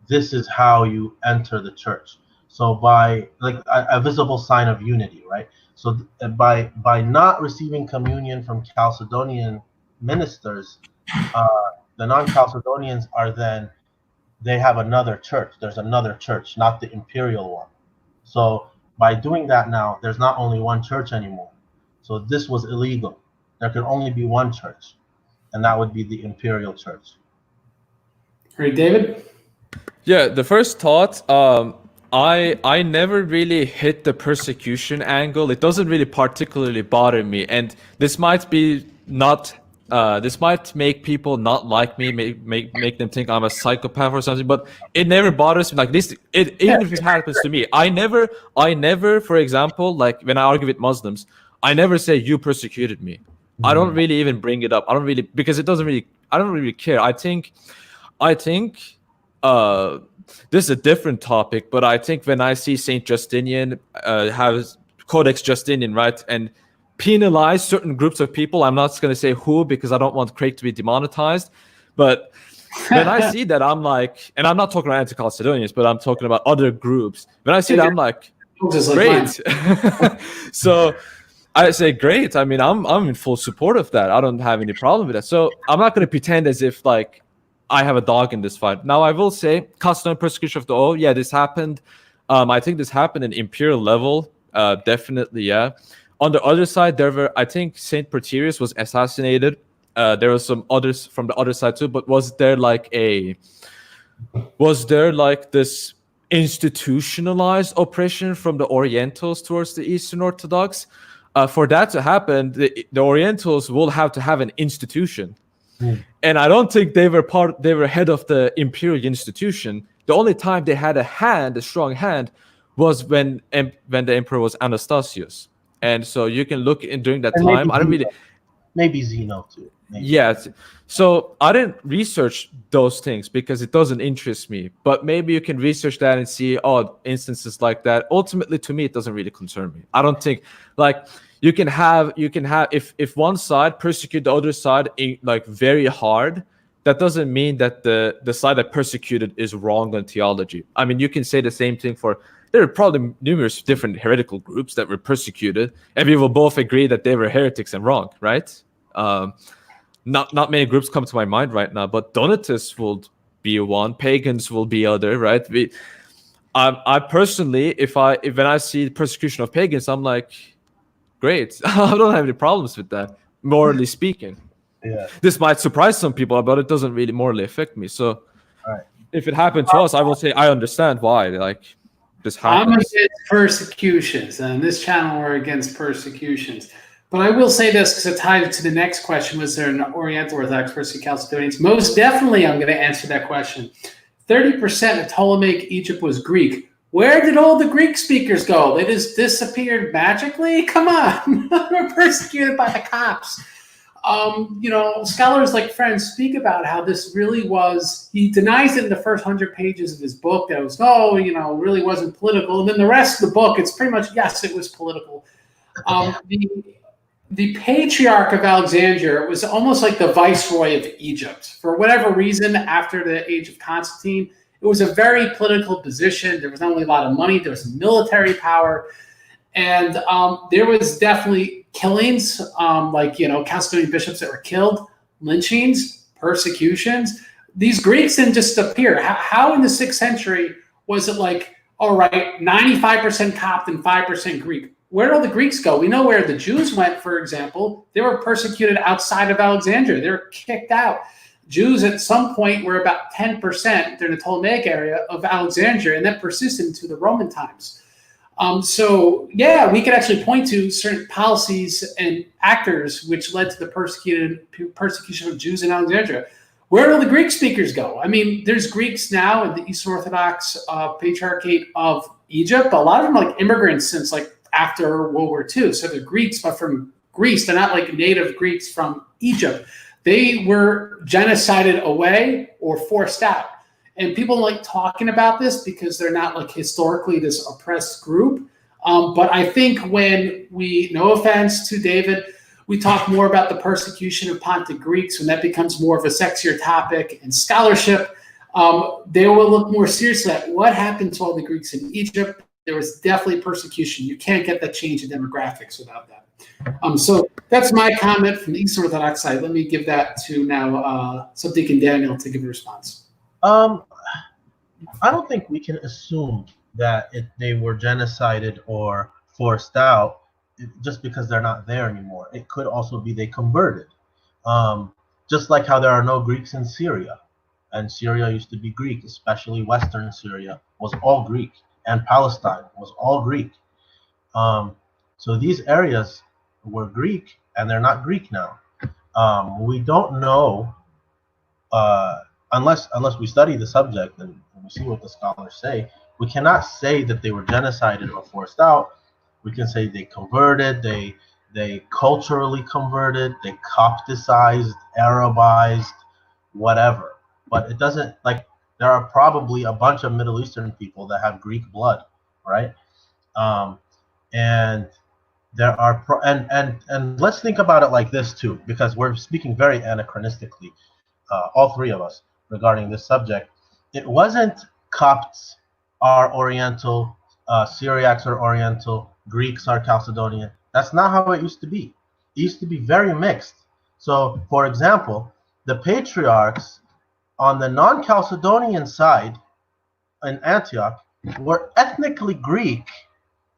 this is how you enter the church. So by like a visible sign of unity, right? So by not receiving communion from Chalcedonian ministers, the non-Chalcedonians are then, they have another church. There's another church, not the imperial one. So by doing that now, there's not only one church anymore. So this was illegal. There could only be one church, and that would be the imperial church. All right, David? Yeah, the first thought, I never really hit the persecution angle. It doesn't really particularly bother me, and this might be not. This might make people not like me, make them think I'm a psychopath or something. But it never bothers me. Like this, even if it happens to me, I never, for example, like when I argue with Muslims, I never say you persecuted me. I don't really even bring it up. I don't really, because it doesn't really. I don't really care. I think. This is a different topic, but I think when I see Saint Justinian have Codex Justinian, right, and penalize certain groups of people, I'm not going to say who because I don't want Craig to be demonetized, but when I see that, I'm like, and I'm not talking about anti-Chalcedonians, but I'm talking about other groups. When I see that, I'm like, great. So I say, great. I mean, I'm in full support of that. I don't have any problem with that. So I'm not going to pretend as if like I have a dog in this fight. Now, I will say, Chalcedonian persecution of the O, yeah, this happened. I think this happened in imperial level. Definitely, yeah. On the other side, there were, I think Saint Proterius was assassinated. There were some others from the other side too, but was there like this institutionalized oppression from the Orientals towards the Eastern Orthodox? For that to happen, the Orientals will have to have an institution. And I don't think they were head of the imperial institution. The only time they had a strong hand, was when the emperor was Anastasius. And so you can look in during that time. I don't really. Maybe Zeno too. Maybe. Yeah. So I didn't research those things because it doesn't interest me. But maybe you can research that and see instances like that. Ultimately, to me, it doesn't really concern me. I don't think like you can have if one side persecute the other side like very hard. That doesn't mean that the side that persecuted is wrong on theology. I mean, you can say the same thing for. There are probably numerous different heretical groups that were persecuted, and we will both agree that they were heretics and wrong, right? Not many groups come to my mind right now, but Donatists will be one, pagans will be other, right? I personally, when I see persecution of pagans, I'm like, great. I don't have any problems with that, morally speaking. Yeah. This might surprise some people, but it doesn't really morally affect me. So, right. If it happened to us, I will say I understand why. Like. I'm against persecutions, and on this channel we're against persecutions. But I will say this because it ties to the next question: was there an Oriental Orthodox versus Chalcedonians? Most definitely, I'm going to answer that question. 30% of Ptolemaic Egypt was Greek. Where did all the Greek speakers go? They just disappeared magically? Come on, we're persecuted by the Copts. Scholars like Friend speak about how this really was, he denies it in the first 100 pages of his book that it was, really wasn't political. And then the rest of the book, it's pretty much, yes, it was political. The Patriarch of Alexandria was almost like the viceroy of Egypt. For whatever reason, after the age of Constantine, it was a very political position. There was not only a lot of money, there was military power. And there was definitely killings, Chalcedonian bishops that were killed, lynchings, persecutions. These Greeks didn't just appear. How in the 6th century was it like, all right, 95% Copt and 5% Greek? Where did all the Greeks go? We know where the Jews went, for example. They were persecuted outside of Alexandria. They were kicked out. Jews at some point were about 10% during the Ptolemaic area of Alexandria, and that persisted into the Roman times. So yeah, we could actually point to certain policies and actors which led to the persecution of Jews in Alexandria. Where do the Greek speakers go? I mean, there's Greeks now in the Eastern Orthodox Patriarchate of Egypt, but a lot of them are like immigrants since like after World War II. So they're Greeks, but from Greece. They're not like native Greeks from Egypt. They were genocided away or forced out. And people like talking about this because they're not like historically this oppressed group. But I think when we, no offense to David, we talk more about the persecution of Pontic Greeks, when that becomes more of a sexier topic in scholarship, they will look more seriously at what happened to all the Greeks in Egypt. There was definitely persecution. You can't get that change in demographics without that. So that's my comment from the Eastern Orthodox side. Let me give that to now Subdeacon Daniel to give a response. I don't think we can assume that they were genocided or forced out just because they're not there anymore. It could also be they converted. Just like how there are no Greeks in Syria. And Syria used to be Greek, especially Western Syria was all Greek. And Palestine was all Greek. So these areas were Greek, and they're not Greek now. We don't know, unless we study the subject and we see what the scholars say, we cannot say that they were genocided or forced out. We can say they converted, they culturally converted, they Copticized, Arabized, whatever. But it doesn't, like, there are probably a bunch of Middle Eastern people that have Greek blood, right? And there are and let's think about it like this too, because we're speaking very anachronistically, all three of us, regarding this subject. It wasn't Copts are Oriental, Syriacs are Oriental, Greeks are Chalcedonian. That's not how it used to be. It used to be very mixed. So, for example, the patriarchs on the non-Chalcedonian side in Antioch were ethnically Greek,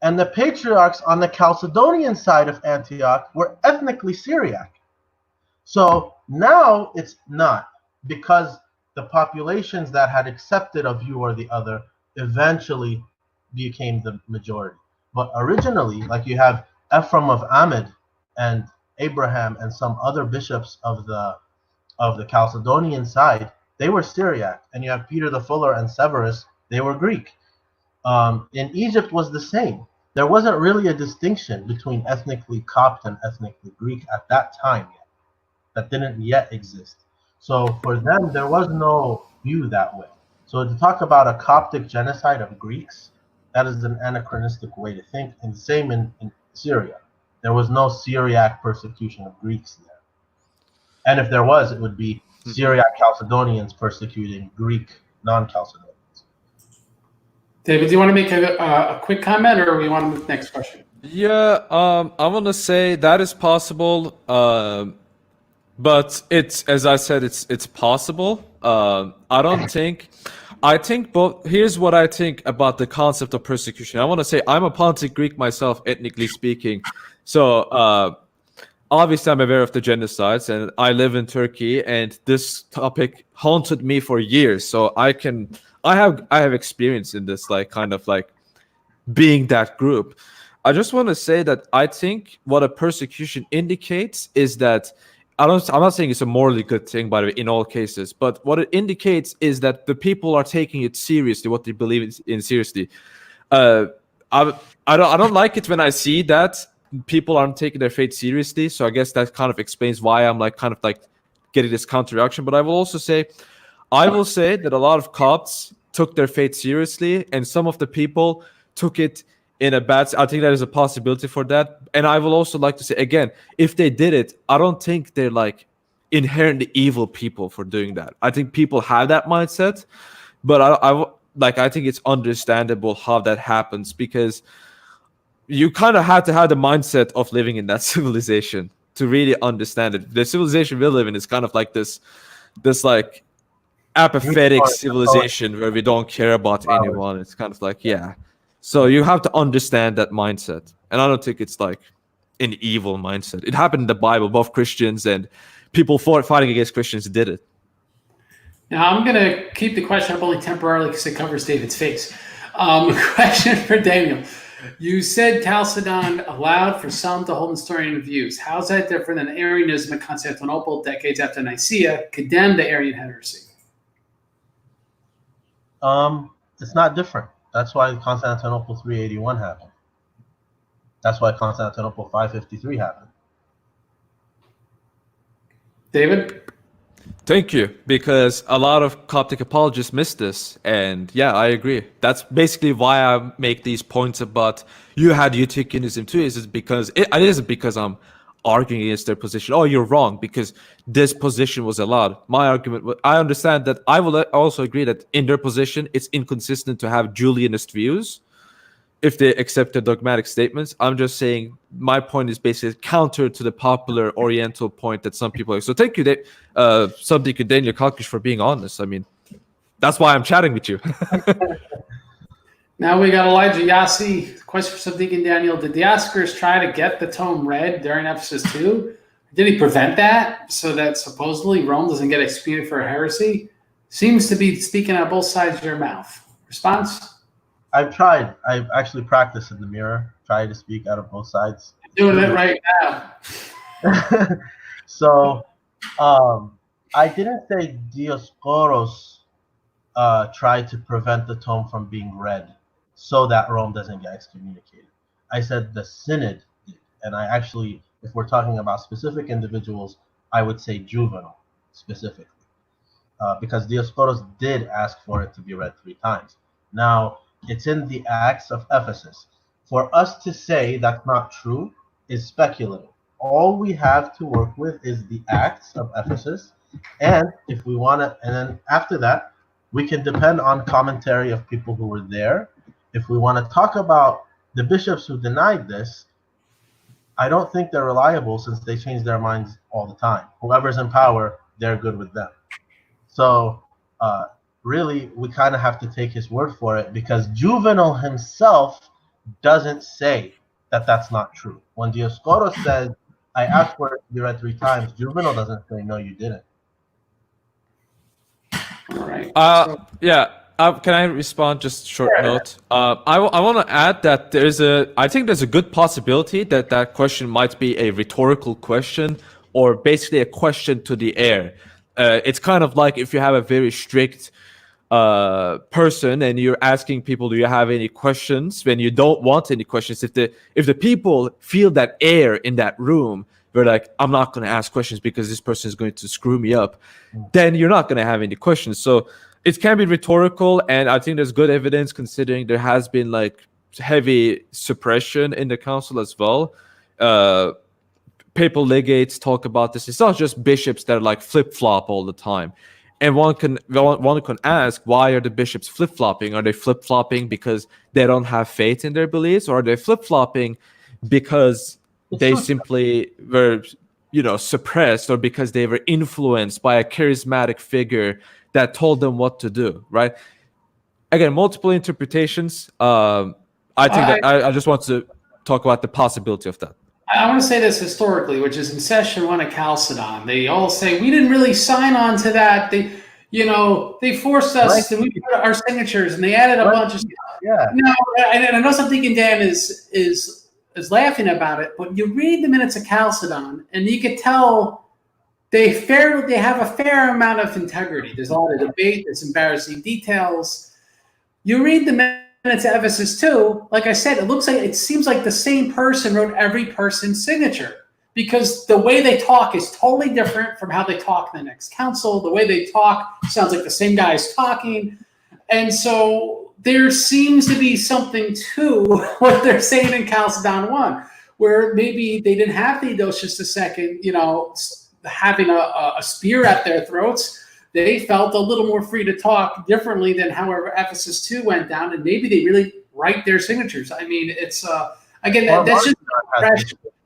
and the patriarchs on the Chalcedonian side of Antioch were ethnically Syriac. So now it's not, because the populations that had accepted a view or the other eventually became the majority. But originally, like, you have Ephraim of Amid and Abraham and some other bishops of the Chalcedonian side, they were Syriac. And you have Peter the Fuller and Severus, they were Greek. In Egypt was the same. There wasn't really a distinction between ethnically Copt and ethnically Greek at that time yet. That didn't yet exist. So for them, there was no view that way. So to talk about a Coptic genocide of Greeks, that is an anachronistic way to think. And the same in Syria. There was no Syriac persecution of Greeks there. And if there was, it would be Syriac Chalcedonians persecuting Greek non-Chalcedonians. David, do you want to make a quick comment, or we want to move to the next question? Yeah, I want to say that is possible, but it's, as I said, it's possible. I think both. Here's what I think about the concept of persecution. I want to say I'm a Pontic Greek myself, ethnically speaking. So obviously I'm aware of the genocides, and I live in Turkey, and this topic haunted me for years. So I have experience in this, like, kind of like being that group. I just want to say that I think what a persecution indicates is that I'm not saying it's a morally good thing, by the way, in all cases, but what it indicates is that the people are taking it seriously, what they believe in seriously. I don't like it when I see that people aren't taking their faith seriously. So I guess that kind of explains why I'm like kind of like getting this counter reaction. But I will say that a lot of Copts took their faith seriously, and some of the people took it in a bad. I think there is a possibility for that. And I will also like to say again, if they did it, I don't think they're like inherently evil people for doing that. I think people have that mindset, but I think it's understandable how that happens, because you kind of have to have the mindset of living in that civilization to really understand it. The civilization we live in is kind of like this like apathetic civilization where we don't care about anyone. It's kind of like, yeah. So you have to understand that mindset. And I don't think it's like an evil mindset. It happened in the Bible. Both Christians and people fighting against Christians did it. Now, I'm going to keep the question up only temporarily because it covers David's face. Question for Daniel. You said Chalcedon allowed for some to hold Nestorian views. How is that different than Arianism at Constantinople decades after Nicaea condemned the Arian heresy? It's not different. That's why Constantinople 381 happened. That's why Constantinople 553 happened. David? Thank you, because a lot of Coptic apologists miss this, and yeah, I agree. That's basically why I make these points about you had Eutychianism too. Is because it isn't because I'm arguing against their position. Oh, you're wrong because this position was allowed. My argument, I understand that. I will also agree that in their position, it's inconsistent to have Julianist views if they accept the dogmatic statements. I'm just saying my point is basically counter to the popular Oriental point that some people are. So thank you, Subdeacon Daniel Kakish, for being honest. I mean, that's why I'm chatting with you. Now we got Elijah Yassi. Question for Subdeacon Daniel. Did Dioscorus try to get the tome read during Ephesus 2? Did he prevent that so that supposedly Rome doesn't get executed for heresy? Seems to be speaking out both sides of your mouth. Response? I've tried. I've actually practiced in the mirror, tried to speak out of both sides. Doing it right now. So, I didn't say Dioscoros tried to prevent the tome from being read so that Rome doesn't get excommunicated. I said the synod did. And I actually, if we're talking about specific individuals, I would say Juvenal specifically. Because Dioscoros did ask for it to be read 3 times. Now, it's in the Acts of Ephesus. For us to say that's not true is speculative. All we have to work with is the Acts of Ephesus. And if we want to, and then after that, we can depend on commentary of people who were there. If we want to talk about the bishops who denied this, I don't think they're reliable since they change their minds all the time. Whoever's in power, they're good with them. So really, we kind of have to take his word for it because Juvenal himself doesn't say that that's not true. When Dioscoros says, I asked for it to be read 3 times, Juvenal doesn't say, no, you didn't. All right. Yeah. Can I respond? Just short note. I want to add that I think there's a good possibility that that question might be a rhetorical question or basically a question to the air. It's kind of like if you have a very strict person and you're asking people, do you have any questions? When you don't want any questions, if the people feel that air in that room, they're like, I'm not going to ask questions because this person is going to screw me up, then you're not going to have any questions. So it can be rhetorical, and I think there's good evidence considering there has been like heavy suppression in the council as well. Papal legates talk about this. It's not just bishops that are like flip-flop all the time. And one can ask, why are the bishops flip-flopping? Are they flip-flopping because they don't have faith in their beliefs, or are they flip-flopping because they simply were, suppressed, or because they were influenced by a charismatic figure that told them what to do, right? Again, multiple interpretations. I think that I just want to talk about the possibility of that. I want to say this historically, which is in session 1 at Chalcedon. They all say, we didn't really sign on to that. They forced us to put our signatures, and they added a bunch of stuff. Yeah. And I know Subdeacon Dan is laughing about it, but you read the minutes of Chalcedon, and you could tell they have a fair amount of integrity. There's a lot of debate. There's embarrassing details. You read the minutes of Ephesus 2, like I said, it seems like the same person wrote every person's signature because the way they talk is totally different from how they talk in the next council. The way they talk sounds like the same guy is talking. And so there seems to be something to what they're saying in Chalcedon 1, where maybe they didn't have Theodosius II, having a spear at their throats. They felt a little more free to talk differently than however Ephesus 2 went down, and maybe they really write their signatures. I mean, it's again that's just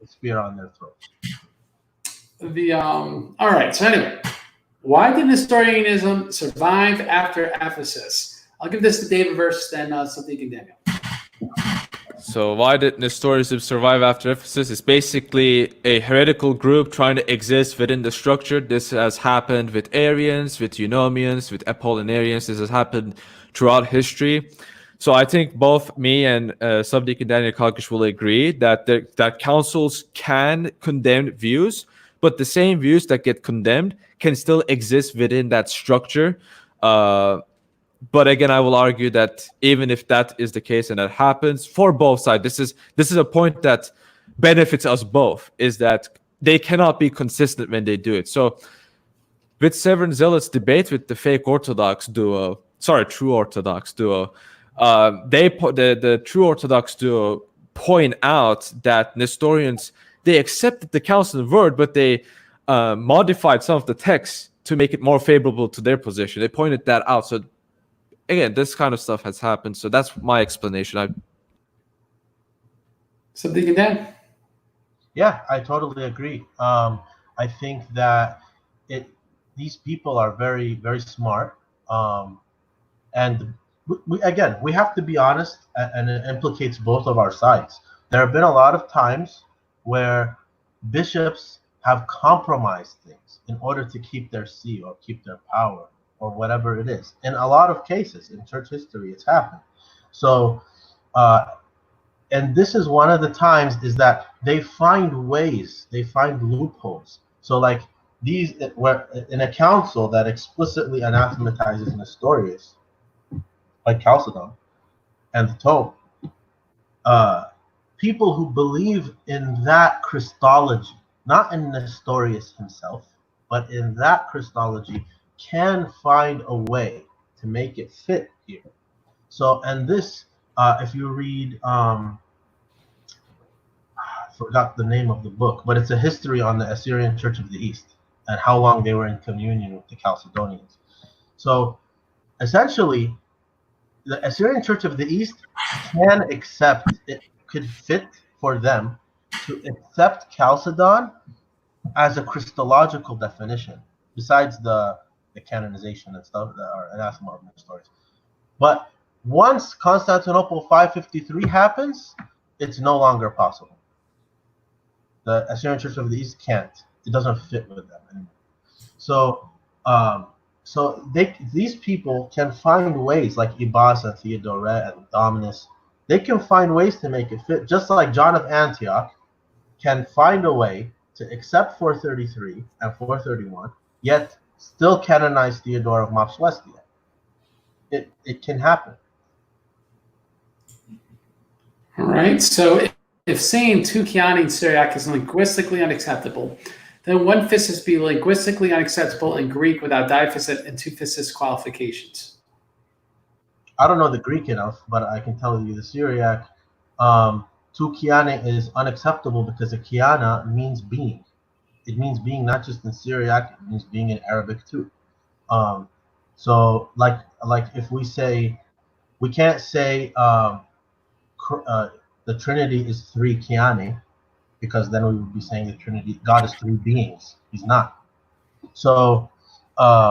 a spear on their throats. All right. So anyway, why did Nestorianism survive after Ephesus? I'll give this to David versus then Subdeacon Daniel. So why did Nestorianism survive after Ephesus? It's basically a heretical group trying to exist within the structure. This has happened with Arians, with Eunomians, with Apollinarians. This has happened throughout history. So I think both me and Subdeacon Daniel Kakish will agree that that councils can condemn views, but the same views that get condemned can still exist within that structure. But again, I will argue that even if that is the case and that happens for both sides, this is a point that benefits us both, is that they cannot be consistent when they do it. So with Severin Zealot's debate with the fake Orthodox duo, true Orthodox duo, the true Orthodox duo point out that Nestorians, they accepted the council word, but they modified some of the text to make it more favorable to their position. They pointed that out. So again, this kind of stuff has happened. So that's my explanation. Subdeacon Dan? Yeah, I totally agree. I think that these people are very, very smart. And we have to be honest, and it implicates both of our sides. There have been a lot of times where bishops have compromised things in order to keep their see or keep their power or whatever it is. In a lot of cases in church history, it's happened. So, and this is one of the times is that they find ways, they find loopholes. So like these, where in a council that explicitly anathematizes Nestorius, like Chalcedon and the Tome, people who believe in that Christology, not in Nestorius himself, but in that Christology, can find a way to make it fit here. So, and this, if you read, I forgot the name of the book, but it's a history on the Assyrian Church of the East and how long they were in communion with the Chalcedonians. So, essentially, the Assyrian Church of the East can accept, it could fit for them to accept Chalcedon as a Christological definition, besides the canonization and stuff that are anathema of Nestorius. But once Constantinople 553 happens, it's no longer possible. The Assyrian Church of the East can't. It doesn't fit with them anymore. So, these people can find ways, like Ibasa, Theodoret, and Dominus. They can find ways to make it fit, just like John of Antioch can find a way to accept 433 and 431, yet still canonize Theodore of Mopsuestia. It can happen. All right. So if saying two Chiani in Syriac is linguistically unacceptable, then one physis be linguistically unacceptable in Greek without diaphysit and two physis qualifications. I don't know the Greek enough, but I can tell you the Syriac. Tu Chiane is unacceptable because a Chiana means being. It means being not just in Syriac, it means being in Arabic too. So like if we say, we can't say the Trinity is three Chiane, because then we would be saying the Trinity, God is three beings. He's not. So, but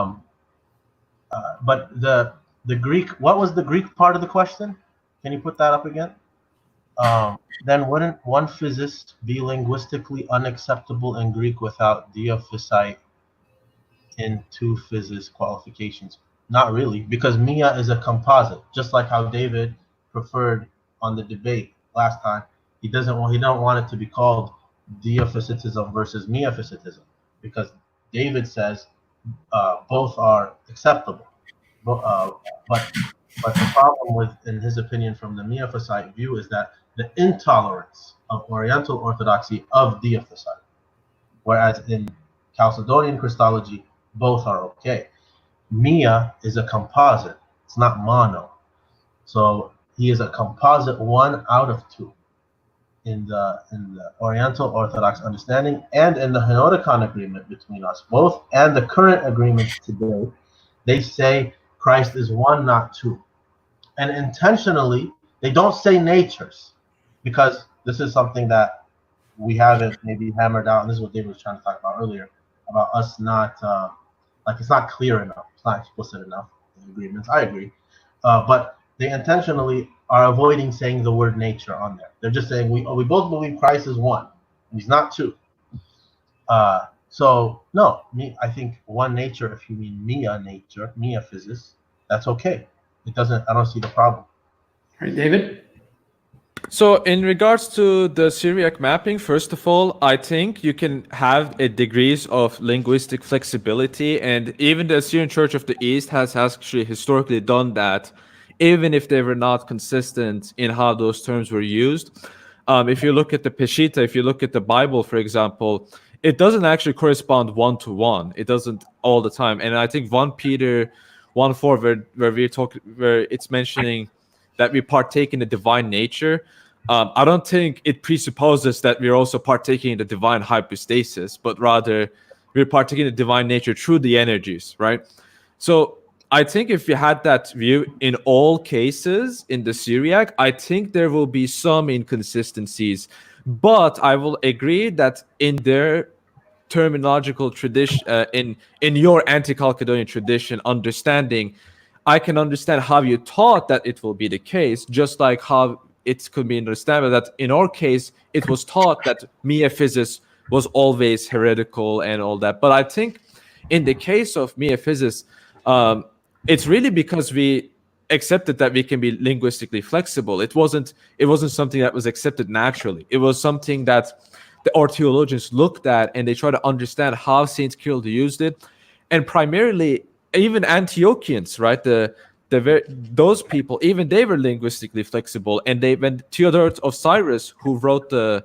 the Greek, what was the Greek part of the question? Can you put that up again? Then wouldn't one physis be linguistically unacceptable in Greek without diaphysite in two physis qualifications? Not really, because Mia is a composite, just like how David preferred on the debate last time. He don't want it to be called diaphysitism versus miaphysitism, because David says both are acceptable. But the problem with, in his opinion, from the Miaphysite view, is that the intolerance of Oriental Orthodoxy of diaphysite, whereas in Chalcedonian Christology, both are okay. Mia is a composite; it's not mono. So he is a composite one out of two in the Oriental Orthodox understanding, and in the Henoticon agreement between us both, and the current agreement today, they say Christ is one, not two. And intentionally, they don't say natures, because this is something that we haven't maybe hammered out, and this is what David was trying to talk about earlier, about us not, it's not clear enough, it's not explicit enough in agreements. I agree. But they intentionally are avoiding saying the word nature on there. They're just saying we both believe Christ is one, and he's not two. So no, I think one nature, if you mean mia nature, mia physis, that's okay. It doesn't. I don't see the problem. right, David. So, in regards to the Syriac mapping, first of all, I think you can have a degrees of linguistic flexibility, and even the Assyrian Church of the East has actually historically done that, even if they were not consistent in how those terms were used. If you look at the Peshitta, if you look at the Bible, for example, it doesn't actually correspond one to one. It doesn't all the time, and I think 1 Peter 1:4, where it's mentioning that we partake in the divine nature. I don't think it presupposes that we're also partaking in the divine hypostasis, but rather we're partaking in the divine nature through the energies, right? So I think if you had that view in all cases in the Syriac, I think there will be some inconsistencies. But I will agree that in their terminological tradition, in your anti-Chalcedonian tradition understanding, I can understand how you thought that it will be the case, just like how it could be understandable that in our case it was taught that Miaphysis was always heretical and all that. But I think in the case of Miaphysis, it's really because we accepted that we can be linguistically flexible. It wasn't something that was accepted naturally. It was something that our theologians looked at and they tried to understand how Saint Cyril used it, and primarily even Antiochians, right? Those people, even they were linguistically flexible, and when Theodore of Cyrus, who wrote the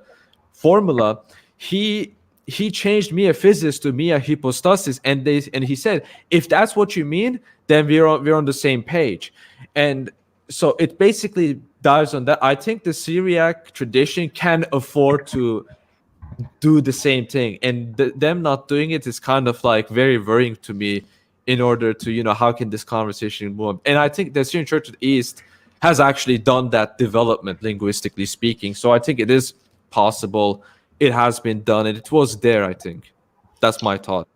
formula, he changed Miaphysis to Mia hypostasis, and he said, if that's what you mean, then we're on the same page. And so it basically dives on that. I think the Syriac tradition can afford to do the same thing, and them not doing it is kind of like very worrying to me, in order to how can this conversation move. And I think the Syrian Church of the East has actually done that development, linguistically speaking. So I think it is possible, it has been done, and it was there. I think that's my thought.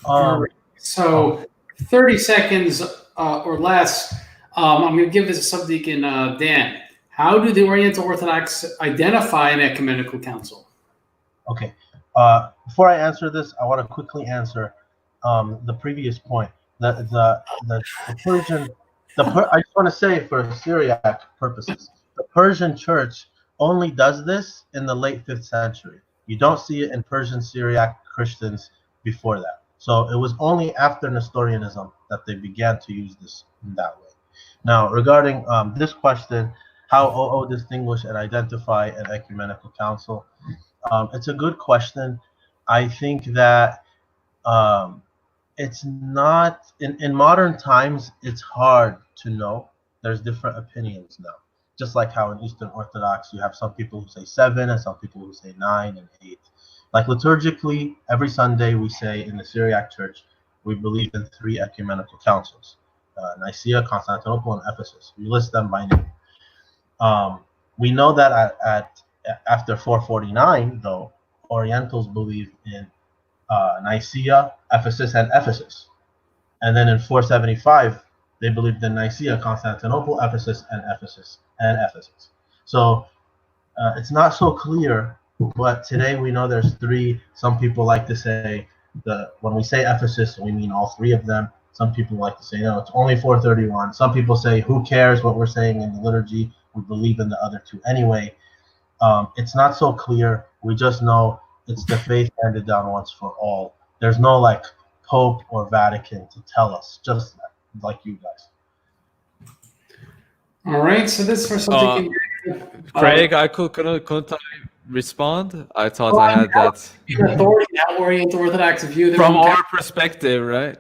All right. So 30 seconds or less. I'm going to give this to Subdeacon Dan. How do the Oriental Orthodox identify an ecumenical council? Okay. Before I answer this, I want to quickly answer the previous point. The Persian, I just want to say for Syriac purposes, the Persian church only does this in the late 5th century. You don't see it in Persian Syriac Christians before that. So it was only after Nestorianism that they began to use this in that way. Now, regarding this question, how OO distinguish and identify an ecumenical council? It's a good question. I think that it's not in modern times. It's hard to know. There's different opinions now. Just like how in Eastern Orthodox you have some people who say 7 and some people who say 9 and 8. Like liturgically, every Sunday we say in the Syriac Church we believe in 3 ecumenical councils: Nicaea, Constantinople, and Ephesus. We list them by name. We know that after 449, though, Orientals believe in Nicaea, Ephesus, and Ephesus. And then in 475, they believed in Nicaea, Constantinople, Ephesus, and Ephesus, and Ephesus. So it's not so clear, but today we know there's 3. Some people like to say when we say Ephesus, we mean all 3 of them. Some people like to say, no, it's only 431. Some people say, who cares what we're saying in the liturgy? We believe in the other 2 anyway. It's not so clear. We just know it's the faith handed down once for all. There's no like Pope or Vatican to tell us, just like you guys. All right. So this for something. Craig, couldn't I respond? I thought I had that. Authority, that Oriental Orthodox view From our perspective, right?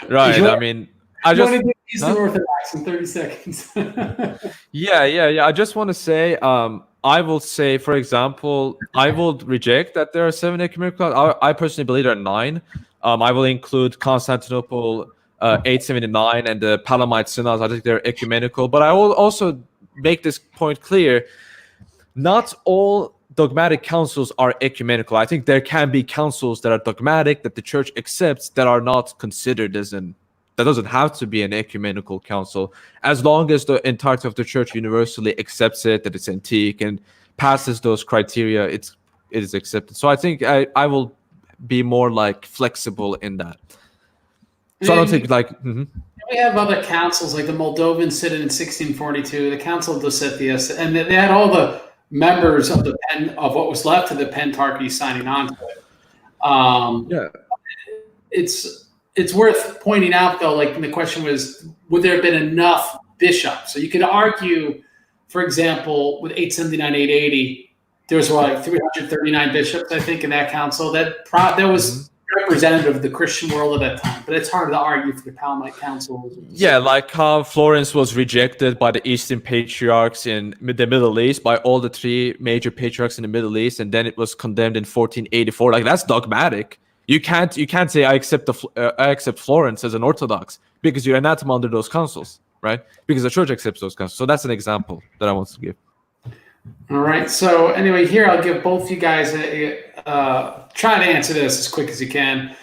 Right. I mean, I just want to do Eastern Orthodox in 30 seconds. Yeah. I just want to say, I will say, for example, I will reject that there are 7 ecumenical. I personally believe there are 9. I will include Constantinople 879 and the Palamite Synods. I think they're ecumenical. But I will also make this point clear. Not all dogmatic councils are ecumenical. I think there can be councils that are dogmatic, that the church accepts, that are not considered as that doesn't have to be an ecumenical council, as long as the entirety of the church universally accepts it, that it's antique and passes those criteria, it is accepted. So I think I will be more like flexible in that. So I don't And think like we have other councils, like the Moldovan Synod in 1642, the Council of Dositheus, and they had all the members of what was left of the Pentarchy signing on to it. yeah. It's worth pointing out, though, like the question was, would there have been enough bishops? So you could argue, for example, with 879, 880, there was like 339 bishops, I think, in that council. That was representative of the Christian world at that time. But it's hard to argue for the Palamite Council. Yeah, like how Florence was rejected by the Eastern patriarchs in the Middle East, by all the three major patriarchs in the Middle East, and then it was condemned in 1484. Like that's dogmatic. You can't say I accept Florence as an Orthodox because you're anathema under those councils, right? Because the church accepts those councils. So that's an example that I want to give. All right. So anyway, here I'll give both you guys try to answer this as quick as you can.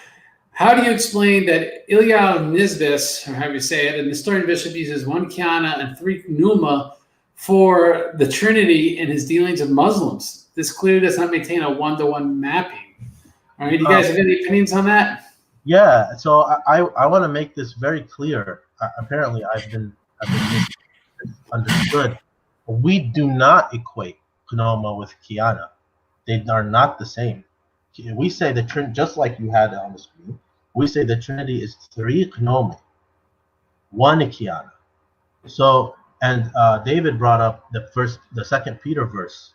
How do you explain that Ilya Nisbis, or however you say it, an Nestorian bishop, uses one Kiana and three Pneuma for the Trinity in his dealings with Muslims? This clearly does not maintain a one-to-one mapping. All right, you guys have any opinions on that? Yeah, so I want to make this very clear. Apparently, I've been misunderstood. We do not equate Pneuma with Kiana. They are not the same. We say the Trinity, just like you had on the screen, we say the Trinity is three Pneuma, one Kiana. So, and David brought up the second Peter verse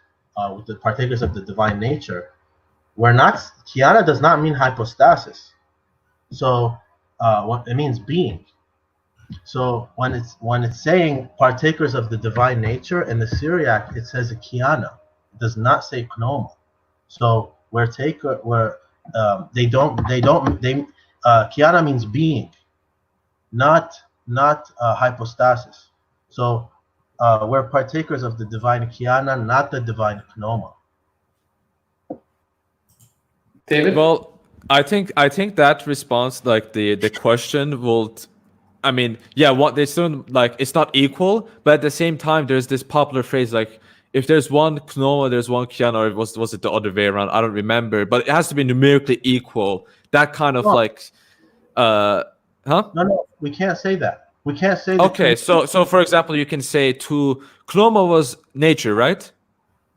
with the partakers of the divine nature. Kiana does not mean hypostasis. So what it means being. So when it's saying partakers of the divine nature in the Syriac, it says a Kiana. It does not say Pneuma. So Kiana means being, not hypostasis. So we're partakers of the divine Kiana, not the divine Pneuma. David? Well, I think that response, like the question will, I mean, yeah, what they still like it's not equal, but at the same time, there's this popular phrase like if there's one Pneuma, there's one Kiana, or was it the other way around? I don't remember, but it has to be numerically equal. That kind of No, we can't say that. We can't say that. Okay, so for example, you can say two Pneuma was nature, right?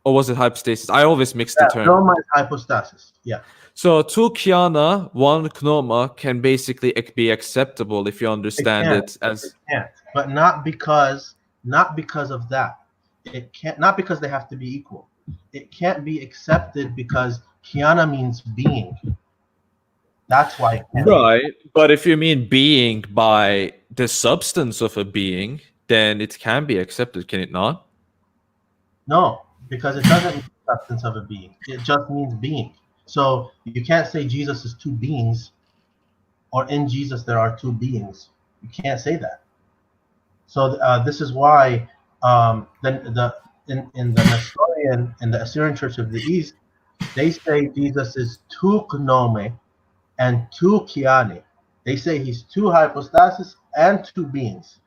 Or was it hypostasis? I always mix the term. Pneuma is hypostasis. Yeah. So two Kiana, one Pneuma can basically be acceptable if you understand it as. It can't, but not because of that. It can't, not because they have to be equal. It can't be accepted because Kiana means being. That's why it can't Right, but if you mean being by the substance of a being, then it can be accepted, can it not? No, because it doesn't mean the substance of a being. It just means being. So you can't say Jesus is two beings, or in Jesus there are two beings. You can't say that. So this is why in the Nestorian, in the Assyrian Church of the East, they say Jesus is two Gnome and two Kiani. They say he's two hypostasis and two beings.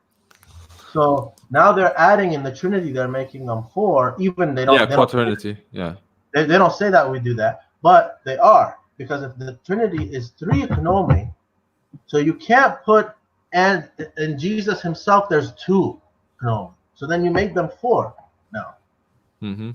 So now they're adding in the Trinity, they're making them four, even they don't. Yeah, quaternity. Yeah. They don't say that we do that, but they are, because if the Trinity is three Gnome, so you can't put, and in Jesus himself there's two Gnome. So then you make them four now. Mm-hmm.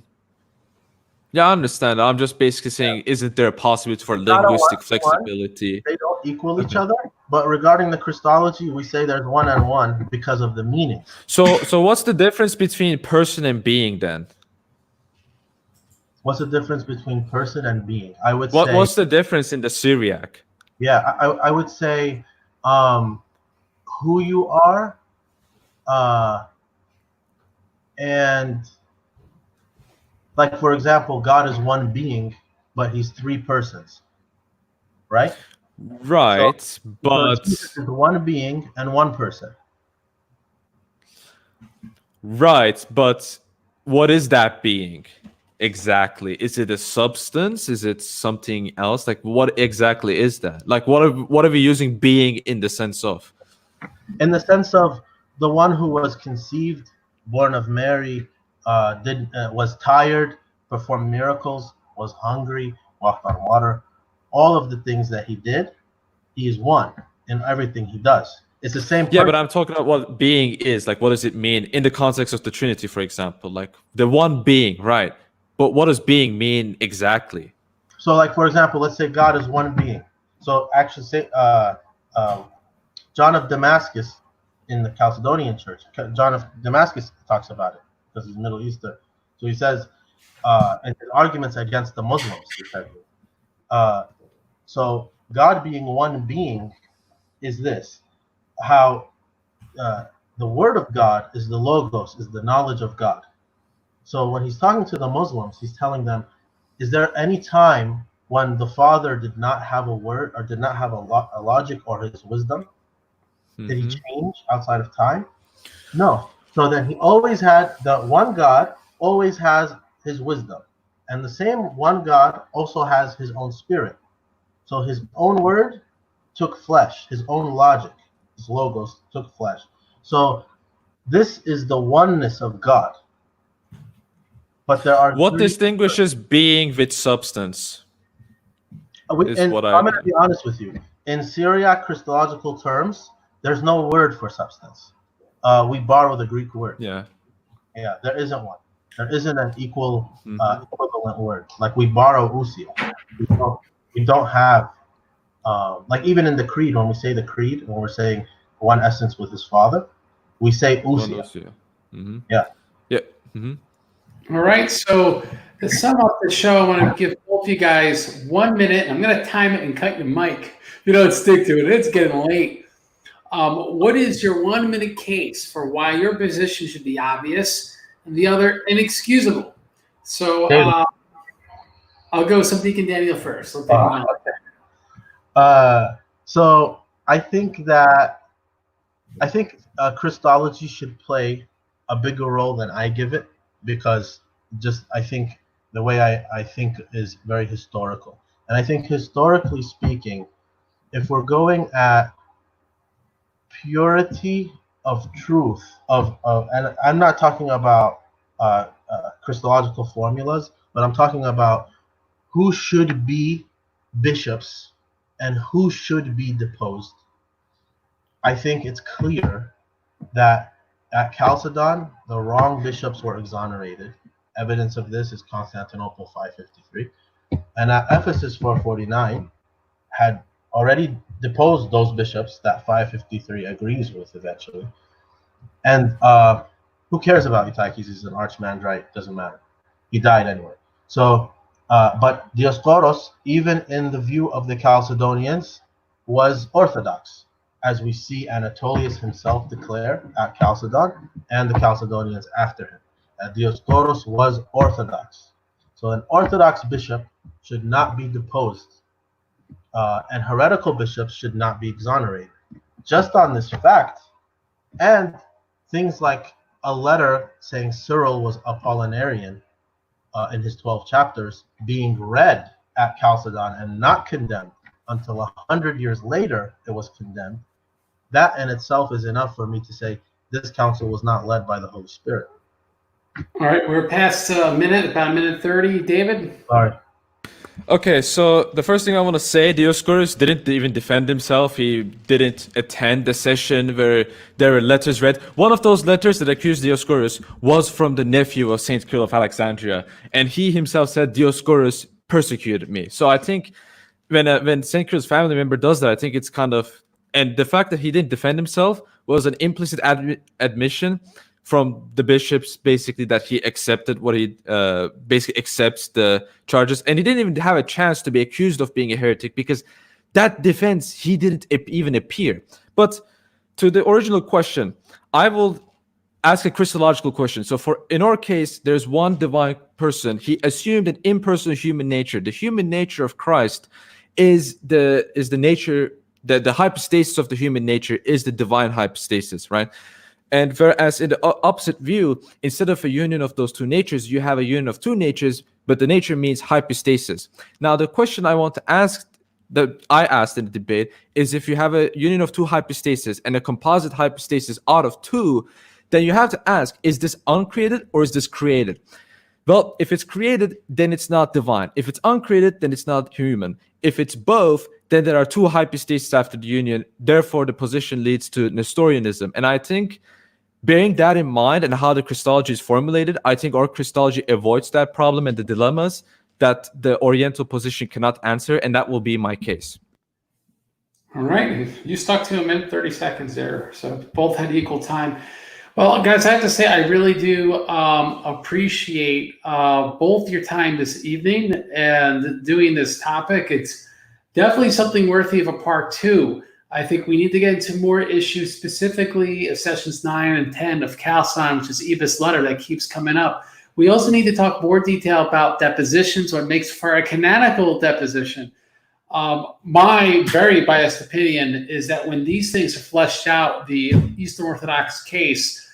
Yeah, I understand. I'm just basically saying, isn't there a possibility for linguistic flexibility? They don't equal each other, but regarding the Christology, we say there's one and one because of the meaning. So what's the difference between person and being then? What's the difference between person and being? I would say. What's the difference in the Syriac? Yeah, I would say who you are, and like, for example, God is one being, but he's three persons, right? Right, so but Jesus is one being and one person. Right, but what is that being exactly? Is it a substance? Is it something else? Like, what exactly is that? Like, what are we using being in the sense of? In the sense of the one who was conceived, born of Mary, was tired, performed miracles, was hungry, walked on water. All of the things that he did, he is one in everything he does. It's the same. Yeah, but I'm talking about what being is. Like, what does it mean in the context of the Trinity, for example? Like, the one being, right? But what does being mean exactly? So, like, for example, let's say God is one being. So, actually, say John of Damascus in the Chalcedonian church, John of Damascus talks about it because he's Middle Eastern. So he says, in his arguments against the Muslims, so God being one being is this, how the word of God is the logos, is the knowledge of God. So when he's talking to the Muslims, he's telling them, is there any time when the Father did not have a word or did not have a logic or his wisdom? Did he change outside of time? No. So then he always had, the one God always has his wisdom. And the same one God also has his own spirit. So his own word took flesh, his own logic, his logos took flesh. So this is the oneness of God. But there are what distinguishes being with substance? I'm going to be honest with you. In Syriac Christological terms, there's no word for substance. We borrow the Greek word. Yeah, there isn't one. There isn't an equivalent word. Like we borrow ousia. We don't have like even in the creed, when we say the creed, when we're saying one essence with his Father, we say ousia. Yeah. All right, so to sum up the show, I want to give both of you guys 1 minute. I'm going to time it and cut your mic. If you don't stick to it, it's getting late. What is your 1 minute case for why your position should be obvious and the other inexcusable? So I'll go with Deacon Daniel first. So I think Christology should play a bigger role than I give it, because I think the way I think is very historical. And I think historically speaking, if we're going at purity of truth, and I'm not talking about Christological formulas, but I'm talking about who should be bishops and who should be deposed. I think it's clear that at Chalcedon, the wrong bishops were exonerated. Evidence of this is Constantinople 553. And at Ephesus 449 had already deposed those bishops that 553 agrees with eventually. And who cares about Eutyches? He's an archimandrite, doesn't matter. He died anyway. So, but Dioscoros, even in the view of the Chalcedonians, was Orthodox, as we see Anatolius himself declare at Chalcedon and the Chalcedonians after him. Dioscoros was Orthodox. So an Orthodox bishop should not be deposed, and heretical bishops should not be exonerated. Just on this fact, and things like a letter saying Cyril was Apollinarian in his 12 chapters being read at Chalcedon and not condemned until 100 years later it was condemned. That in itself is enough for me to say this council was not led by the Holy Spirit. All right, we're past a minute, about a minute 30. David? Sorry. Okay, so the first thing I want to say, Dioscorus didn't even defend himself. He didn't attend the session where there were letters read. One of those letters that accused Dioscorus was from the nephew of Saint Cyril of Alexandria, and he himself said Dioscorus persecuted me. So I think when Saint Cyril's family member does that, I think it's kind of, and the fact that he didn't defend himself was an implicit admission from the bishops, basically, that he accepted what he basically accepts the charges, and he didn't even have a chance to be accused of being a heretic, because that defense, he didn't even appear. But to the original question, I will ask a Christological question. So in our case, there's one divine person. He assumed an impersonal human nature. The human nature of Christ is the nature, the hypostasis of the human nature is the divine hypostasis, right? And whereas in the opposite view, instead of a union of those two natures, you have a union of two natures, but the nature means hypostasis. Now, the question I want to ask, that I asked in the debate, is if you have a union of two hypostases and a composite hypostasis out of two, then you have to ask, is this uncreated or is this created? Well, if it's created, then it's not divine. If it's uncreated, then it's not human. If it's both, then there are two hypostases after the union. Therefore, the position leads to Nestorianism. And I think bearing that in mind and how the Christology is formulated, I think our Christology avoids that problem and the dilemmas that the Oriental position cannot answer, and that will be my case. All right. You stuck to a minute, 30 seconds there. So both had equal time. Well, guys, I have to say, I really do appreciate both your time this evening and doing this topic. It's definitely something worthy of a part two. I think we need to get into more issues, specifically of sessions 9 and 10 of Chalcedon, which is Eva's letter that keeps coming up. We also need to talk more detail about depositions, what makes for a canonical deposition. My very biased opinion is that when these things are fleshed out, the Eastern Orthodox case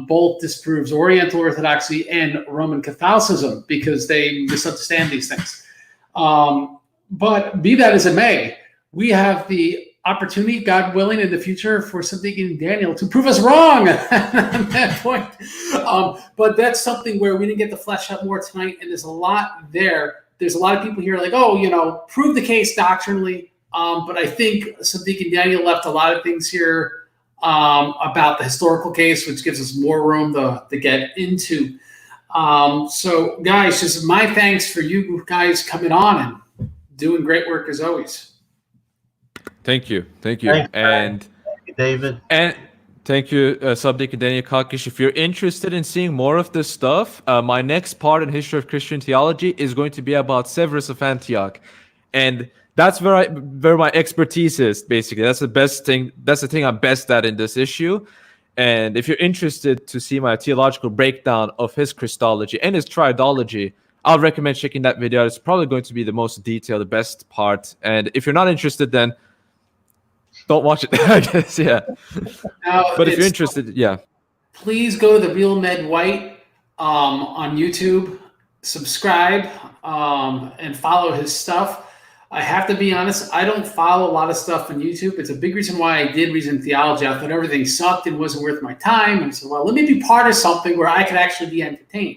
both disproves Oriental Orthodoxy and Roman Catholicism because they misunderstand these things. But be that as it may, we have the opportunity, God willing, in the future for something in Daniel to prove us wrong on that point. But that's something where we didn't get to flesh out more tonight, and there's a lot there. There's a lot of people here like, oh, prove the case doctrinally. But I think Deacon Daniel left a lot of things here about the historical case, which gives us more room to get into. So, guys, just my thanks for you guys coming on and doing great work as always. Thank you. Thanks, And thank you, David. And thank you, Subdeacon Daniel Kakish. If you're interested in seeing more of this stuff, my next part in History of Christian Theology is going to be about Severus of Antioch. And that's where my expertise is, basically. That's the best thing. That's the thing I'm best at in this issue. And if you're interested to see my theological breakdown of his Christology and his Tridology, I'll recommend checking that video. It's probably going to be the most detailed, the best part. And if you're not interested, then don't watch it, I guess, yeah. But if you're interested, yeah. Please go to the Real Med White on YouTube, subscribe, and follow his stuff. I have to be honest, I don't follow a lot of stuff on YouTube. It's a big reason why I did Reason Theology. I thought everything sucked and wasn't worth my time. And so, well, let me be part of something where I could actually be entertained.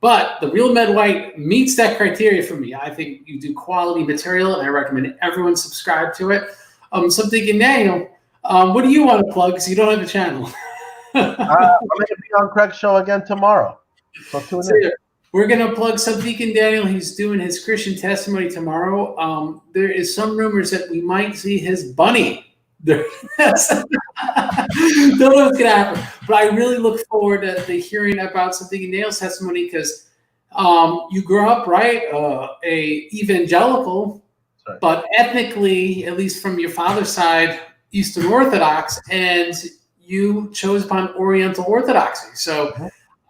But the Real Med White meets that criteria for me. I think you do quality material, and I recommend everyone subscribe to it. So thinking, Daniel, what do you want to plug? Because you don't have a channel. I'm going to be on Craig's show again tomorrow. So tune in. We're going to plug Subdeacon Daniel. He's doing his Christian testimony tomorrow. There is some rumors that we might see his bunny. Don't know what's going to happen. But I really look forward to hearing about Subdeacon Daniel's testimony because you grew up, right, a evangelical, right, but ethnically, at least from your father's side, Eastern Orthodox, and you chose upon Oriental Orthodoxy. So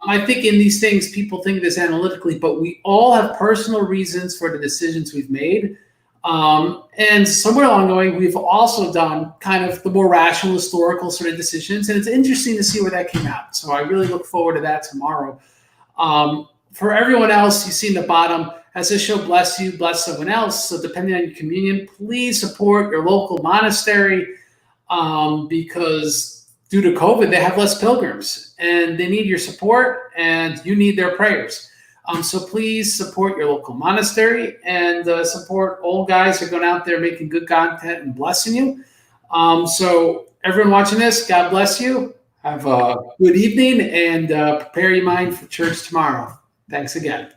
I think in these things, people think this analytically, but we all have personal reasons for the decisions we've made. And somewhere along the way, we've also done kind of the more rational, historical sort of decisions. And it's interesting to see where that came out. So I really look forward to that tomorrow. For everyone else, you see in the bottom, as this show bless you, bless someone else. So depending on your communion, please support your local monastery because due to COVID, they have less pilgrims and they need your support and you need their prayers. So please support your local monastery and support old guys who are going out there making good content and blessing you. So everyone watching this, God bless you. Have a good evening and prepare your mind for church tomorrow. Thanks again.